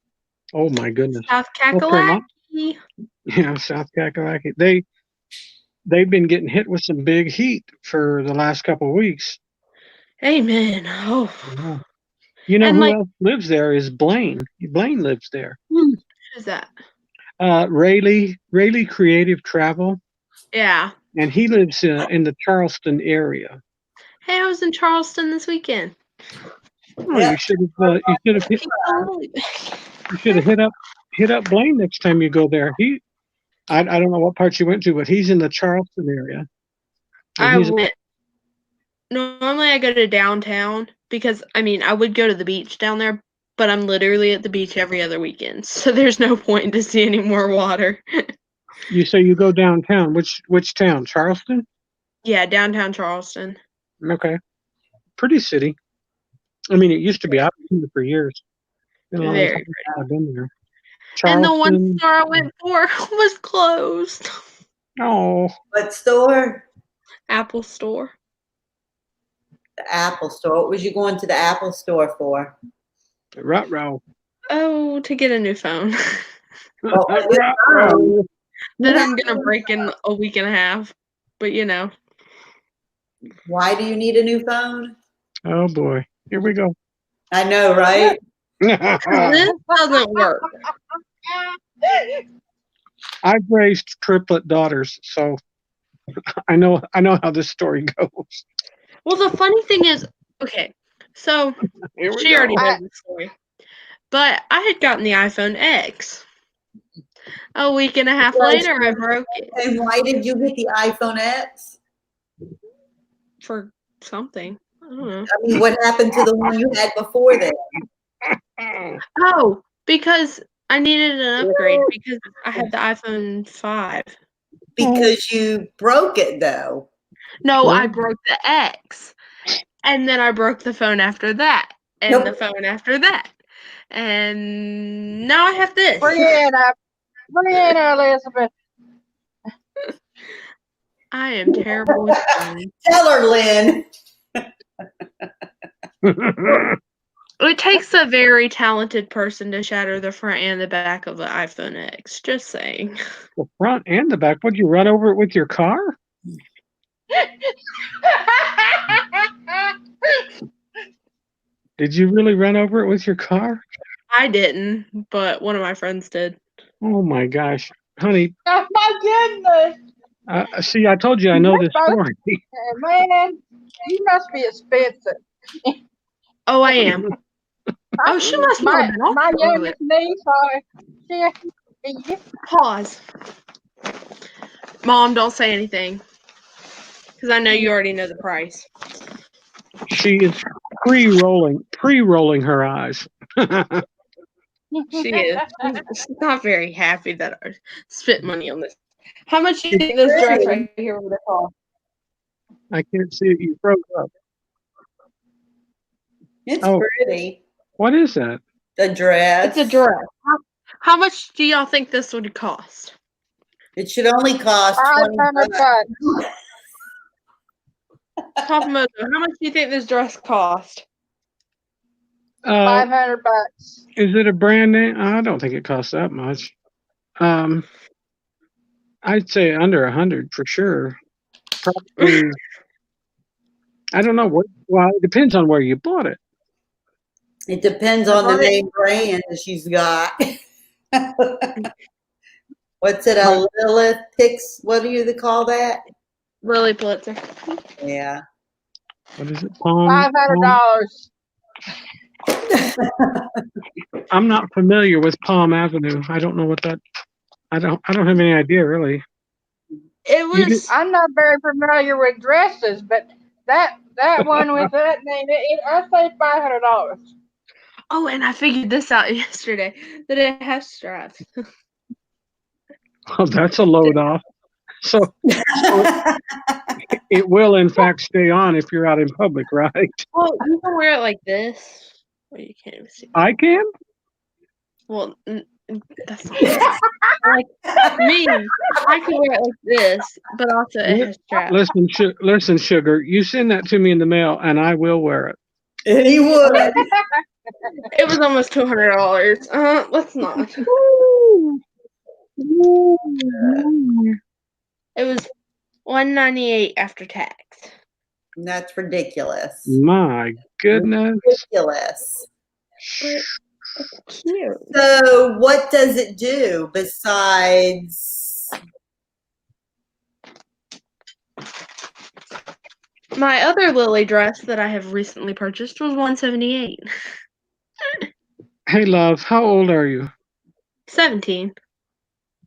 Oh my goodness. South North Carolina. Kakalaki. Yeah, South Kakalaki. They've been getting hit with some big heat for the last couple of weeks. Amen. Oh. Yeah. You know And, who like- else lives there is Blaine. Blaine lives there. Who's that? Rayleigh Creative Travel, Yeah. and he lives in the Charleston area. Hey, I was in Charleston this weekend. Oh, you should have hit up Blaine next time you go there. I don't know what part you went to, but he's in the Charleston area. And Normally I go to downtown because, I mean, I would go to the beach down there, but I'm literally at the beach every other weekend, so there's no point to see any more water. You say you go downtown. Which town? Charleston? Yeah, downtown Charleston. Okay. Pretty city. I mean, it used to be. I've been there for years. Been a long Very time since I've been there. And the one Charleston. store I went for was closed. Oh. What store? Apple store. The Apple store. What was you going to the Apple store for? Ruh-roh. Oh, to get a new phone. Ruh-roh. That I'm gonna break in a week and a half. But you know. Why do you need a new phone? Oh boy. Here we go. I know, right? This doesn't work. I've raised triplet daughters, so I know how this story goes. Well, the funny thing is, okay, so she already knows the story. But I had gotten the iPhone X. A week and a half later, I broke it. And why did you get the iPhone X? For something. I don't know. I mean, what happened to the one you had before then? Oh, because I needed an upgrade because I had the iPhone 5. Because you broke it, though. No, I broke the X. And then I broke the phone after that. And the phone after that. And now I have this. Brianna, Elizabeth. I am terrible with phones. Tell her, Lynn. It takes a very talented person to shatter the front and the back of the iPhone X. Just saying. The front and the back. Would you run over it with your car? Did you really run over it with your car? I didn't, but one of my friends did. Oh my gosh, honey. Oh my goodness. See, I told you I know this story. Man, you must be expensive. Oh, I am. Oh, she must not have been off my earlier. youngest niece. Pause. Mom, don't say anything. Because I know you already know the price. She is pre-rolling her eyes. She is. She's not very happy that I spent money on this. How much do you think this dress right here would have cost? I can't see it. You froze up. It's pretty. What is that? The dress. It's a dress. How much do y'all think this would cost? It should only cost $500. Kapamoto, how much do you think this dress cost? $500. Is it a brand name? I don't think it costs that much. I'd say under 100 for sure. Probably. I don't know. Well, it depends on where you bought it. It depends on the name brand that she's got. What's it? A Lilith Pix? What do you call that? Lily Pulitzer. Yeah. What is it? $500. I'm not familiar with Palm Avenue. I don't know what that. I don't have any idea really. It was. I'm not very familiar with dresses, but that one with that name, I say $500. Oh, and I figured this out yesterday that it has straps. Oh, that's a load off. So it will, in fact, stay on if you're out in public, right? Well, you can wear it like this. Well, you can't even see. I can? Well, that's not like me. I can wear it like this, but also it has straps. Listen, sugar. You send that to me in the mail, and I will wear it. And he would. It was almost $200. Let's not. It was $198 after tax. That's ridiculous. My goodness. Ridiculous. But it's cute. So what does it do besides? My other Lily dress that I have recently purchased was $178. Hey, love, how old are you? 17.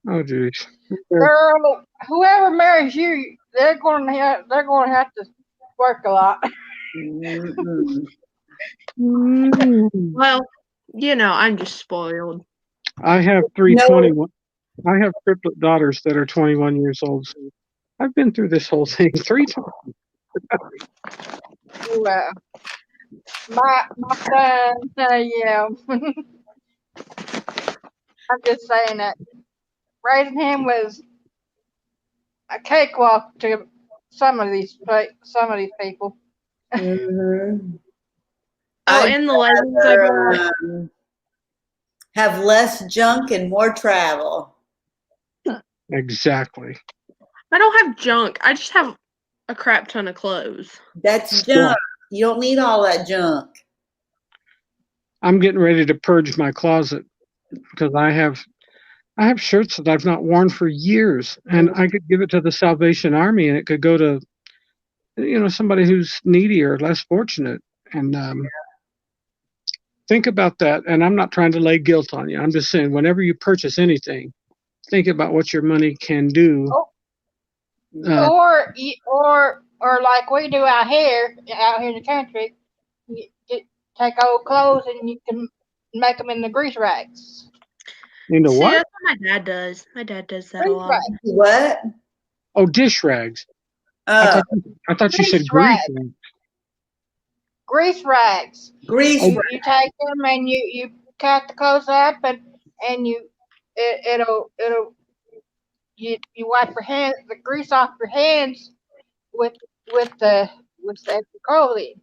Oh, geez. Girl, whoever marries you, they're going to have to work a lot. Well, you know, I'm just spoiled. I have I have triplet daughters that are 21 years old. So I've been through this whole thing 3 times. Well, my son, yeah. I'm just saying that raising him was a cakewalk to some of these people. Mm-hmm. Oh, and the leggings I bought. Have less junk and more travel. Exactly. I don't have junk. I just have a crap ton of clothes. That's junk. You don't need all that junk. I'm getting ready to purge my closet because I have shirts that I've not worn for years, and I could give it to the Salvation Army, and it could go to, somebody who's needy or less fortunate. And think about that. And I'm not trying to lay guilt on you. I'm just saying, whenever you purchase anything, think about what your money can do. Or like we do out here in the country, you take old clothes and you can make them into grease rags. Into See, what? that's what my dad does. My dad does that a lot. What? Oh, dish rags. I thought you said grease rags. Grease rags. Grease rags. You take them and you cut the clothes up and you wipe your hands, the grease off your hands with the petroleum.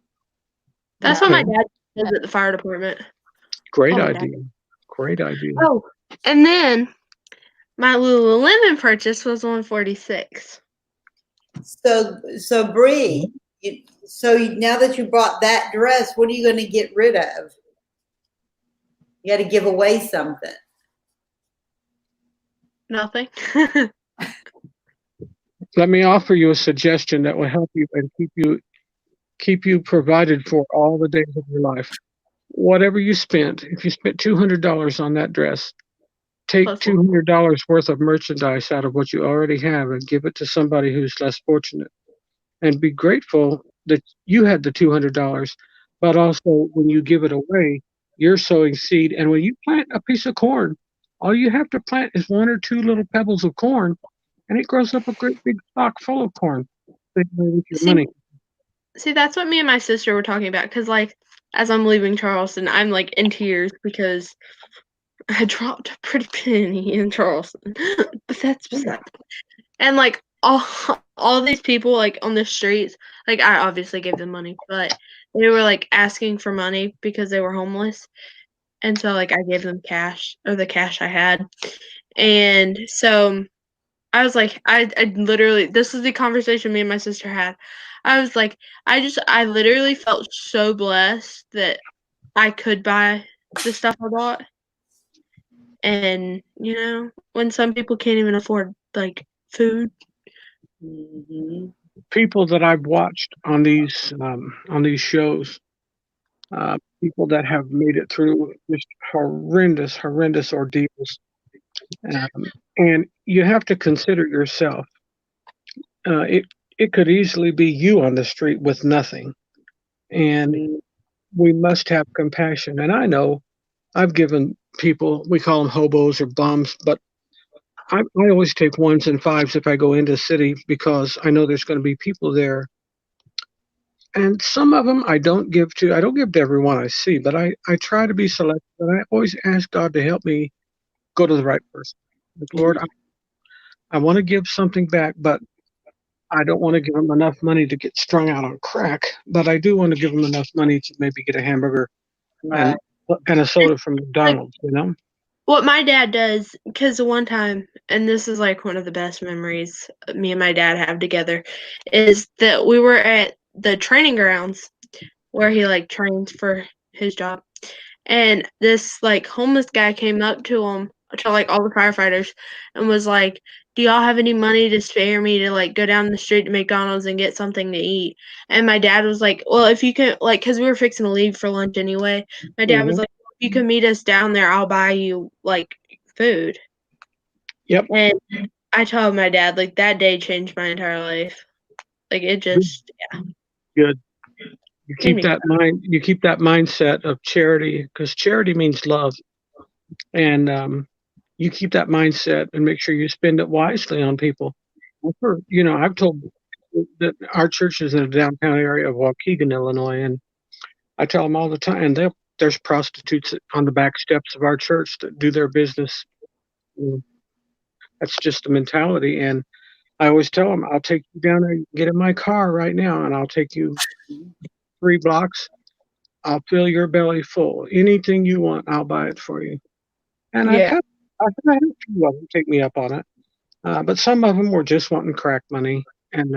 That's what my dad does at the fire department. Great idea. Great idea. Oh, and then my Lululemon purchase was $146. So Bree, now that you bought that dress, what are you going to get rid of? You got to give away something. Nothing. Let me offer you a suggestion that will help you and keep you provided for all the days of your life. Whatever you spent, if you spent $200 on that dress, take $200 worth of merchandise out of what you already have and give it to somebody who's less fortunate. And be grateful that you had the $200, but also when you give it away, you're sowing seed. And when you plant a piece of corn, all you have to plant is 1 or 2 little pebbles of corn, and it grows up a great big stalk full of corn. With your money. See, that's what me and my sister were talking about. Because, like, as I'm leaving Charleston, I'm like in tears because I dropped a pretty penny in Charleston. But that's beside. And like all these people like on the streets, like I obviously gave them money, but they were like asking for money because they were homeless. And so like I gave them cash, or the cash I had. And so I was like, I literally, this is the conversation me and my sister had. I was like, I literally felt so blessed that I could buy the stuff I bought. And, you know, when some people can't even afford like food. People that I've watched on these shows, people that have made it through just horrendous ordeals, and you have to consider yourself. It could easily be you on the street with nothing, and we must have compassion. And I know I've given people, we call them hobos or bums, but I always take 1s and 5s if I go into a city because I know there's going to be people there. And some of them I don't give to everyone I see, but I try to be selective, and I always ask God to help me go to the right person. Like, Lord, I want to give something back, but I don't want to give them enough money to get strung out on crack, but I do want to give them enough money to maybe get a hamburger and a soda from McDonald's, you know? What my dad does, because one time, and this is like one of the best memories me and my dad have together, is that we were at the training grounds where he like trains for his job. And this like homeless guy came up to him, to like all the firefighters, and was like, "Do y'all have any money to spare me to like go down the street to McDonald's and get something to eat?" And my dad was like, "Well, if you can, like, because we were fixing to leave for lunch anyway." My dad was Mhm. like, "If you can meet us down there, I'll buy you like food." Yep. And I told my dad like that day changed my entire life. Like it just, yeah. Good. You Made keep me that mind. You keep that mindset of charity, because charity means love, and you keep that mindset and make sure you spend it wisely on people. You know, I've told that our church is in the downtown area of Waukegan, Illinois, and I tell them all the time. And there's prostitutes on the back steps of our church that do their business. That's just the mentality. And I always tell them, I'll take you down there, get in my car right now, and I'll take you 3 blocks. I'll fill your belly full. Anything you want, I'll buy it for you. And I Yeah. had a few of them take me up on it. But some of them were just wanting crack money. And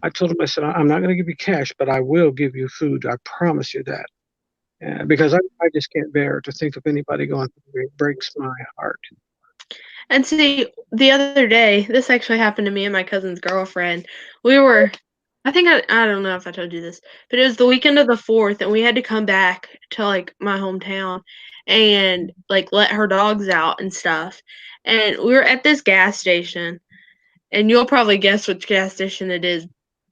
I told them, I said, I'm not going to give you cash, but I will give you food. I promise you that. Because I just can't bear to think of anybody going through it. It breaks my heart. And see, the other day, this actually happened to me and my cousin's girlfriend. We were, I think I don't know if I told you this, but it was the weekend of the 4th, and we had to come back to like my hometown and like let her dogs out and stuff. And we were at this gas station, and you'll probably guess which gas station it is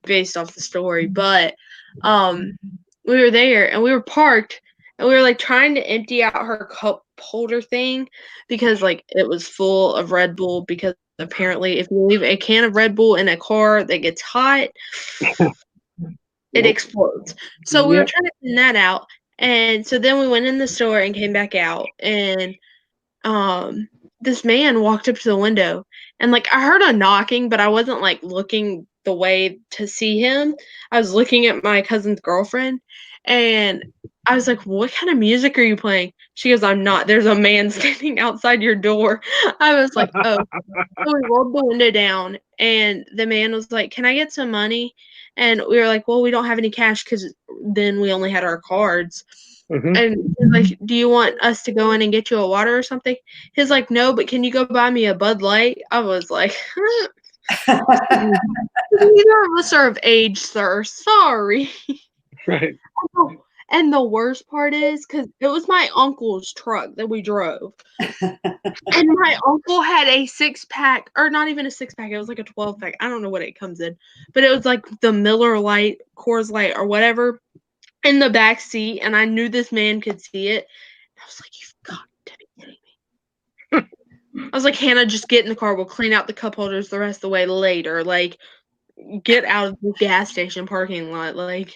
based off the story, but we were there and we were parked and we were like trying to empty out her cup holder thing because like it was full of Red Bull, because apparently if you leave a can of Red Bull in a car that gets hot, it explodes. So we were trying to clean that out, and so then we went in the store and came back out, and this man walked up to the window, and like I heard a knocking, but I wasn't like looking the way to see him. I was looking at my cousin's girlfriend, and I was like, "What kind of music are you playing?" She goes, "I'm not. There's a man standing outside your door." I was like, "Oh." So we rolled the window down, and the man was like, "Can I get some money?" And we were like, "Well, we don't have any cash because then we only had our cards." And he's like, "Do you want us to go in and get you a water or something?" He's like, "No, but can you go buy me a Bud Light?" I was like, "Neither of us are of age, sir. Sorry." Right. And the worst part is, because it was my uncle's truck that we drove. And my uncle had a 6-pack, or not even a 6-pack, it was like a 12-pack. I don't know what it comes in. But it was like the Miller Lite, Coors Light, or whatever, in the back seat, and I knew this man could see it. I was like, "You've got to be kidding me." I was like, "Hannah, just get in the car. We'll clean out the cup holders the rest of the way later. Like, get out of the gas station parking lot." Like,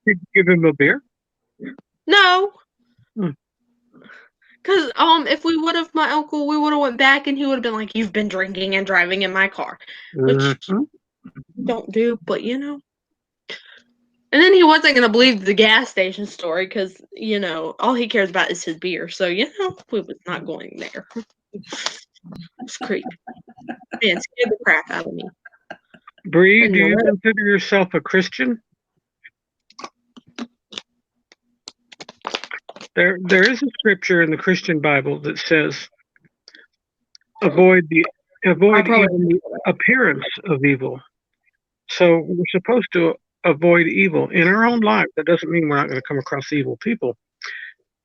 Did you give him a beer? no. Because if we would have, my uncle, we would have went back and he would have been like, "You've been drinking and driving in my car." Which don't do, but you know. And then he wasn't going to believe the gas station story because, you know, all he cares about is his beer. So, you know, we was not going there. It's creepy. Man, scared the crap out of me. Bree, do you consider yourself a Christian? There is a scripture in the Christian Bible that says, avoid even the appearance of evil. So we're supposed to avoid evil in our own life. That doesn't mean we're not going to come across evil people.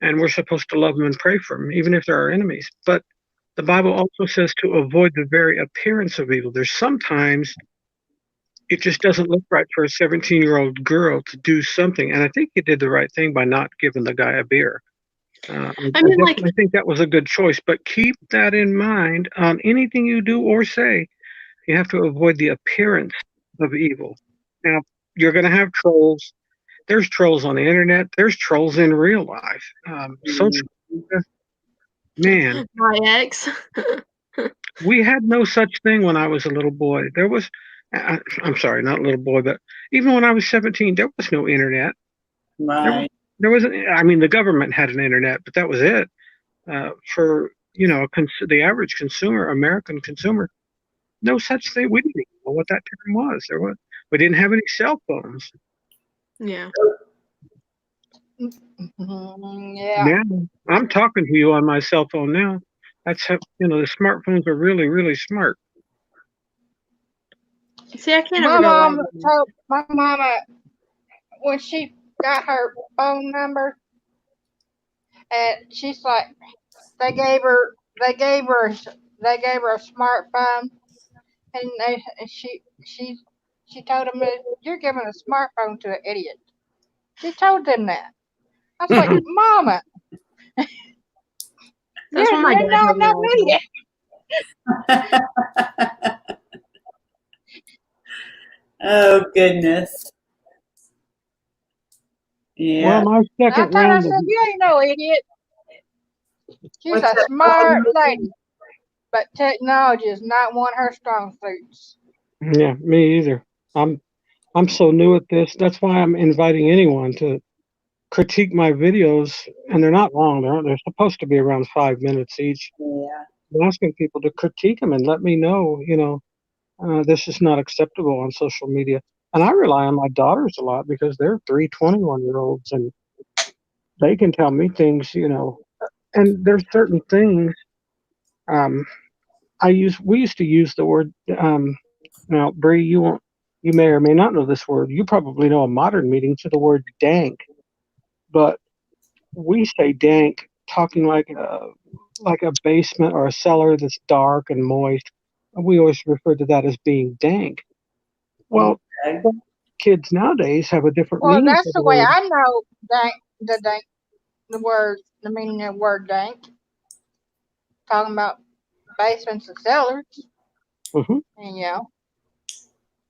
And we're supposed to love them and pray for them, even if they're our enemies. But the Bible also says to avoid the very appearance of evil. There's sometimes it just doesn't look right for a 17-year-old girl to do something. And I think you did the right thing by not giving the guy a beer. I definitely think that was a good choice. But keep that in mind on anything you do or say. You have to avoid the appearance of evil. Now, you're going to have trolls. There's trolls on the internet. There's trolls in real life. Social media. Man. My ex. We had no such thing when I was a little boy. There was, I'm sorry, not a little boy, but even when I was 17, there was no internet. Right. there wasn't. I mean, the government had an internet, but that was it. For the average consumer, American consumer, no such thing. We didn't even know what that term was. We didn't have any cell phones. Yeah. Yeah. Now I'm talking to you on my cell phone now. That's how the smartphones are really, really smart. See, I can't My ever go mom live. told my mama when she got her phone number, and she's like, they gave her a smartphone, and she told them that you're giving a smartphone to an idiot. She told them that. I was like, Mama, That's what my you're dad told me not all the me. Oh goodness. Yeah. Well, my I second told her, I round said, of you ain't no idiot. She's What's a that? smart lady, but technology is not one of her strong suits. yeah, me either. I'm so new at this. That's why I'm inviting anyone to critique my videos, and they're not long. They're supposed to be around 5 minutes each. Yeah. I'm asking people to critique them and let me know, this is not acceptable on social media. And I rely on my daughters a lot because they're 3 21-year-olds, and they can tell me things, and there's certain things. We used to use the word, now, Bree, you may or may not know this word. You probably know a modern meaning to the word dank, but we say dank talking like a basement or a cellar that's dark and moist. We always refer to that as being dank. Well, Okay. kids nowadays have a different Well, meaning that's for the the way word. I know the meaning of the word dank. Talking about basements and cellars, Mhm. and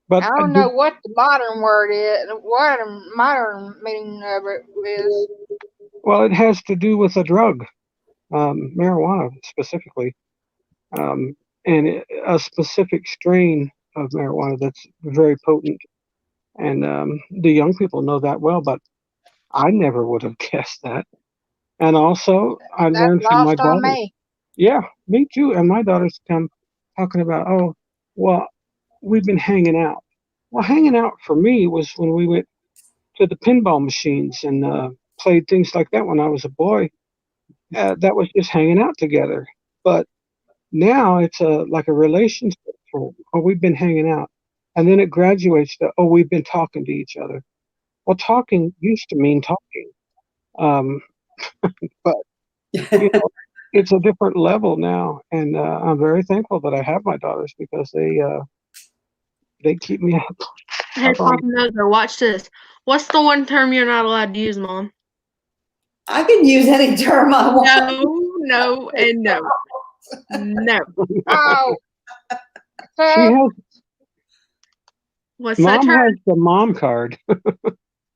But I don't know what the modern word is, what the modern meaning of it is. well, it has to do with a drug, marijuana specifically, and a specific strain of marijuana that's very potent. And the young people know that well, but I never would have guessed that. And also, I That's learned from my lost on daughter. me. Yeah, me too. And my daughters come talking about, oh, well, we've been hanging out. Well, hanging out for me was when we went to the pinball machines and played things like that when I was a boy. That was just hanging out together. But now it's like a relationship. Oh, we've been hanging out. And then it graduates to, oh, we've been talking to each other. Well, talking used to mean talking. Um, but, it's a different level now. And I'm very thankful that I have my daughters because they keep me up. Hey, Papa Moser, watch this. What's the one term you're not allowed to use, Mom? I can use any term I want. No, and no. No. Oh, She has. What's Mom that term? has the mom card. What's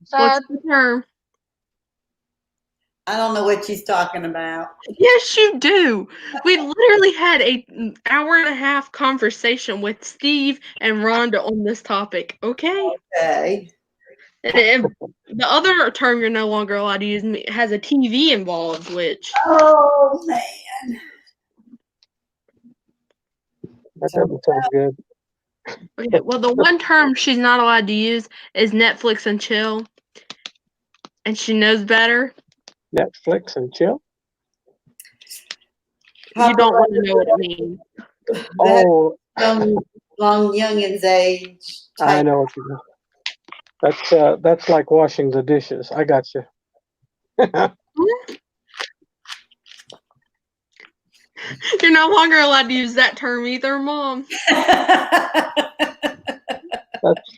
the term? I don't know what she's talking about. Yes, you do. We literally had an hour-and-a-half conversation with Steve and Rhonda on this topic, okay? Okay. And the other term you're no longer allowed to use has a TV involved, which... Oh, man. That doesn't sound good. Okay, well, the one term she's not allowed to use is Netflix and chill. And she knows better. Netflix and chill? You don't want to know what it means. Oh, long youngin's age. I know what you mean. That's like washing the dishes. I got you. You're no longer allowed to use that term either, Mom.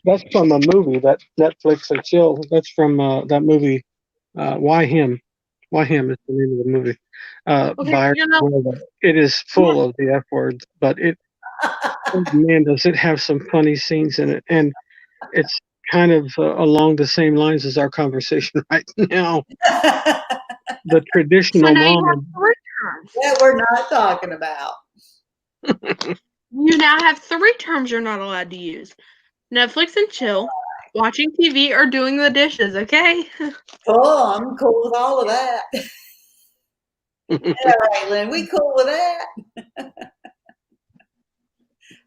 That's from a movie, that Netflix and chill. That's from that movie. Why Him? Why Him is the name of the movie. It is full of the F words, but man, does it have some funny scenes in it. And it's kind of along the same lines as our conversation right now. The traditional mom. That we're not talking about. You now have 3 terms you're not allowed to use. Netflix and chill, watching TV or doing the dishes, okay? Oh, I'm cool with all of that. All right, Lynn, we cool with that.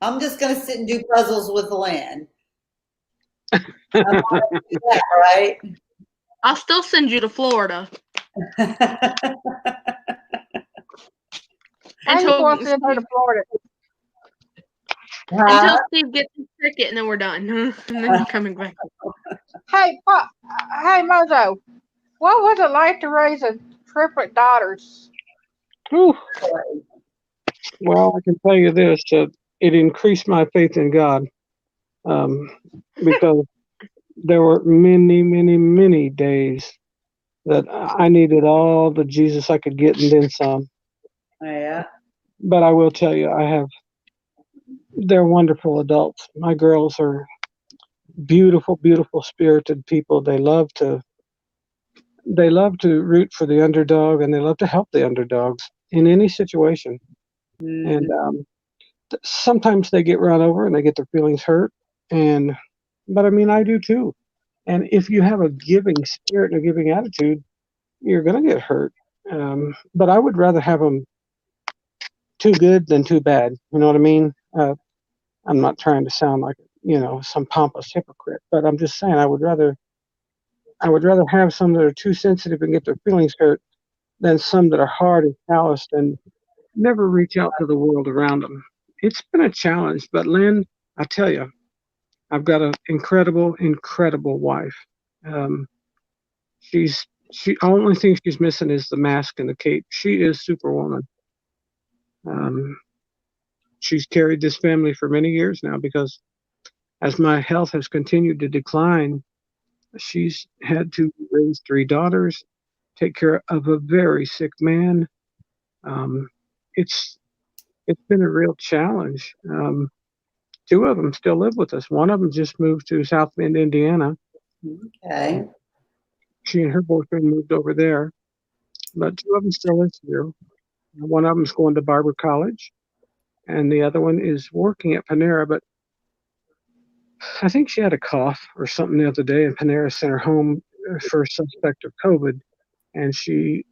I'm just gonna sit and do puzzles with Lynn. I'm not gonna do that, right? I'll still send you to Florida. I just want to send her to Florida. Until Steve gets his ticket, and then we're done. And then we're coming back. Hey, hey, Mozo, what was it like to raise a triplet daughters? Whew. Well, I can tell you this: it increased my faith in God, because there were many, many, many days that I needed all the Jesus I could get and then some. Oh, yeah. But I will tell you, they're wonderful adults. My girls are beautiful, beautiful spirited people. They love to root for the underdog, and they love to help the underdogs in any situation. And sometimes they get run over and they get their feelings hurt. But I mean, I do too. And if you have a giving spirit and a giving attitude, you're going to get hurt. But I would rather have them too good than too bad. You know what I mean? I'm not trying to sound like, some pompous hypocrite, but I'm just saying I would rather have some that are too sensitive and get their feelings hurt than some that are hard and calloused and never reach out to the world around them. It's been a challenge, but Lynn, I tell you, I've got an incredible, incredible wife. Only thing she's missing is the mask and the cape. She is Superwoman. She's carried this family for many years now because as my health has continued to decline, she's had to raise 3 daughters, take care of a very sick man. It's been a real challenge. 2 of them still live with us. One of them just moved to South Bend, Indiana. Okay. She and her boyfriend moved over there, but 2 of them still live here. One of them's going to Barber College, and the other one is working at Panera. But I think she had a cough or something the other day, and Panera sent her home for a suspect of COVID, and she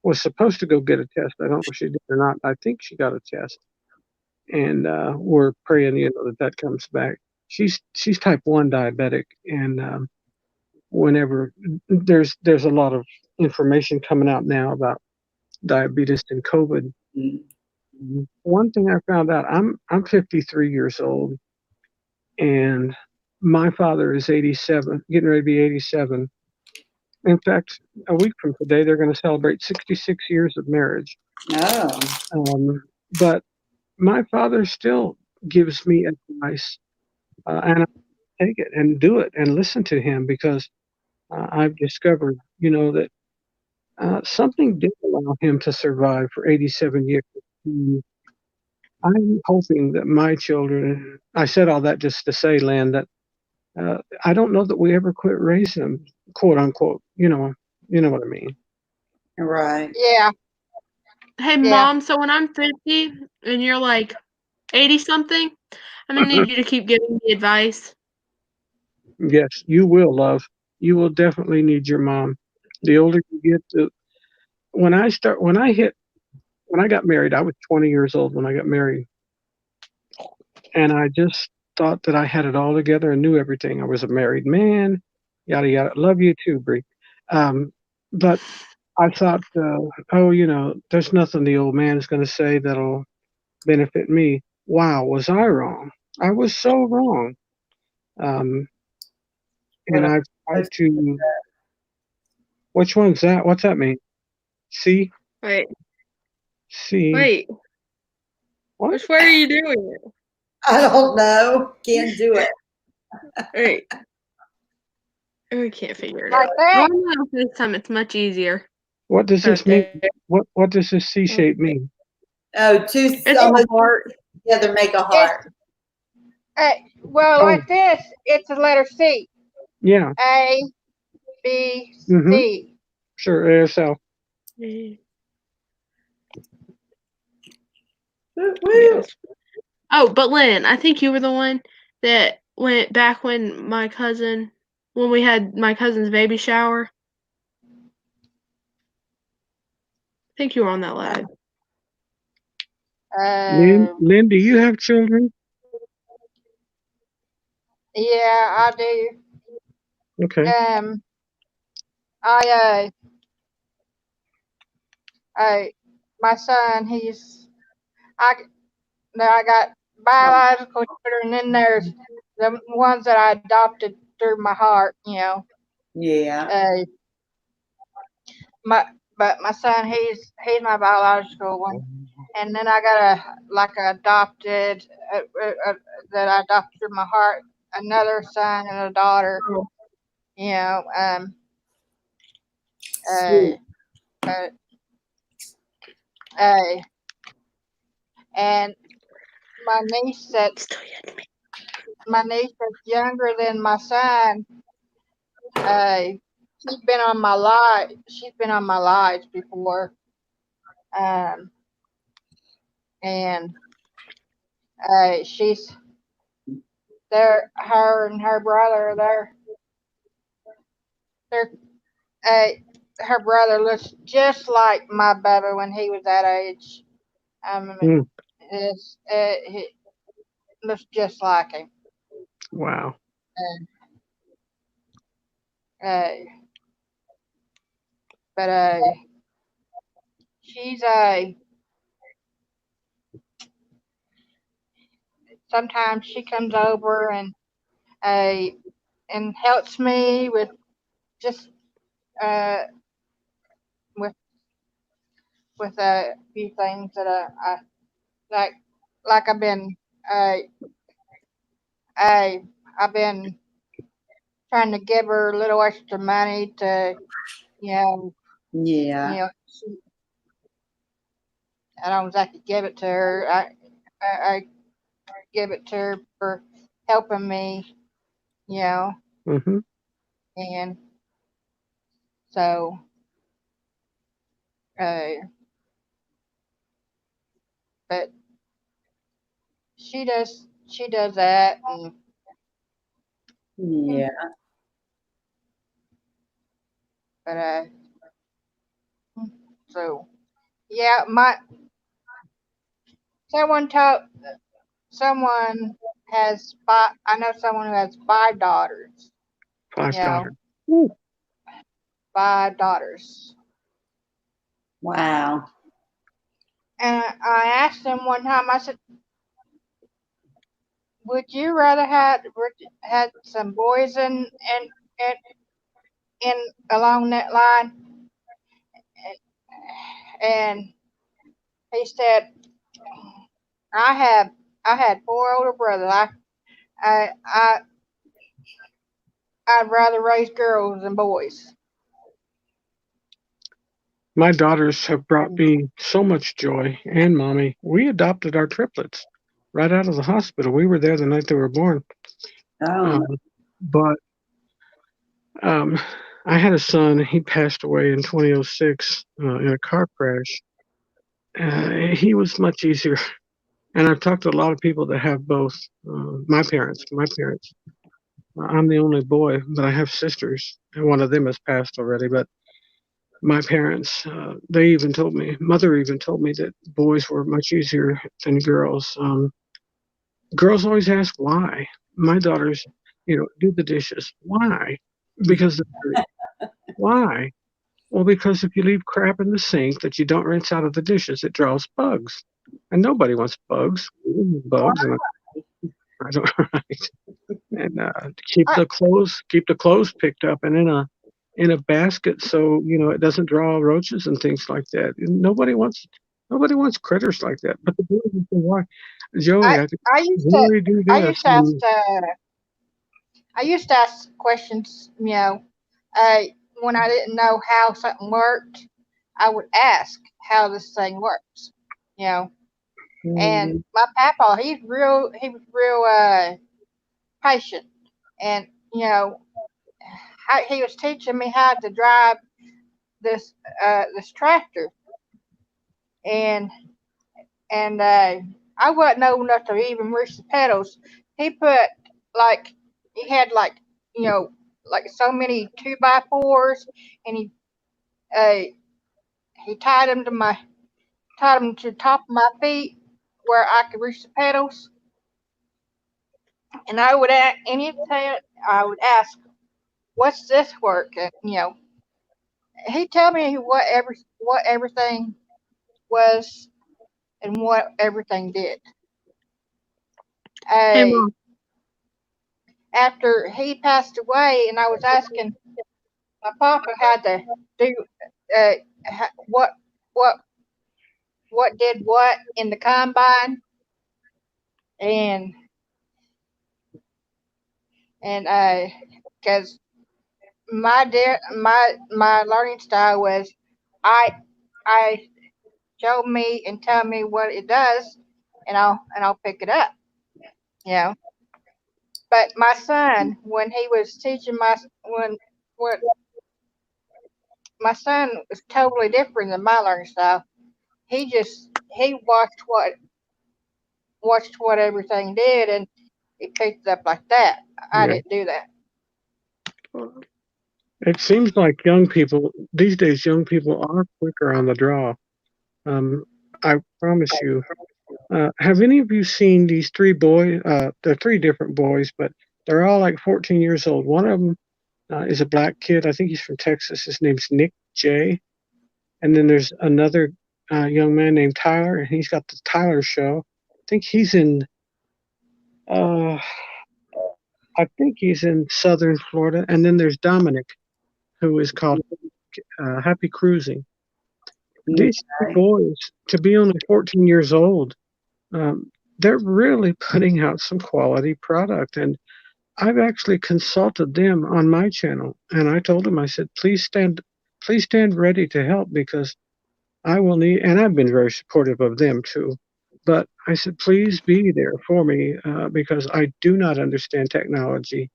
was supposed to go get a test. I don't know if she did or not. I think she got a test, and we're praying, that comes back. She's type 1 diabetic, and whenever there's a lot of information coming out now about diabetes and COVID. One thing I found out, I'm 53 years old, and my father is 87, getting ready to be 87. In fact, a week from today, they're going to celebrate 66 years of marriage. Oh. But my father still gives me advice, and I take it and do it and listen to him because I've discovered, that something did allow him to survive for 87 years. I'm hoping that my children, I said all that just to say, Lynn, that I don't know that we ever quit raising them, quote unquote. You know what I mean. Right. Yeah. Hey, Mom, so when I'm 50 and you're like 80 something, I'm going to need you to keep giving me advice. Yes, you will, love. You will definitely need your mom. The older you get, when I got married, I was 20 years old when I got married. And I just thought that I had it all together and knew everything. I was a married man, yada, yada. Love you too, Bree. But I thought, there's nothing the old man is going to say that'll benefit me. Wow, was I wrong? I was so wrong. And I've tried to. Which one's that? What's that mean? C? Wait. C. Wait. What? Which way are you doing it? I don't know. Can't do it. Wait. We can't figure it Like out. that? Oh, no, this time it's much easier. What does this mean? Okay. What does this C shape mean? Oh, It's a heart. together make a heart. Like this, it's the letter C. Yeah. A, B, C. Sure, ASL. Yes. Oh, but Lynn, I think you were the one that when we had my cousin's baby shower. I think you were on that live. Lynn, do you have children? Yeah, I do. Okay. My son, I got biological children, and then there's the ones that I adopted through my heart, Yeah. But my son, he's my biological one, and then I got a adopted that I adopted through my heart, another son and a daughter. Sweet. And my niece that's younger than my son, she's been on my lives before, and she's her and her brother, her brother looks just like my Bubba when he was that age. He looks just like him. Wow. But she's sometimes she comes over and helps me with just with a few things that I like I've been trying to give her a little extra money to Yeah. I don't exactly give it to her. I give it to her for helping me, Mm-hmm. and so but she does that, and Yeah. but so yeah, someone has five. I know someone who has 5 daughters. 5 daughters. 5 daughters. Wow. And I asked him one time. I said, "Would you rather had some boys in along that line?" And he said, I had 4 older brothers. I'd rather raise girls than boys." My daughters have brought me so much joy, and mommy. We adopted our triplets right out of the hospital. We were there the night they were born. But I had a son. He passed away in 2006 in a car crash. He was much easier. And I've talked to a lot of people that have both. My parents. I'm the only boy, but I have sisters, and one of them has passed already. But my parents, mother even told me that boys were much easier than girls. Girls always ask why. My daughters, do the dishes. Why? Because they're dirty. Why? Well, because if you leave crap in the sink that you don't rinse out of the dishes, it draws bugs, and nobody wants bugs. Bugs, and I don't right. And keep the clothes picked up and in a basket so it doesn't draw roaches and things like that. And nobody wants critters like that. But the boys say, why, Joey? I think I used why to do we do I this? used to ask questions, when I didn't know how something worked. I would ask how this thing works, And my papa, he was real patient, and he was teaching me how to drive this tractor, and I wasn't old enough to even reach the pedals. He put like he had like like so many 2x4s, and he tied them to the top of my feet where I could reach the pedals. And I would I would ask, "What's this work?" And he'd tell me what everything was and what everything did. Hey, Uh, Mom. After he passed away, and I was asking my papa had to do uh, what what did what in the combine, and because my learning style was I show me and tell me what it does, and I'll pick it up, you know. But my son, when he was teaching when my son was totally different than my learning style. He watched what everything did, and he picked it up like that. I Yeah. didn't do that. It seems like young people these days, young people are quicker on the draw. I promise you. Have any of you seen these three boys? They're three different boys, but they're all like 14 years old. One of them is a black kid. I think he's from Texas. His name's Nick J. And then there's another young man named Tyler, and he's got the Tyler Show. Uh, I think he's in Southern Florida. And then there's Dominic, who is called Happy Cruising. These three boys, to be only 14 years old, they're really putting out some quality product. And I've actually consulted them on my channel, and I told them, I said, please stand ready to help, because I will need, and I've been very supportive of them too. But I said, please be there for me, because I do not understand technology,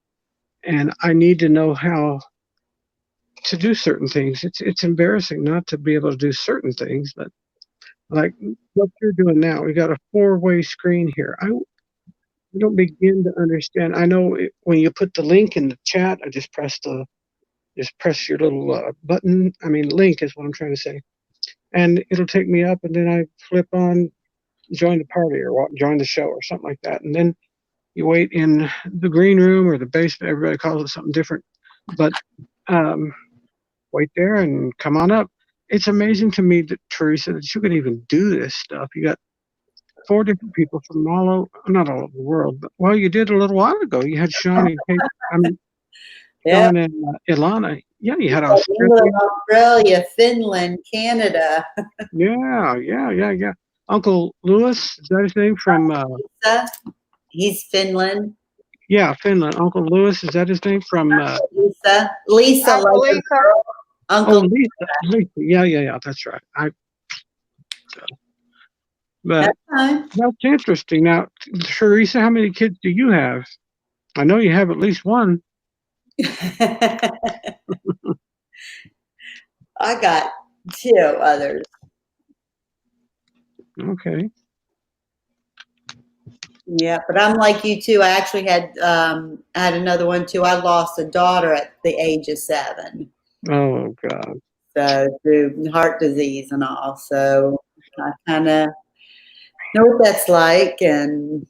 and I need to know how to do certain things. It's embarrassing not to be able to do certain things, but like what you're doing now, we got a 4-way screen here. I don't begin to understand. I know when you put the link in the chat, I just press your little button. I mean, link is what I'm trying to say. And it'll take me up, and then I flip on join the party or join the show or something like that. And then you wait in the green room or the basement. Everybody calls it something different. But wait there and come on up. It's amazing to me that, Teresa, that you can even do this stuff. You got 4 different people from not all over the world, but well, you did a little while ago. You had Sean and Kate, Sean and Ilana. Yeah, you had England, Australia, Finland, Canada. Yeah. Uncle Lewis, is that his name from? He's Finland. Yeah, Finland. Uncle Lewis, is that his name from? Lisa, Uncle Lisa. Uncle Lisa. Yeah. That's right. But that's interesting. Now, Teresa, how many kids do you have? I know you have at least one. I got 2 others. Okay. Yeah, but I'm like you too. I actually had another one too. I lost a daughter at the age of 7. Oh God. So through heart disease and all. So I kind of know what that's like. And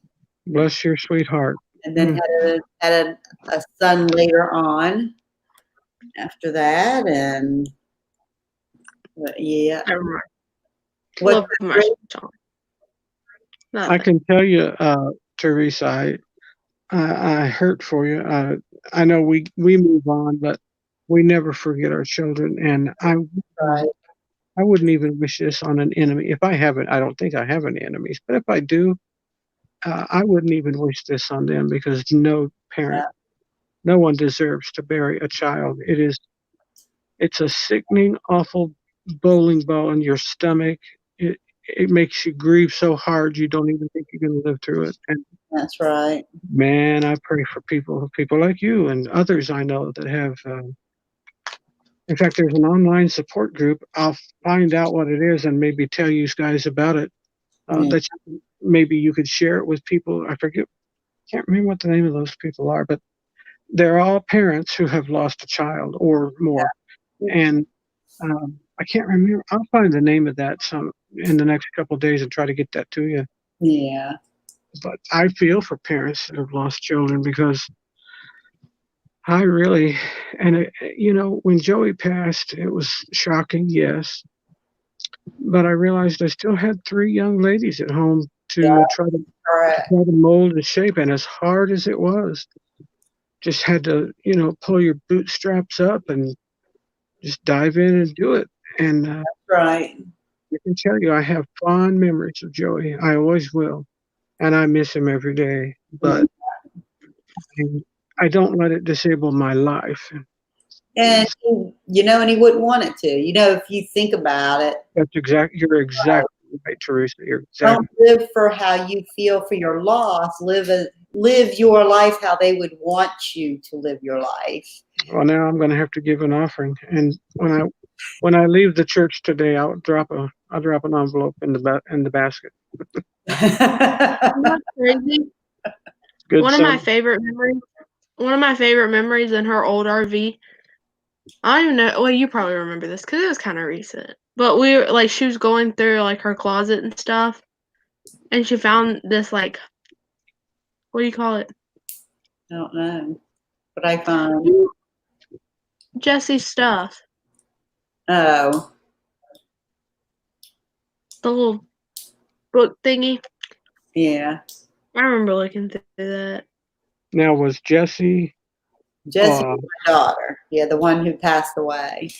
bless your sweetheart. And then had a son later on after that, and yeah. Love my song. I can tell you, Teresa, I hurt for you. I know we move on, but we never forget our children. And I wouldn't even wish this on an enemy. If I haven't, I don't think I have any enemies. But if I do, I wouldn't even wish this on them, because no parent, no one deserves to bury a child. It's a sickening, awful bowling ball in your stomach. It makes you grieve so hard you don't even think you're going to live through it. And that's right. Man, I pray for people like you and others I know that have. In fact, there's an online support group. I'll find out what it is and maybe tell you guys about it. That maybe you could share it with people. I forget can't remember what the name of those people are, but they're all parents who have lost a child or more. And I can't remember. I'll find the name of that some in the next couple of days and try to get that to you. Yeah. But I feel for parents that have lost children because I really, and when Joey passed, it was shocking, yes. But I realized I still had 3 young ladies at home to try to mold and shape. And as hard as it was, just had to, pull your bootstraps up and just dive in and do it. And That's right. I can tell you, I have fond memories of Joey. I always will. And I miss him every day. But I don't let it disable my life. And and he wouldn't want it to. If you think about it. You're exactly right, Teresa. You're Don't live for how you feel for your loss. Live your life how they would want you to live your life. Well, now I'm going to have to give an offering, and when I leave the church today, I'll drop an envelope in the basket. That's crazy. Good One son. of my favorite memories in her old RV. I don't even know. Well, you probably remember this because it was kind of recent. But she was going through her closet and stuff, and she found this what do you call it? I don't know, but I found Jesse's stuff. Oh, the little book thingy. Yeah, I remember looking through that. Now, was Jessie my daughter. Yeah, the one who passed away.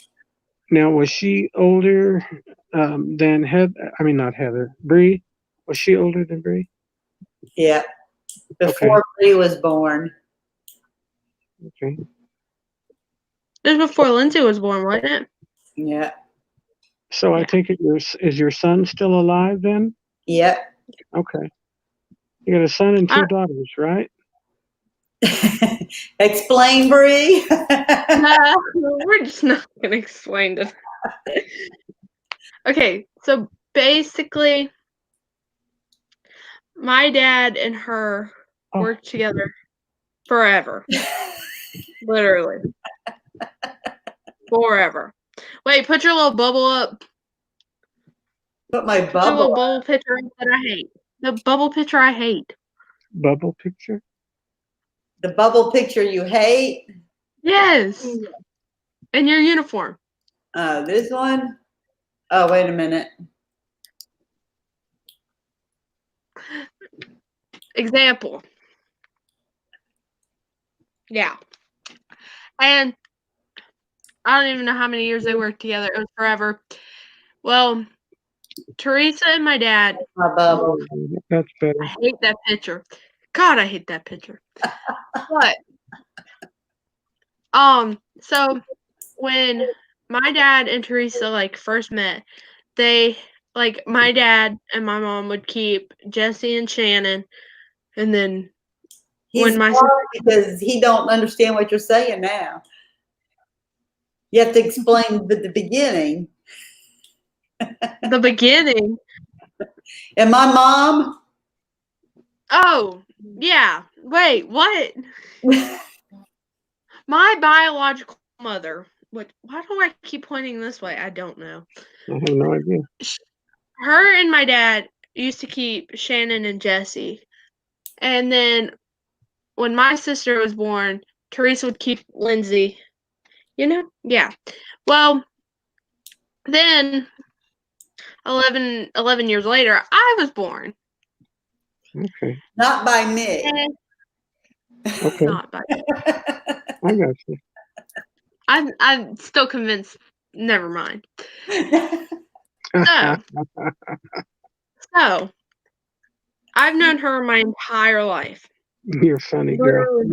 Now, was she older than Heather? I mean, not Heather. Bree? Was she older than Bree? Yeah, before Bree was born. Okay. It was before Lindsay was born, wasn't it? Yeah. So I take it is your son still alive then? Yep. Okay. You got a son and 2 daughters, right? Explain, Bree. No, we're just not going to explain this. Okay, so basically, my dad and her worked together forever. Literally. Forever. Wait, put your little bubble up. Put my Put your little bubble picture up that I hate. The bubble picture I hate. Bubble picture? The bubble picture you hate? Yes. In your uniform. This one? Oh, wait a minute. Example. Yeah. And I don't even know how many years they worked together. It was forever. Well, Teresa and my dad. My bubble. That's better. I hate that picture. God, I hate that picture. But so when my dad and Teresa first met, they my dad and my mom would keep Jesse and Shannon, and then He's because he don't understand what you're saying now. You have to explain the beginning. The beginning. And my mom. Oh, yeah. Wait, what? My biological mother. Why do I keep pointing this way? I don't know. I have no idea. Her and my dad used to keep Shannon and Jesse. And then when my sister was born, Teresa would keep Lindsay. Yeah. Well, then 11 years later, I was born. Okay. Not by me. Okay. Not by me. I got you. I'm still convinced. Never mind. So I've known her my entire life. You're funny, girl.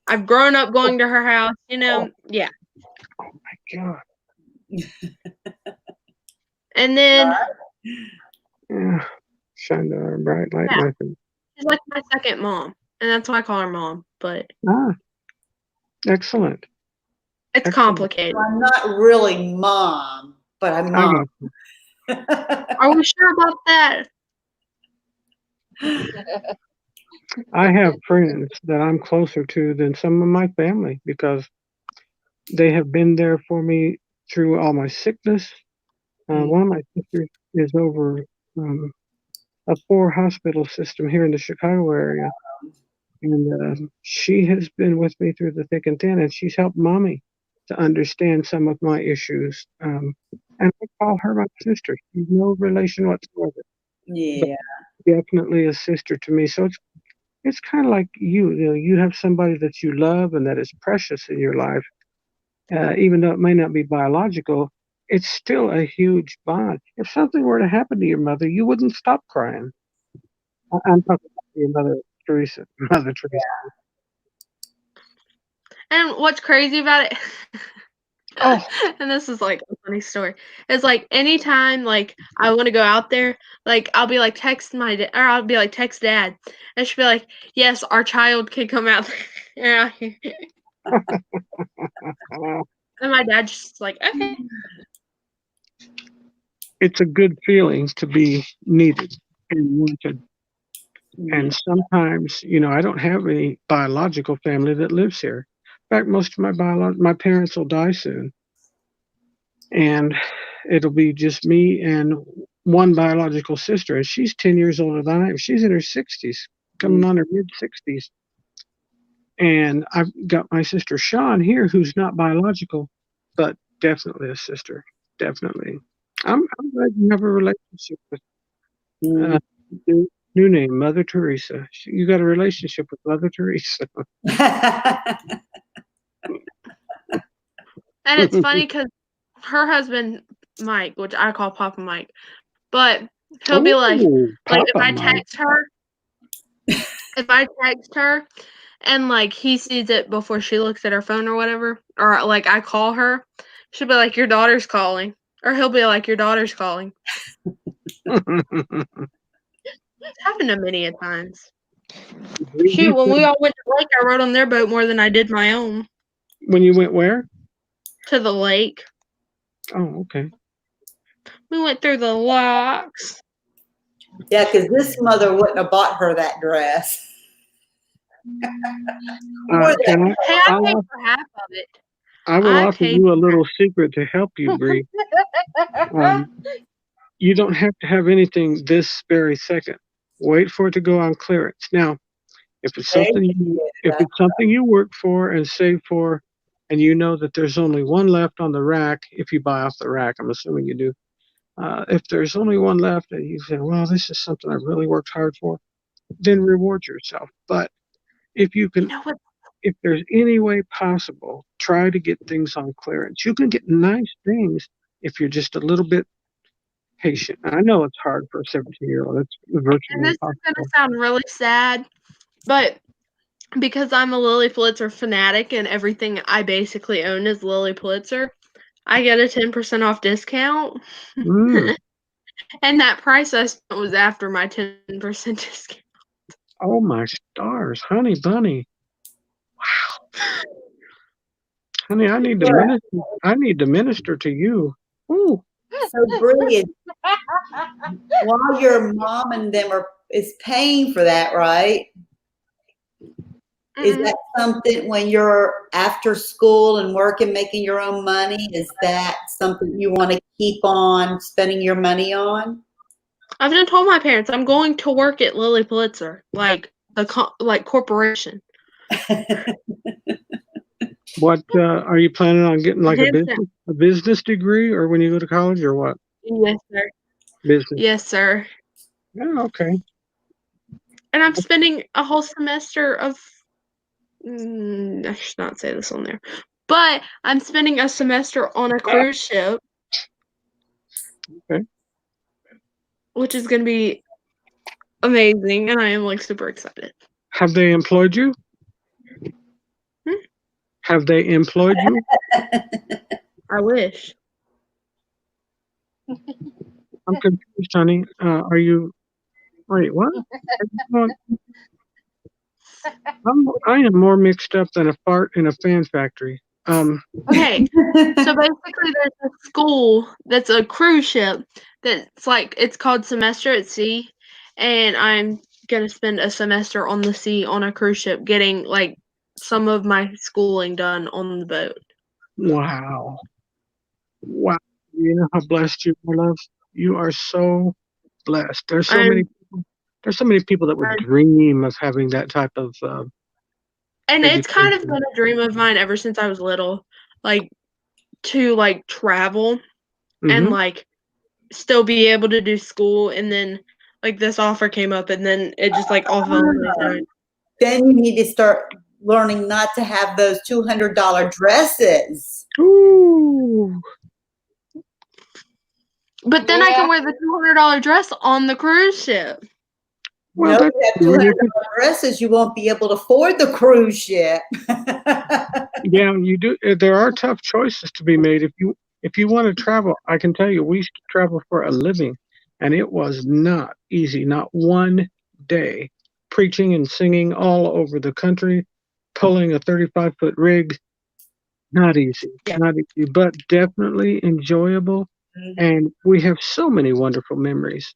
I've grown up going to her house. Yeah. Oh my God. And then yeah, shine the bright light, my friend. She's like my second mom, and that's why I call her mom. But excellent. It's complicated. I'm not really mom, but I'm mom. Are we sure about that? I have friends that I'm closer to than some of my family because they have been there for me through all my sickness. One of my sisters is over a 4-hospital system here in the Chicago area. And she has been with me through the thick and thin, and she's helped mommy to understand some of my issues. And I call her my sister. She's no relation whatsoever. Yeah. But definitely a sister to me. So it's kind of like you have somebody that you love and that is precious in your life. Even though it may not be biological, it's still a huge bond. If something were to happen to your mother, you wouldn't stop crying. I'm talking about your mother, Teresa. Mother Teresa. And what's crazy about it, Oh, and this is like a funny story, is like anytime like I want to go out there, like I'll be like text I'll be like text dad, and she'll be like, yes, our child can come out there. And my dad's just like, okay. It's a good feeling to be needed and wanted. And sometimes, I don't have any biological family that lives here. In fact, most of my parents will die soon. And it'll be just me and one biological sister. And she's 10 years older than I am. She's in her 60s, coming on her mid-60s. And I've got my sister Sean here, who's not biological, but definitely a sister. Definitely. I'm glad you have a relationship with new name, Mother Teresa. You got a relationship with Mother Teresa. And it's funny because her husband, Mike, which I call Papa Mike, but he'll be like if I text her and like he sees it before she looks at her phone or whatever, or like I call her, she'll be like, your daughter's calling. Or he'll be like, your daughter's calling. It's happened to many a times. Shoot, when we all went to the lake, I rode on their boat more than I did my own. When you went where? To the lake. Oh, okay. We went through the locks. Yeah, because this mother wouldn't have bought her that dress. I paid for half of it. I will offer you a little secret to help you, Bree. You don't have to have anything this very second. Wait for it to go on clearance. Now, if it's something you work for and save for, and you know that there's only one left on the rack, if you buy off the rack, I'm assuming you do. If there's only one left and you say, well, this is something I really worked hard for, then reward yourself. But if you can, if there's any way possible, try to get things on clearance. You can get nice things if you're just a little bit patient. I know it's hard for a 17-year-old. It's virtually and this impossible. is going to sound really sad, but because I'm a Lily Pulitzer fanatic and everything I basically own is Lily Pulitzer, I get a 10% off discount. And that price I spent was after my 10% discount. Oh my stars, honey bunny. Wow. Honey, I need to minister to you. Ooh. So brilliant. While your mom and them is paying for that, right? Is that something when you're after school and working, making your own money? Is that something you want to keep on spending your money on? I've just told my parents I'm going to work at Lily Pulitzer, like corporation. What are you planning on getting, like a business degree, or when you go to college, or what? Yes, sir. Business. Yes, sir. Yeah, okay. And I'm spending a whole semester of. I should not say this on there, but I'm spending a semester on a cruise ship. Okay. Which is going to be amazing, and I am like super excited. Have they employed you? Have they employed you? I wish. I'm confused, honey. Are you? Wait, what? I am more mixed up than a fart in a fan factory. Okay, so basically, there's a school that's a cruise ship that's like it's called Semester at Sea, and I'm gonna spend a semester on the sea on a cruise ship, getting like some of my schooling done on the boat. Wow. Wow. You know how blessed you are, love? You are so blessed. There's so many people that would dream of having that type of and it's kind of education. been a dream of mine ever since I was little, like to like travel and like still be able to do school, and then like this offer came up and then it just like all fell into place. Then you need to start learning not to have those $200 dresses. Ooh. But then I can wear the $200 dress on the cruise ship. Well, no, you have $200 dresses, you won't be able to afford the cruise ship. Yeah, you do. There are tough choices to be made. If you want to travel, I can tell you, we used to travel for a living, and it was not easy. Not one day, preaching and singing all over the country, pulling a 35-foot rig. Not easy, not easy, but definitely enjoyable. And we have so many wonderful memories.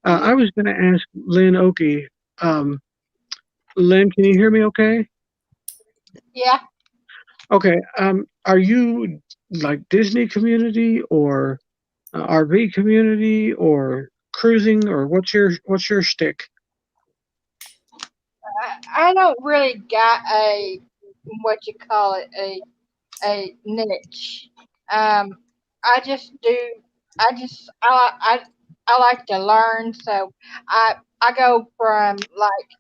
I was going to ask Lynn Oakey. Lynn, can you hear me okay? Yeah. Okay. Are you like Disney community or RV community or cruising, or what's your shtick? I don't really got a what you call it a niche. I just do. I like to learn, so I go from like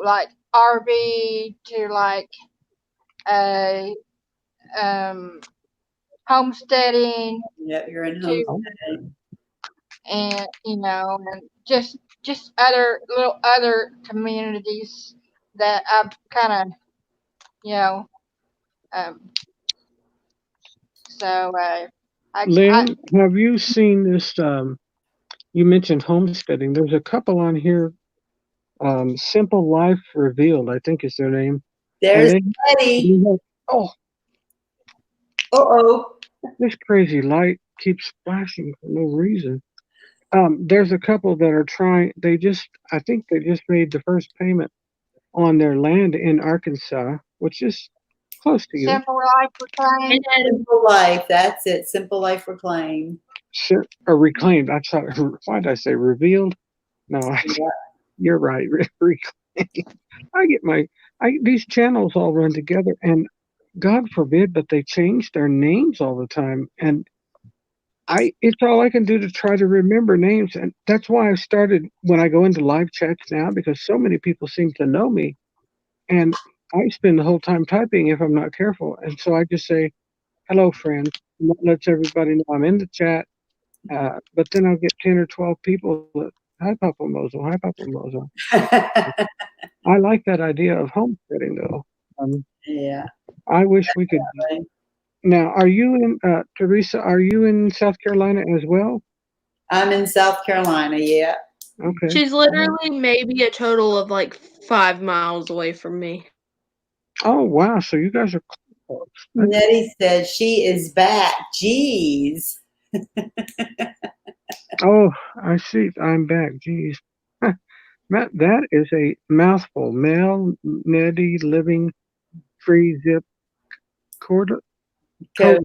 like RV to like a homesteading. Yep, you're in homesteading. And and just other little other communities that I've kind of so Lynn, have you seen this? You mentioned homesteading. There's a couple on here. Simple Life Revealed, I think is their name. There's Betty. Oh, this crazy light keeps flashing for no reason. There's a couple that are trying. I think they just made the first payment on their land in Arkansas, which is close to you. Simple Life Reclaimed. Simple Life, that's it. Simple Life Reclaimed. Or Reclaimed. Why did I say Revealed? No, you're right. Reclaimed. I get these channels all run together, and God forbid, but they change their names all the time, and it's all I can do to try to remember names. And that's why I started when I go into live chats now, because so many people seem to know me, and I spend the whole time typing if I'm not careful. And so I just say, hello, friend. And that lets everybody know I'm in the chat. But then I'll get 10 or 12 people that, hi, Papa Mozo. Hi, Papa Mozo. I like that idea of homesteading, though. Yeah. I wish we could. Now, are you in, Teresa, are you in South Carolina as well? I'm in South Carolina, yeah. Okay. She's literally maybe a total of like 5 miles away from me. Oh, wow. So you guys are close. Nettie said she is back. Jeez. Oh, I see. I'm back. Jeez. Matt, that is a mouthful. Mel, Nettie, living, free, zip, codeless. Oh,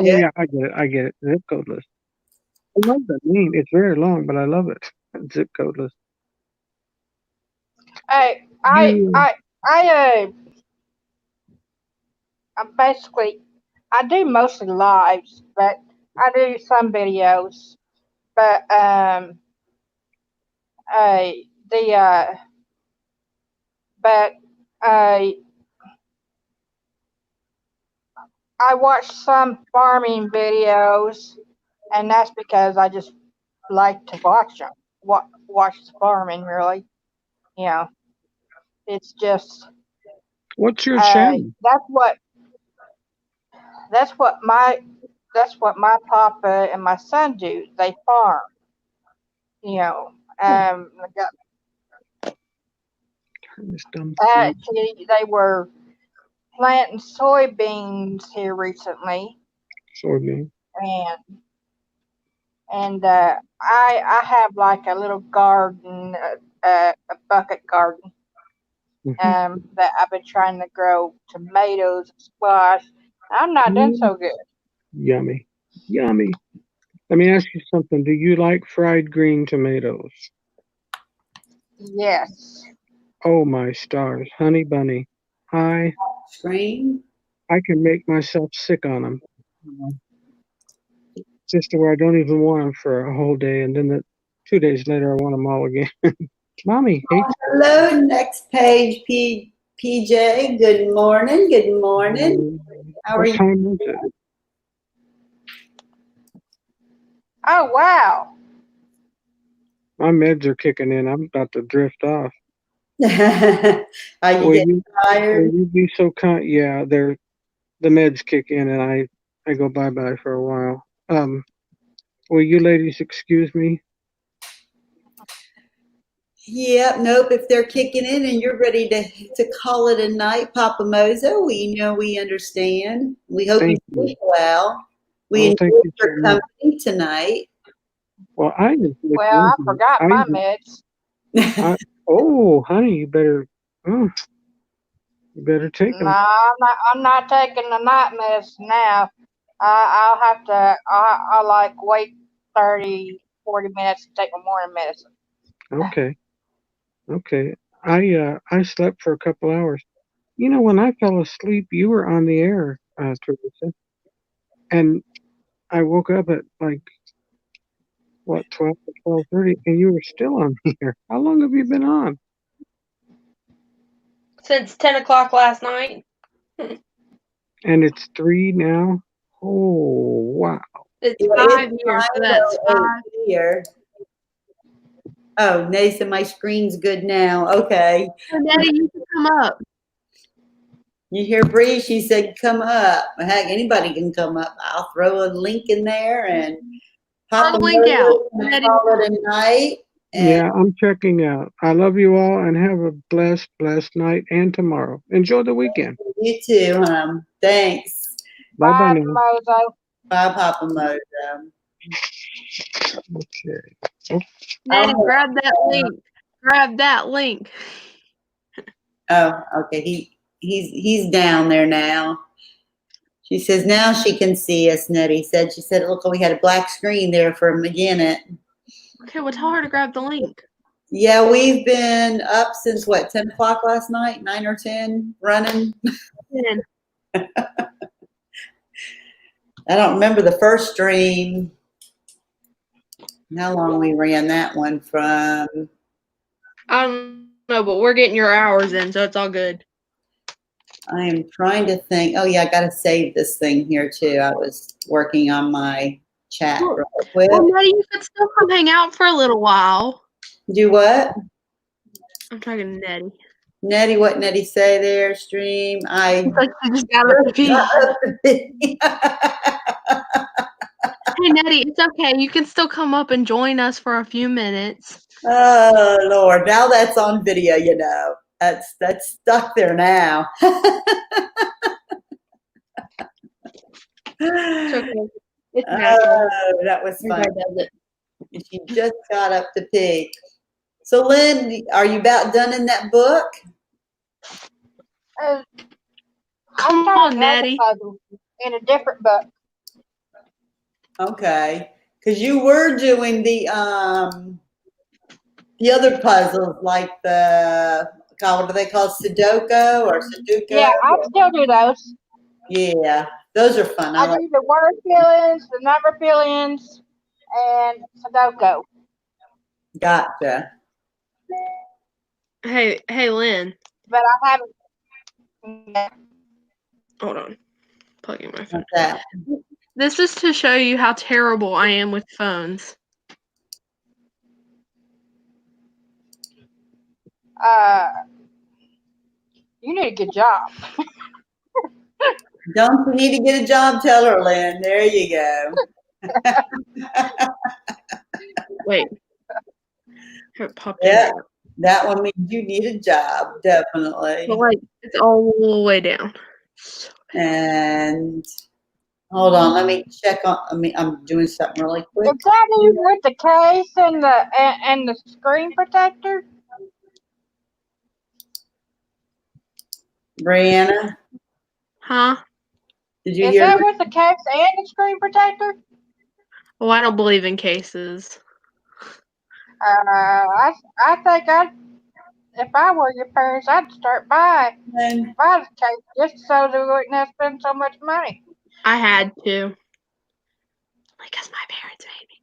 yeah, I get it. Zip codeless. I love that name. It's very long, but I love it. Zip codeless. Basically, I do mostly lives, but I do some videos. But I watch some farming videos, and that's because I just like to watch them. Watch the farming, really. It's just. What's your channel? That's what my papa and my son do. They farm. Actually, they were planting soybeans here recently. Soybean. and I have like a little garden, a bucket garden, that I've been trying to grow tomatoes and squash. I'm not doing so good. Yummy. Yummy. Let me ask you something. Do you like fried green tomatoes? Yes. Oh my stars. Honey bunny. Hi. Screen? I can make myself sick on them. Just to where I don't even want them for a whole day, and then 2 days later I want them all again. Mommy hates Hello, next page, PJ. Good morning. Good morning. How are What you? time is it? Oh wow. My meds are kicking in. I'm about to drift off. Are you Will getting you, tired? will you be so kind? Yeah, the meds kick in, and I go bye-bye for a while. Will you ladies excuse me? Yep, nope. If they're kicking in and you're ready to call it a night, Papa Mozo, we understand. We hope you Thank you. sleep well. We Oh, thank enjoyed you your so much. company tonight. Well, I enjoyed Well, I forgot my meds. Oh, honey, you better take them. No, I'm not taking the night meds now. I'll have to. I'll like wait 30, 40 minutes to take my morning medicine. Okay. Okay. I slept for a couple hours. You know, when I fell asleep, you were on the air, Teresa. And I woke up at like, what, 12 or 12:30, and you were still on the air. How long have you been on? Since 10 o'clock last night. And it's 3 now? Oh, wow. It's Yeah, 5 it's years, so that's 5:08 5. here. Oh, Nathan, my screen's good now. Okay. So, Daddy, you can come up. You hear Bree? She said, come up. Heck, anybody can come up. I'll throw a link in there and I'll Papa link out. Moses Daddy, call it a night. And Yeah, I'm checking out. I love you all, and have a blessed night and tomorrow. Enjoy the weekend. you too, Thanks. Bye Bye, now. Mozo. Bye, Papa Mozo. Okay. Oh, Daddy, grab that link. Grab that link. Oh, okay. He's down there now. She says now she can see us, Nettie said. She said, look, we had a black screen there for a minute. Okay, well, tell her to grab the link. Yeah, we've been up since what, 10 o'clock last night? 9 or 10 running? 10. I don't remember the first stream. How long we ran that one from? I don't know, but we're getting your hours in, so it's all good. I am trying to think. Oh, yeah, I got to save this thing here, too. I was working on my chat real quick. Well, Nettie, you could still come hang out for a little while. Do what? I'm talking to Nettie. Nettie, what Nettie say there? Stream. It's like you just got up to pee. Hey, Nettie, it's okay. You can still come up and join us for a few minutes. Oh, Lord. Now that's on video, you know. That's stuck there now. It's okay. It's natural. Oh, that was fun. Everybody does it. She just got up to pee. So, Lynn, are you about done in that book? Come on, Nettie. In a different book. Okay, because you were doing the other puzzles, like what do they call Sudoku or Sudoku? Yeah, I still do those. Yeah, those are fun. I do the word fill-ins, the number fill-ins, and Sudoku. Gotcha. Hey, Lynn. But I haven't. Hold on. Plugging my phone. This is to show you how terrible I am with phones. You need a good job. Don't you need to get a job? Tell her, Lynn. There you go. Wait. Yeah, that one means you need a job, definitely. But like, it's all the way down. And Hold on, let me check on. I'm doing something really quick. Is that you with the case and the screen protector? Brianna, Huh? did you Is hear? that with the case and the screen protector? Oh, I don't believe in cases. I think if I were your parents, I'd start buying the case just so they wouldn't have to spend so much money. I had to. Because my parents made me.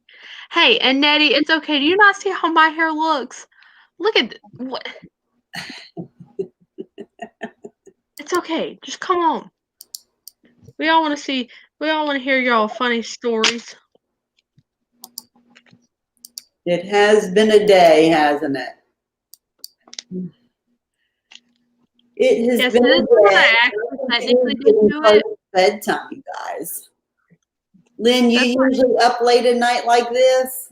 Hey, and Nettie, it's okay. Do you not see how my hair looks? Look at what. It's okay. Just come on. We all want to see. We all want to hear y'all funny stories. It has been a day, hasn't it? It has Yes, been it is a when day. I actually technically did Getting do close it. to bedtime, you guys. Lynn, you That's why- usually up late at night like this?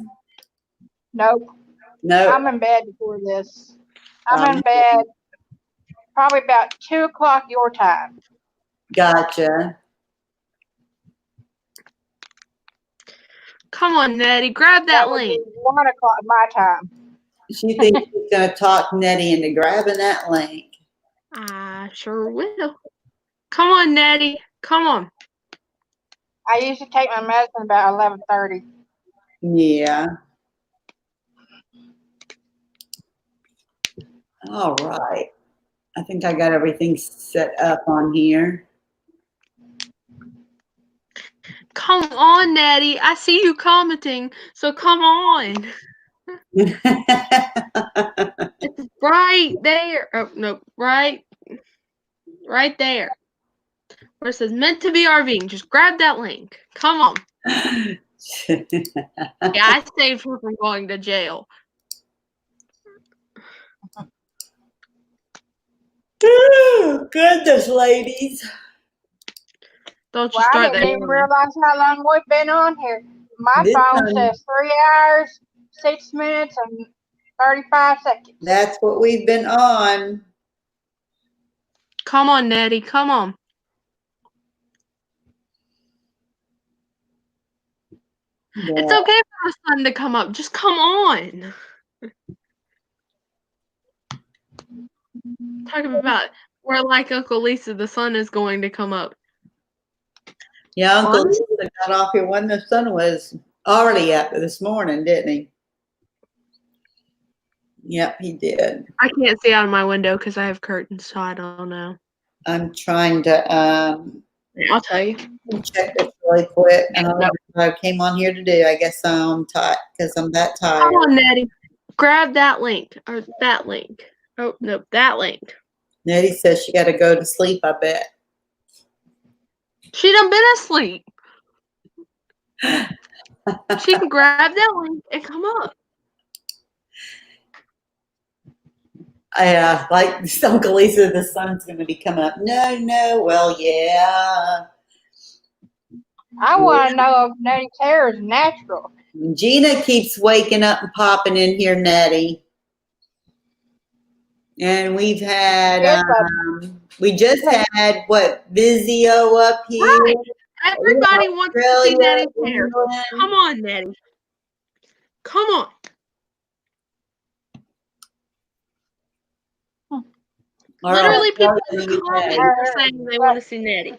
Nope. No. I'm in bed before this. I'm in bed probably about 2 o'clock your time. Gotcha. Come on, Nettie, grab that would be link. 1 o'clock my time. She thinks she's going to talk Nettie into grabbing that link. I sure will. Come on, Nettie. Come on. I usually take my medicine about 11:30. Yeah. All right. I think I got everything set up on here. Come on, Nettie. I see you commenting, so come on. It's right there. Oh, no, right there. Where it says meant to be RVing. Just grab that link. Come on. Yeah, I saved her from going to jail. Goodness, ladies. Don't you Well, I start didn't that. even realize how long we've been on here. My This phone time- says 3 hours, 6 minutes, and 35 seconds. That's what we've been on. Come on, Nettie. Come on. Yeah. It's okay for the sun to come up. Just come on. Talking about where, like Uncle Lisa, the sun is going to come up. Yeah, Uncle What? Lisa got off here when the sun was already up this morning, didn't he? Yep, he did. I can't see out of my window because I have curtains, so I don't know. I'm trying to I'll tell you. check this really quick. Nope. I came on here to do. I guess I'm tired because I'm that tired. Come on, Nettie. Grab that link. Or that link. Oh, no, that link. Nettie says she got to go to sleep, I bet. She done been asleep. She can grab that link and come up. Like Uncle Lisa, the sun's going to be coming up. No. Well, yeah. I want to know if Nettie's hair is natural. Gina keeps waking up and popping in here, Nettie. And we've had, we just had, what, Vizio up here. Right. Everybody wants to see Nettie's hair. England. Come on, Nettie. Come on. Literally, people in the comments are saying they want to see Nettie.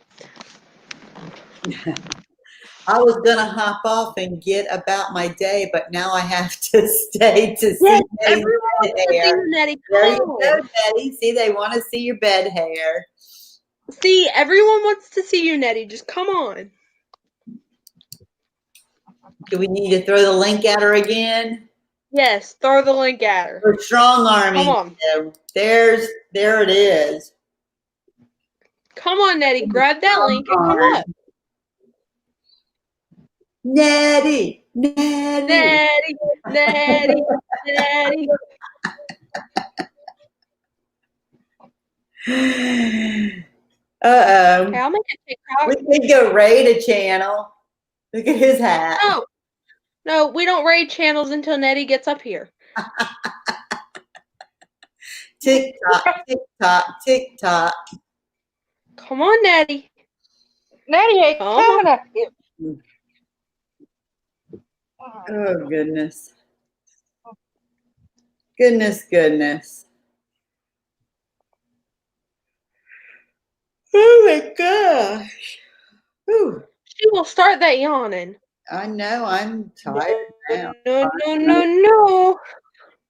I was going to hop off and get about my day, but now I have to stay to see Yes, Nettie's everyone bed wants to see hair. Nettie. There you Come go, on. Nettie. See, they want to see your bed hair. See, everyone wants to see you, Nettie. Just come on. Do we need to throw the link at her again? Yes, throw the link at her. For strong arming. Come on. There it is. Come on, Nettie. Grab that link and come up. Nettie. Nettie. Okay, I'll make a TikTok. We could go raid a channel. Look at his hat. No, we don't raid channels until Nettie gets up here. TikTok. Come on, Nettie. Nettie ain't coming up. Oh, goodness. Goodness. Oh, my gosh. Whew. She will start that yawning. I know. I'm tired now. No. No.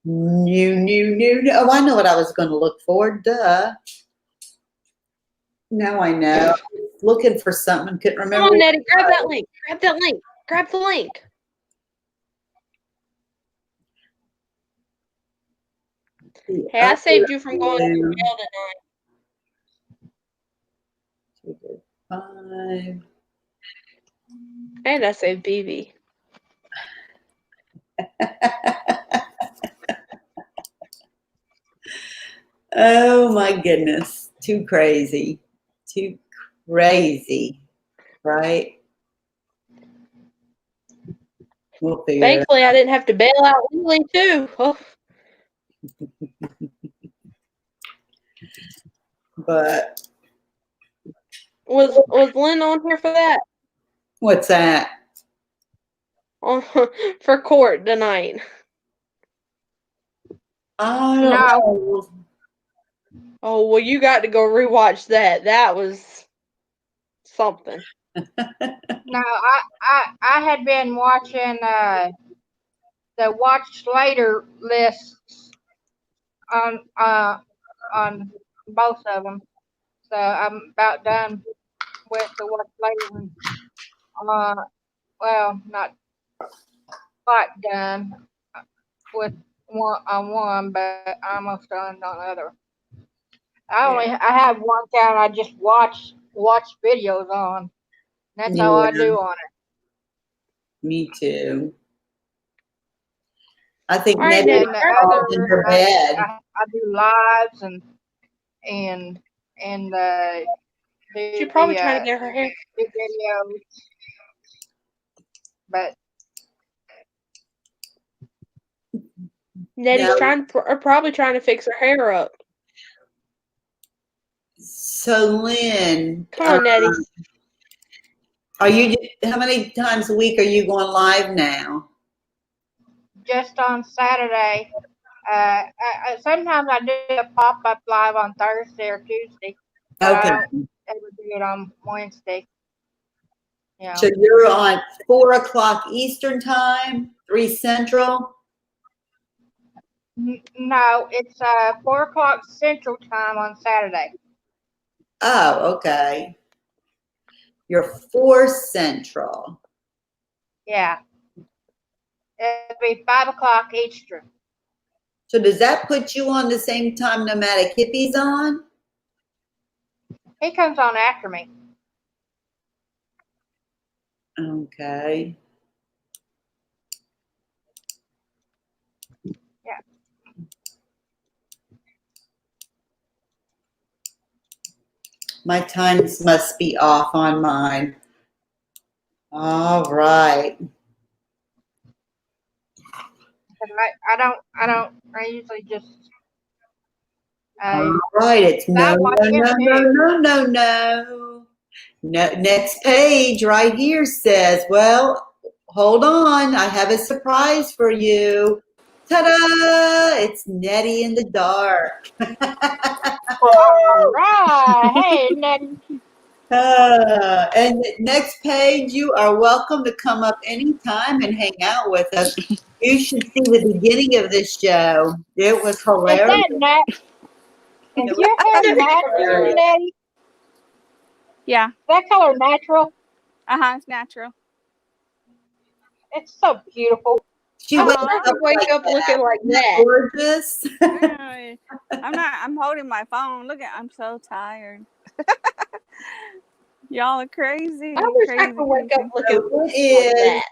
Oh, I know what I was going to look for. Duh. Now I know. I was looking for something. Couldn't Come remember. on, Nettie. Grab that link. Grab the link. Hey, I saved you from going to jail tonight. 5. And I saved BB. Oh my goodness. Too crazy. Right? We'll figure it out. Thankfully, I didn't have to bail out Lily, too. Oh. But was Lynn on here for that? What's that? For court tonight. No. Oh, well, you got to go rewatch that. That was something. No, I had been watching the watch later lists on both of them, so I'm about done with the watch later. Well, not quite done with one, but almost done on the other. I have one channel I just watch videos on. That's all I do on it. Me too. I think All right, Nettie then, was in her bed. I do lives and She's probably trying to get her hair. Videos, but Nettie's probably trying to fix her hair up. So Lynn, come on, Nettie. How many times a week are you going live now? Just on Saturday. Sometimes I do a pop-up live on Thursday or Tuesday. But Okay. I don't ever do it on Wednesday. Yeah. So you're on 4 o'clock Eastern time, 3 Central? No, it's 4 o'clock Central time on Saturday. Oh, okay. You're 4 Central. Yeah. It'll be 5 o'clock Eastern. So does that put you on the same time Nomadic Hippie's on? He comes on after me. Okay. Yeah. My times must be off on mine. All right. I usually just. All right. It's no. Next page right here says, well, hold on. I have a surprise for you. Ta-da! It's Nettie in the dark. All right. Hey, Nettie. And next page, you are welcome to come up anytime and hang out with us. You should see the beginning of this show. It was hilarious. Is your hair natural, Nettie? Yeah. Is that color natural? It's natural. It's so beautiful. She wakes up looking like that. Gorgeous. I'm holding my phone. I'm so tired. Y'all are crazy. I wish I could wake up looking like that.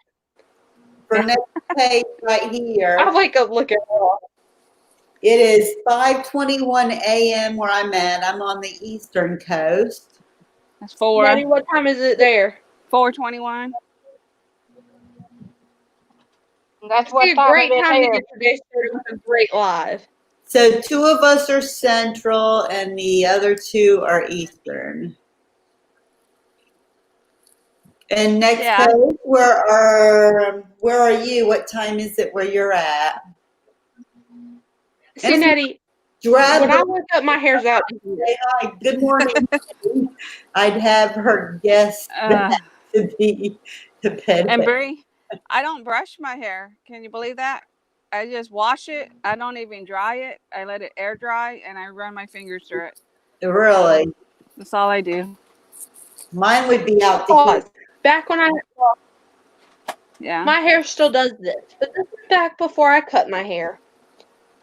For next page right here. I wake up looking raw. It is 5:21 a.m. where I'm at. I'm on the Eastern Coast. That's 4. Nettie, what time is it there? 4:21. That's what a great time to get your day started with a great live. So 2 of us are Central and the other 2 are Eastern. And next Yeah. page, where are you? What time is it where you're at? See, Nettie, Drab when I wake up, my hair's out. Say hi. Good morning. I'd have her guess that to be the bed. And Bree, I don't brush my hair. Can you believe that? I just wash it. I don't even dry it. I let it air dry and I run my fingers through it. Really? That's all I do. Mine would be out to here. Back when Yeah. my hair still does this, but this is back before I cut my hair.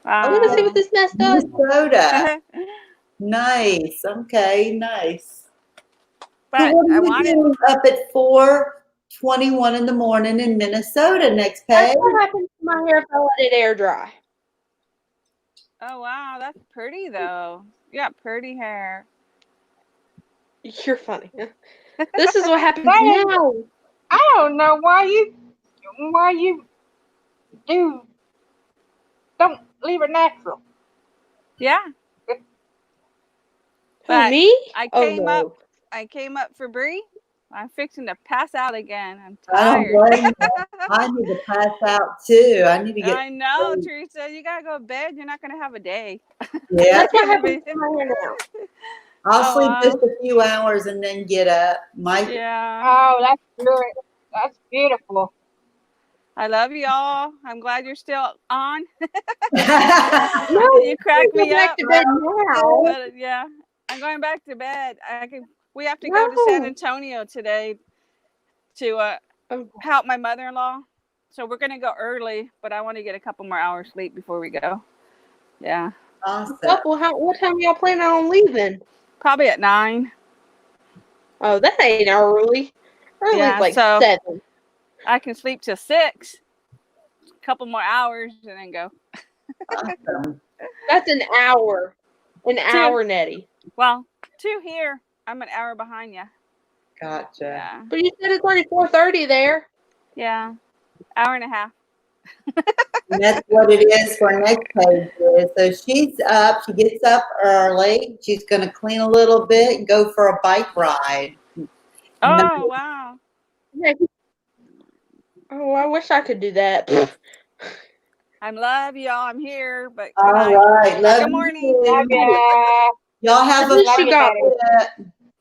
I want to see what this mess does. Minnesota. Nice. Okay, nice. But so what I are you wanted doing up at 4:21 in the morning in Minnesota? Next page. That's what happens to my hair if I let it air dry. Oh wow, that's pretty though. You got pretty hair. You're funny. This is what happens That is- now. I don't know why you don't leave it natural. Yeah. Who, But me? I Oh, came no. up. I came up for Bree. I'm fixing to pass out again. I'm I don't tired. blame you. I need to pass out too. I need to get. I know, Teresa. You gotta go to bed. You're not gonna have a day. Yeah. That's what happens to my hair now. I'll Oh, sleep wow. just a few hours and then get up. Yeah. Oh, that's good. That's beautiful. I love you all. I'm glad you're still on. No, You cracked me go back up. to bed now. But yeah, I'm going back to bed. We have to go to San Antonio today to help my mother-in-law. So we're gonna go early, but I want to get a couple more hours sleep before we go. Yeah. Awesome. What time y'all planning on leaving? Probably at 9. Oh, that ain't early. Early Yeah, like so 7. I can sleep till 6. A couple more hours and then go. Awesome. That's an hour. An 2. hour, Nettie. Well, 2 here. I'm an hour behind you. Gotcha. Yeah. But you said it's already 4:30 there. Yeah. Hour and a half. And that's what it is for next page. So she's up. She gets up early. She's going to clean a little bit and go for a bike ride. Oh, wow. Oh, I wish I could do that. I love y'all. I'm here, but good All night. right. Love Good you morning. too. Love ya. Y'all have a Love you guys.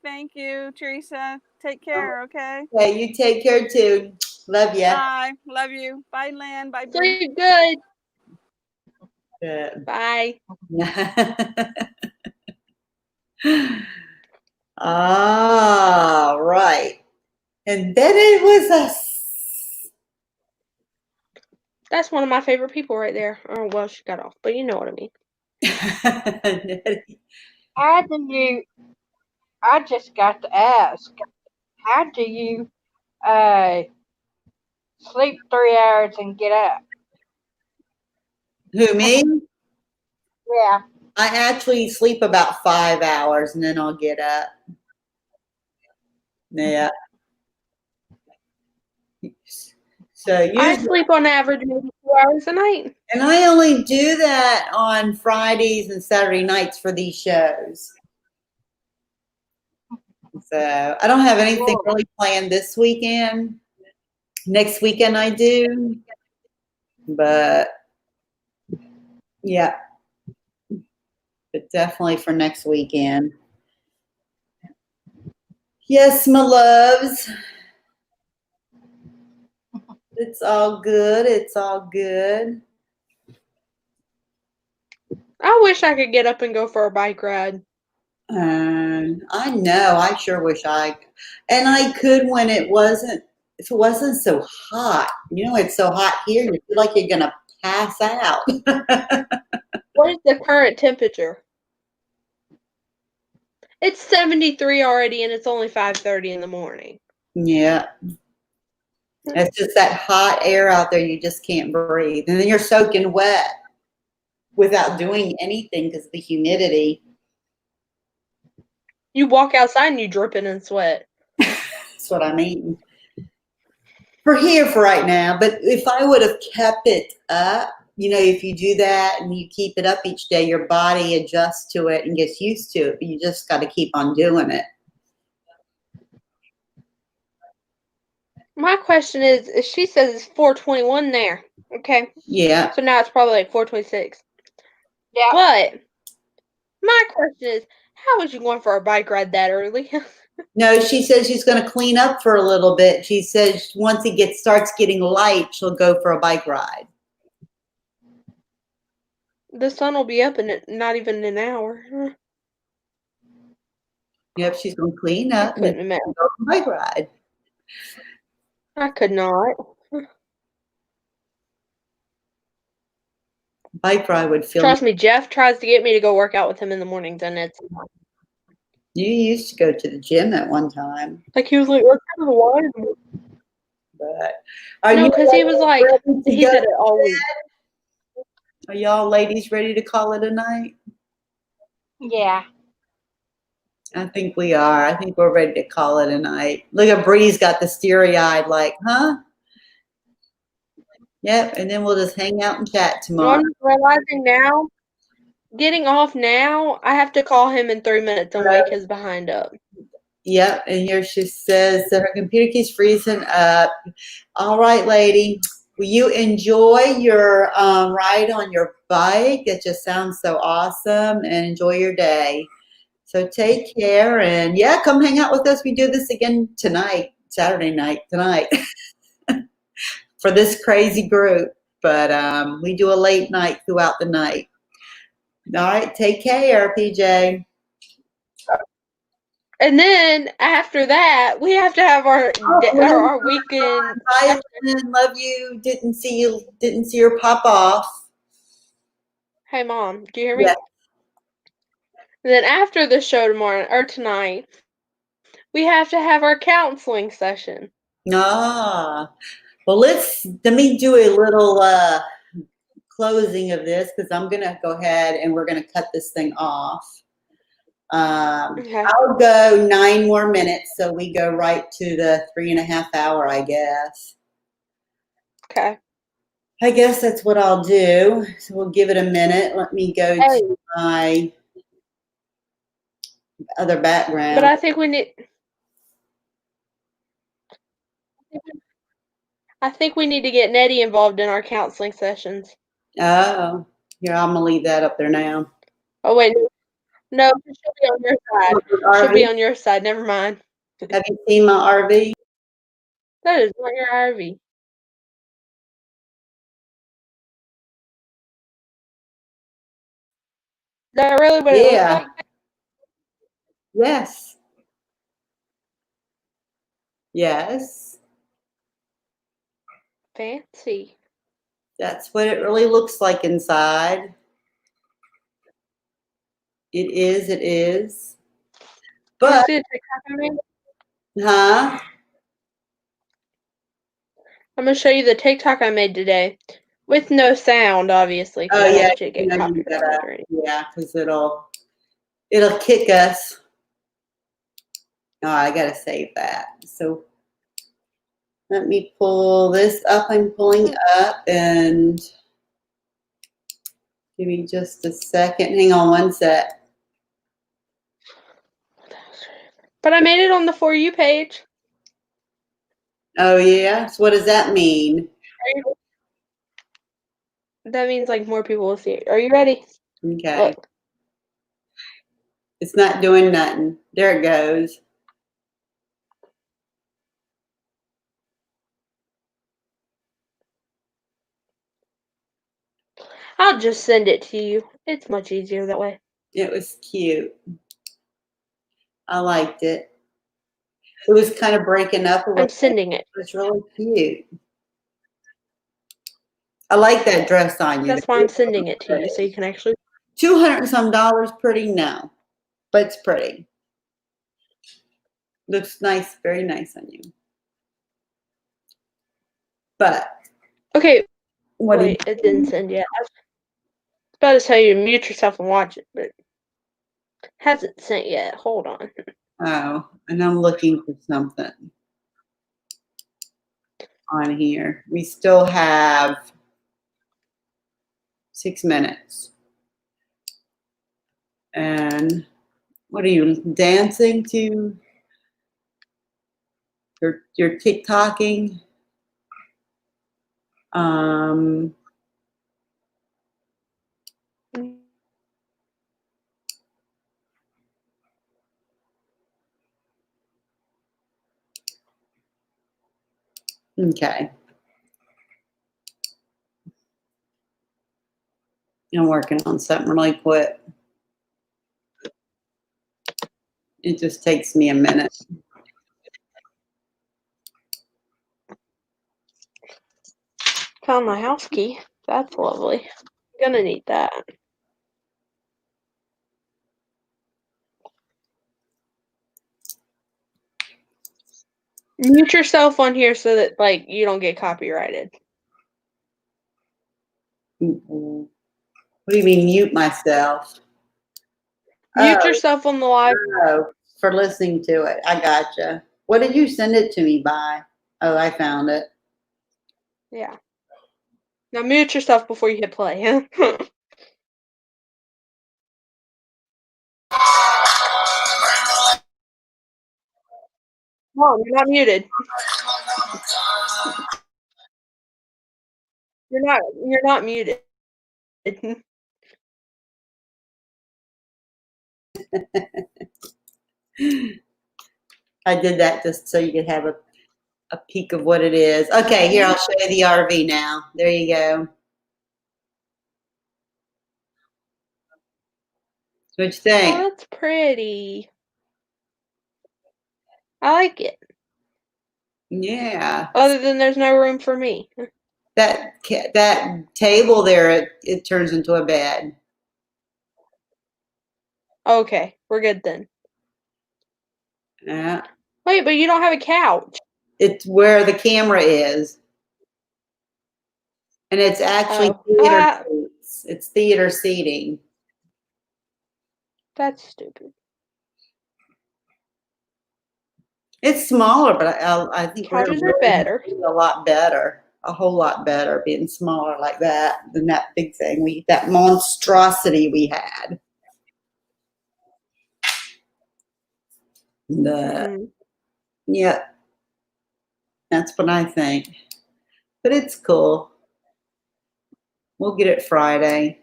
Thank you, Teresa. Take care, okay? Okay, you take care too. Love ya. Bye. Love you. Bye, Lynn. Bye, Bree. Sleep good. Good. Bye. All right. And then it was us. That's one of my favorite people right there. Oh, well, she got off, but you know what I mean. How do you? I just got to ask. How do you sleep 3 hours and get up? Who, me? Yeah. I actually sleep about 5 hours and then I'll get up. Yeah. So I usually, sleep on average maybe 2 hours a night. and I only do that on Fridays and Saturday nights for these shows. So I don't have anything really planned this weekend. Next weekend I do. But yeah. But definitely for next weekend. Yes, my loves. It's all good. It's all good. I wish I could get up and go for a bike ride. I know. I sure wish and I could when if it wasn't so hot. You know, it's so hot here. You feel like you're gonna pass out. What is the current temperature? It's 73 already, and it's only 5:30 in the morning. Yeah. It's just that hot air out there. You just can't breathe. And then you're soaking wet without doing anything because of the humidity. You walk outside and you dripping in sweat. That's what I mean. For here for right now. But if I would have kept it up, you know, if you do that and you keep it up each day, your body adjusts to it and gets used to it. But you just got to keep on doing it. My question is she says it's 421 there. Okay. Yeah. So now it's probably like 426. Yeah. But my question is, how is you going for a bike ride that early? No, she says she's going to clean up for a little bit. She says once it starts getting light, she'll go for a bike ride. The sun will be up in not even an hour. Yep, she's going to clean up and then go for a bike ride. I could not. Bike ride would feel. Trust me, Jeff tries to get me to go work out with him in the mornings, and it's. You used to go to the gym at one time. Like he was like, "What kind of wine?" But no, because he was like, he said it all week. Are y'all ladies ready to call it a night? Yeah. I think we are. I think we're ready to call it a night. Look at Bree's got the steely-eyed like, huh? Yep, and then we'll just hang out and chat tomorrow. I'm realizing now, getting off now, I have to call him in 3 minutes and wake his behind up. Yep, and here she says that her computer keeps freezing up. All right, lady. Will you enjoy your ride on your bike? It just sounds so awesome, and enjoy your day. So take care, and yeah, come hang out with us. We do this again tonight, Saturday night, tonight, for this crazy group. But we do a late night throughout the night. All right, take care, PJ. And then after that, we have to have our weekend. Bye, Lynn. Love you. Didn't see her pop off. Hey, Mom, do you hear me? Yeah. And then after the show tomorrow or tonight, we have to have our counseling session. Ah, well, let me do a little closing of this because I'm gonna go ahead and we're gonna cut this thing off. Okay. I'll go 9 more minutes, so we go right to the 3.5 hour, I guess. Okay. I guess that's what I'll do. So we'll give it a minute. Let me go to my other background. But I think we need. I think we need to get Nettie involved in our counseling sessions. Oh, here, I'm gonna leave that up there now. Oh wait, no, she'll be on your side. She'll be on your side. Never mind. Have you seen my RV? That is not your RV. Is that really what it looks like? Yes. Yes. Fancy. That's what it really looks like inside. It is. It is. But, huh? I'm gonna show you the TikTok I made today, with no sound, obviously. Oh yeah, Yeah, because it'll kick us. Oh, I gotta save that. So let me pull this up. I'm pulling up, and give me just a second. Hang on one sec. But I made it on the For You page. Oh yeah. So what does that mean? That means like more people will see it. Are you ready? Okay. Look. It's not doing nothing. There it goes. I'll just send it to you. It's much easier that way. It was cute. I liked it. It was kind of breaking up a little. I'm sending it. It was really cute. I like that dress on you. That's why I'm sending it to you, so you can actually. $200 and some pretty? No, but it's pretty. Looks nice, very nice on you. But okay, what wait, it didn't send yet. I was about to tell you to mute yourself and watch it, but it hasn't sent yet. Hold on. Oh, and I'm looking for something on here. We still have 6 minutes. And what are you dancing to? You're TikToking. Okay. I'm working on something really quick. It just takes me a minute. Found my house key. That's lovely. Gonna need that. Mute yourself on here so that like you don't get copyrighted. What do you mean mute myself? Mute yourself on the live. Oh, for listening to it. I gotcha. What did you send it to me by? Oh, I found it. Yeah. Now mute yourself before you hit play. Mom, you're not muted. You're not muted. I did that just so you could have a peek of what it is. Okay, here, I'll show you the RV now. There you go. What you think? Oh, that's pretty. I like it. Yeah. Other than there's no room for me. That table there, it turns into a bed. Okay, we're good then. Yeah. Wait, but you don't have a couch. It's where the camera is. And it's actually Oh. theater seats. It's theater seating. That's stupid. It's smaller, but I think we're Couches gonna are better. do a lot better. A whole lot better being smaller like that than that big thing. That monstrosity we had. Yeah. That's what I think. But it's cool. We'll get it Friday.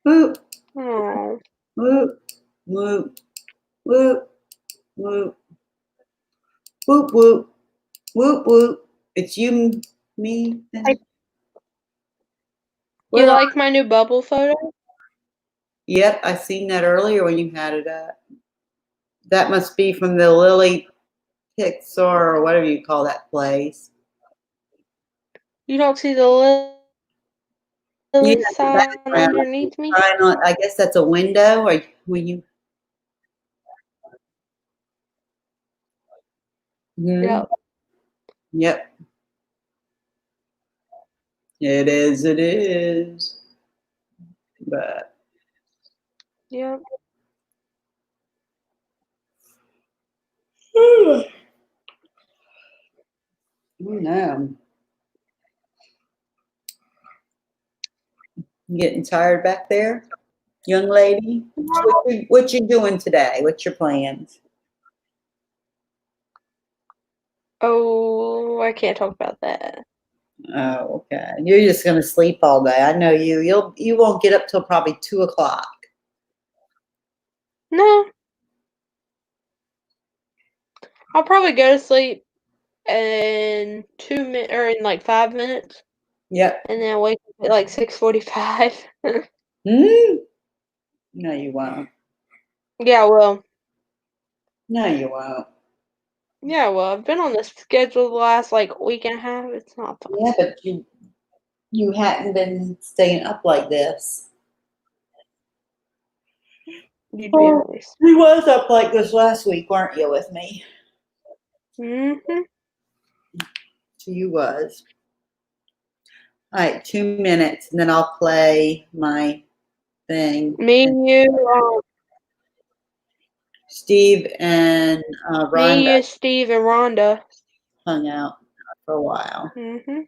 Whoop. Oh. Whoop. Whoop. Whoop. Whoop. Whoop. Whoop. Whoop. Whoop. It's you, me. You like my new bubble photo? Yep, I seen that earlier when you had it up. That must be from the Lily Pixar or whatever you call that place. You don't see the lily sign underneath me? I guess that's a window, or when you. Yep. Yep. It is. It is. But. Yep. Oh no. You getting tired back there, young lady? What you doing today? What's your plans? Oh, I can't talk about that. Oh, okay. You're just gonna sleep all day. I know you. You won't get up till probably 2 o'clock. No. I'll probably go to sleep in 2 minutes or in like 5 minutes. Yep. And then wake up at like 6:45. No, you won't. Yeah, well. No, you won't. Yeah, well, I've been on this schedule the last like week and a half. It's not fun. Yeah, but you hadn't been staying up like this. You'd be nice. You was up like this last week, weren't you, with me? Mm-hmm. So you was. All right, 2 minutes, and then I'll play my thing. Me, you, Steve and Rhonda. Me, you, Steve, and Rhonda hung out for a while. Mm-hmm.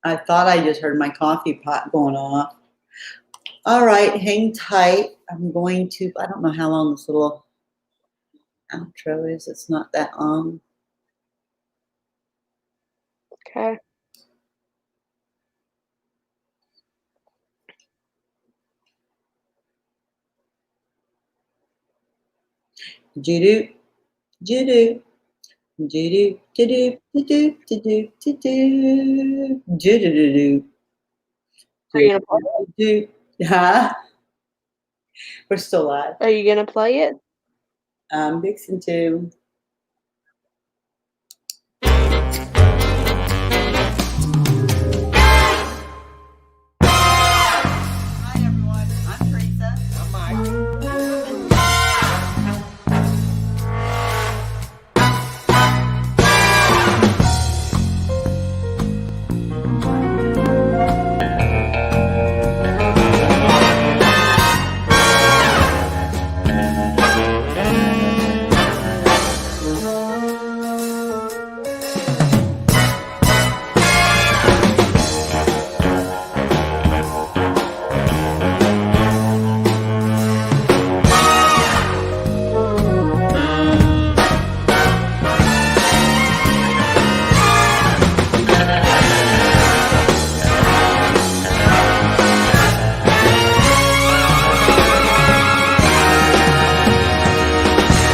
I thought I just heard my coffee pot going off. All right, hang tight. I'm going to, I don't know how long this little outro is. It's not that long. Okay. Do-do, do-do, do-do, do-do, do-do, do-do, do-do, do-do-do-do. Are you gonna play it? Huh? We're still live. Are you gonna play it? I'm fixing to.